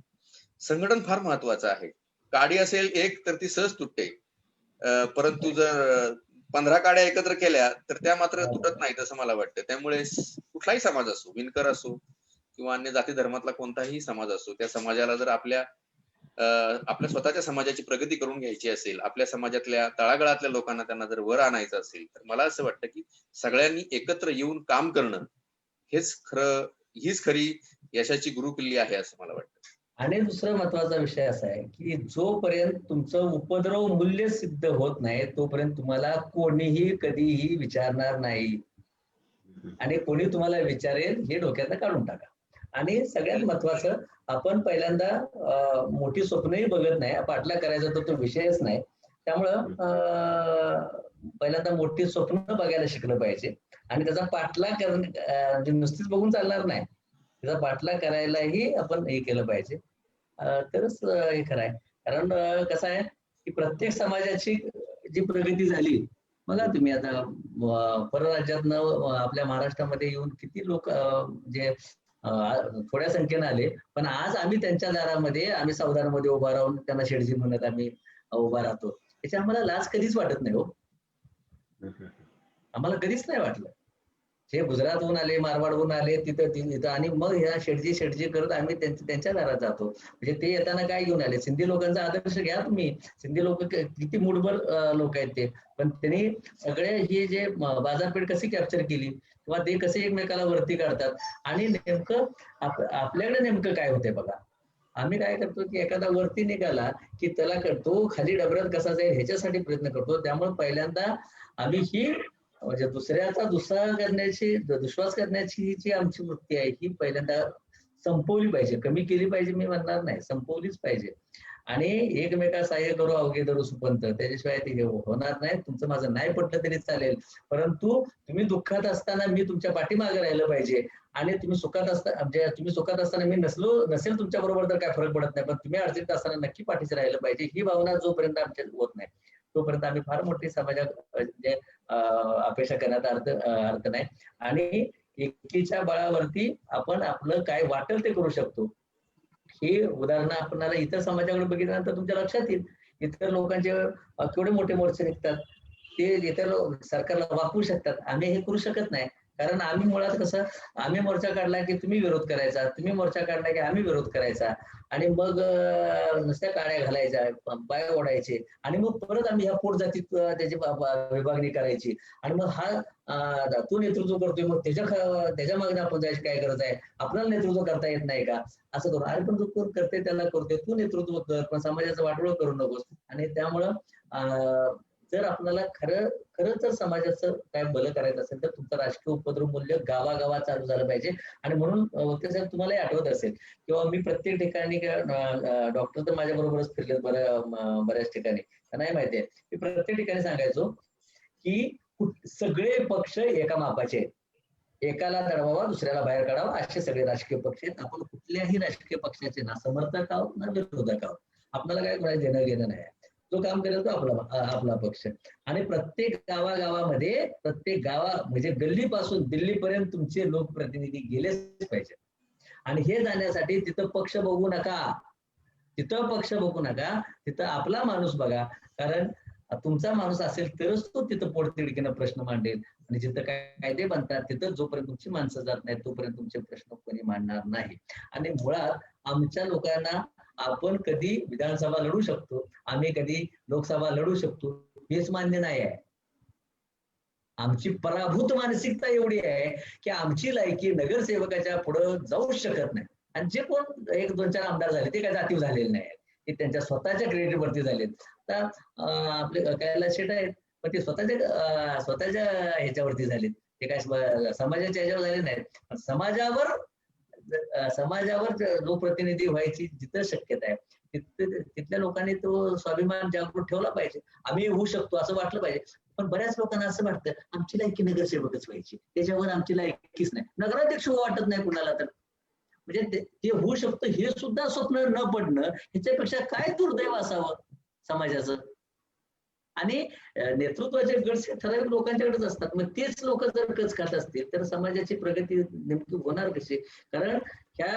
संघटन फार महत्वाचं आहे. काडी असेल एक तर ती सहज तुटते, परंतु जर 15 काड्या एकत्र केल्या तर त्या मात्र तुटत नाहीत असं मला वाटतं. त्यामुळे कुठलाही समाज असो, विणकर असो किंवा अन्य जाती धर्मातला कोणताही समाज असो, त्या समाजाला जर आपल्या स्वतःच्या समाजाची प्रगती करून घ्यायची असेल, आपल्या समाजातल्या तळागाळातल्या लोकांना त्यांना जर वर आणायचं असेल तर मला असं वाटतं की सगळ्यांनी एकत्र येऊन काम करणं हीच खरी यशाची गुरुकिल्ली आहे असं मला वाटतं. आणि दुसरा महत्वाचा विषय असा आहे की जोपर्यंत तुमचं उपद्रव मूल्य सिद्ध होत नाही तोपर्यंत तुम्हाला कोणीही कधीही विचारणार नाही आणि कोणी तुम्हाला विचारेल हे डोक्यातनं काढून टाका. आणि सगळ्यात महत्वाचं, आपण पहिल्यांदा मोठी स्वप्नही बघत नाही, पाठलाग करायचा तर तो विषयच नाही. त्यामुळं पहिल्यांदा मोठी स्वप्न बघायला शिकलं पाहिजे आणि त्याचा पाठलाग म्हणजे नुसतीच बघून चालणार नाही, त्याचा पाठलाग करायलाही आपण हे केलं पाहिजे, तरच हे खरं आहे. कारण कसं आहे की प्रत्येक समाजाची जी प्रगती झाली, बघा तुम्ही आता परराज्यातनं आपल्या महाराष्ट्रामध्ये येऊन किती लोक जे थोड्या संख्येने आले, पण आज आम्ही त्यांच्या दारामध्ये आम्ही चौदारामध्ये उभा राहून त्यांना शेडजी म्हणत आम्ही उभा राहतो. त्याची आम्हाला लाज कधीच वाटत नाही हो, आम्हाला कधीच नाही वाटलं. जे गुजरातहून आले, मारवाडहून आले, तिथं आणि मग ह्या शेडजी करत आम्ही त्यांच्या दारात जातो. म्हणजे ते येताना काय घेऊन आले? सिंधी लोकांचा आदर्श घ्या तुम्ही. सिंधी लोक किती मूठभर लोक आहेत ते, पण त्यांनी सगळे ही जे बाजारपेठ कशी कॅप्चर केली किंवा ते कसे एकमेकाला वरती काढतात. आणि नेमकं आपल्याकडे नेमकं काय होतंय बघा, आम्ही काय करतो की एखादा वरती निघाला की त्याला करतो खाली डबऱ्यात कसा जाईल ह्याच्यासाठी प्रयत्न करतो. त्यामुळे पहिल्यांदा आम्ही ही म्हणजे दुसऱ्याचा विश्वास करण्याची ही जी आमची वृत्ती आहे ही पहिल्यांदा संपवली पाहिजे, कमी केली पाहिजे मी म्हणणार नाही, संपवलीच पाहिजे. आणि एकमेका सहाय्य करू अवघे धरू सुपंत, त्याच्याशिवाय ते होणार नाही. तुमचं माझं नाही पटलं तरी चालेल, परंतु तुम्ही दुःखात असताना मी तुमच्या पाठीमागे राहिलं पाहिजे आणि तुम्ही सुखात असताना मी नसेल तुमच्या बरोबर तर काय फरक पडत नाही, पण तुम्ही अडचणीत असताना नक्की पाठीशी राहिलं पाहिजे. ही भावना जोपर्यंत आमच्या होत नाही तोपर्यंत आम्ही फार मोठी समाजात अपेक्षा करण्यात अर्थ नाही. आणि एकीच्या बळावरती आपण आपलं काय वाटेल ते करू शकतो. ही उदाहरणं आपल्याला इतर समाजाकडे बघितल्यानंतर तुमच्या लक्षात येईल. इतर लोकांचे केवढे मोठे मोर्चे निघतात, ते इतर सरकारला वापरू शकतात, आम्ही हे करू शकत नाही. कारण आम्ही मुळात कसं, आम्ही मोर्चा काढला की तुम्ही विरोध करायचा, तुम्ही मोर्चा काढला की आम्ही विरोध करायचा, आणि मग नुसत्या काड्या घालायच्या, पाय ओढायचे, आणि मग परत आम्ही ह्या पोट जातीत त्याची विभागणी करायची, आणि मग हा तू नेतृत्व करतोय, मग त्याच्या मागे आपण जायची काय गरज आहे, आपल्याला नेतृत्व करता येत नाही का, असं करून. अरे पण तू कोण करते त्याला करतोय, तू नेतृत्व कर, पण समाजाचं वाटोळं करू नकोस. आणि त्यामुळं जर आपल्याला खरं जर समाजाचं काय भलं करायचं असेल तर तुमचं राजकीय उपद्रव मूल्य गावागावात चालू झालं पाहिजे. आणि म्हणून वक्ते साहेब तुम्हालाही आठवत असेल किंवा मी प्रत्येक ठिकाणी डॉक्टर तर माझ्या बरोबरच फिरले बऱ्याच ठिकाणी, नाही माहितीये, मी प्रत्येक ठिकाणी सांगायचो की सगळे पक्ष एका मापाचे आहेत, एकाला दडवावा दुसऱ्याला बाहेर काढावा, असे सगळे राजकीय पक्ष आहेत. आपण कुठल्याही राजकीय पक्षाचे ना समर्थक आहोत ना विरोधक आहोत, आपल्याला काय कोणाला देणं घेणं नाही. जो काम करेल तो आपला पक्ष. आणि प्रत्येक गावागावामध्ये, प्रत्येक म्हणजे गल्लीपासून दिल्लीपर्यंत तुमचे लोकप्रतिनिधी गेलेच पाहिजे. आणि हे जाण्यासाठी तिथं पक्ष बघू नका, तिथं आपला माणूस बघा. कारण तुमचा माणूस असेल तरच तो तिथं पोटतिडकीनं प्रश्न मांडेल. आणि जिथं कायदे बनतात तिथं जोपर्यंत तुमची माणसं जात नाहीत तोपर्यंत तुमचे प्रश्न कोणी मांडणार नाही. आणि मुळात आमच्या लोकांना आपण कधी विधानसभा लढू शकतो, आम्ही कधी लोकसभा लढू शकतो, हेच मान्य नाही आहे. आमची पराभूत मानसिकता एवढी आहे की आमची लायकी नगरसेवकाच्या पुढे जाऊ शकत नाही. आणि जे कोण 1-2-4 आमदार झाले ते काय जातीव झालेले नाही, ते त्यांच्या स्वतःच्या क्रेडिट वरती झालेत. आता आपले कैलास शेट आहेत, पण ते स्वतःच्या ह्याच्यावरती झालेत, ते काय समाजाच्या ह्याच्यावर झाले नाहीत. समाजावर लोकप्रतिनिधी व्हायची जिथं शक्यता आहे तिथल्या लोकांनी तो स्वाभिमान जागृत ठेवला पाहिजे. आम्ही होऊ शकतो असं वाटलं पाहिजे. पण बऱ्याच लोकांना असं वाटतं आमची लायकी नगरसेवकच व्हायची, त्याच्यावर आमची लायकीच नाही, नगराध्यक्ष वाटत नाही कुणाला. तर म्हणजे ते होऊ शकतं हे सुद्धा स्वप्न न पडणं, ह्याच्यापेक्षा काय दुर्दैव असावं समाजाचं. आणि नेतृत्वाचे गट ठराविक लोकांच्याकडेच असतात. मग तेच लोक जर कच खात असतील तर समाजाची प्रगती नेमकी होणार कशी? कारण ह्या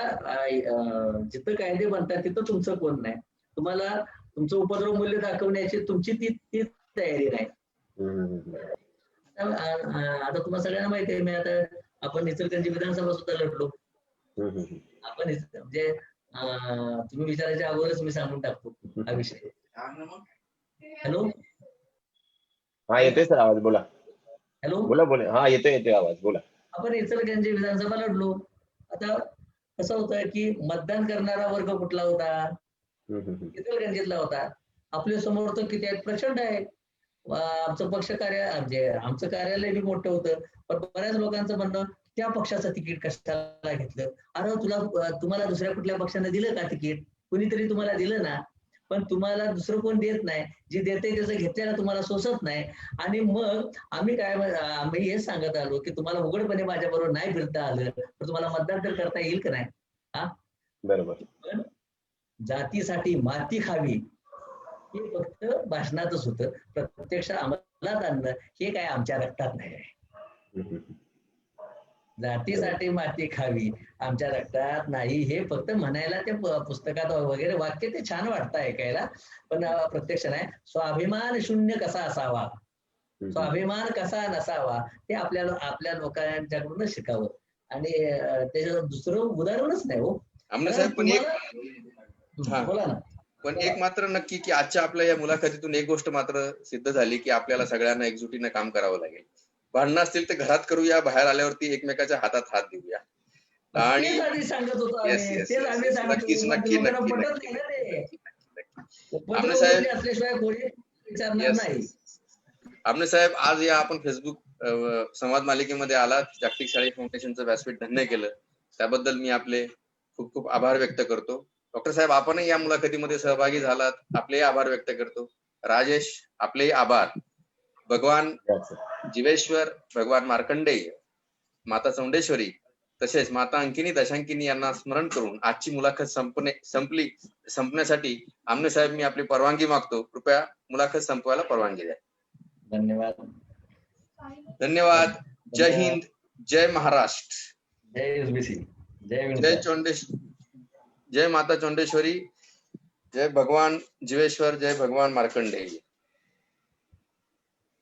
जिथं कायदे बनतात तिथं तुमचं कोण नाही, तुम्हाला तुमचं उपद्रव मूल्य दाखवण्याची तुमची ती तयारी नाही. आता तुम्हाला सगळ्यांना माहिती आहे, आपण इचलकरंजी विधानसभा सुद्धा लढलो. आपण म्हणजे तुम्ही विचारायच्या अगोदरच मी सांगून टाकतो हा विषय. हॅलो, हा येतोय सर आवाज, बोला. हॅलो, बोला. हा येतोय आवाज, बोला. आपण इचलकरंजी विधानसभा लढलो. आता कसं होतं की मतदान करणारा वर्ग कुठला होता? इचलकरंजीतला होता. आपल्या समोर तर किती आहेत, प्रचंड आहे. आमचं म्हणजे आमचं कार्यालय बी मोठं होतं. पण बऱ्याच लोकांचं म्हणणं त्या पक्षाचं तिकीट कशाला घेतलं? अरे तुम्हाला दुसऱ्या कुठल्या पक्षाने दिलं का तिकीट? कुणीतरी तुम्हाला दिलं ना, पण तुम्हाला दुसरं कोण देत नाही. जे देते त्याचं घेतलेलं तुम्हाला सोसत नाही. आणि मग आम्ही हेच सांगत आलो की तुम्हाला उघडपणे माझ्याबरोबर नाही फिरता आलं तर तुम्हाला मतदान तर करता येईल का नाही? हा बरोबर. पण जातीसाठी माती खावी हे फक्त भाषणातच होतं, प्रत्यक्ष अंमलात आणणं हे काय आमच्या रक्तात नाही. जातीसाठी माती खावी आमच्या रक्तात नाही हे फक्त म्हणायला ते पुस्तकात वगैरे वाक्य ते छान वाटतं ऐकायला, पण प्रत्यक्ष नाही. स्वाभिमान शून्य कसा असावा, स्वाभिमान कसा नसावा ते आपल्या लोकांच्याकडूनच शिकावं. आणि त्याच्यात दुसरं उदाहरणच नाही हो. बोला ना. पण एक मात्र नक्की की आजच्या आपल्या या मुलाखतीतून एक गोष्ट मात्र सिद्ध झाली की आपल्याला सगळ्यांना एकजुटीने काम करावं लागेल. भांडणं असतील तर घरात करूया, बाहेर आल्यावरती एकमेकाच्या हातात हात देऊया. आणि सांगत होतो नक्कीच नक्की आमने साहेब, आज या आपण फेसबुक संवाद मालिकेमध्ये आलात, जागतिक शाळी फाउंडेशनचं व्यासपीठ धन्य केलं, त्याबद्दल मी आपले खूप खूप आभार व्यक्त करतो. डॉक्टर साहेब, आपणही या मुलाखतीमध्ये सहभागी झालात, आपलेही आभार व्यक्त करतो. राजेश, आपलेही आभार. भगवान जीवेश्वर, भगवान मार्कंडेय, माता चौंडेश्वरी तसेच माता अंकिनी दशांकिनी यांना स्मरण करून आजची मुलाखत संपण्यासाठी आमने साहेब मी आपली परवानगी मागतो. कृपया मुलाखत संपवायला परवानगी द्या. धन्यवाद. जय हिंद, जय महाराष्ट्र, जय जय माता चौंडेश्वरी, जय भगवान जीवेश्वर, जय भगवान मार्कंडेय.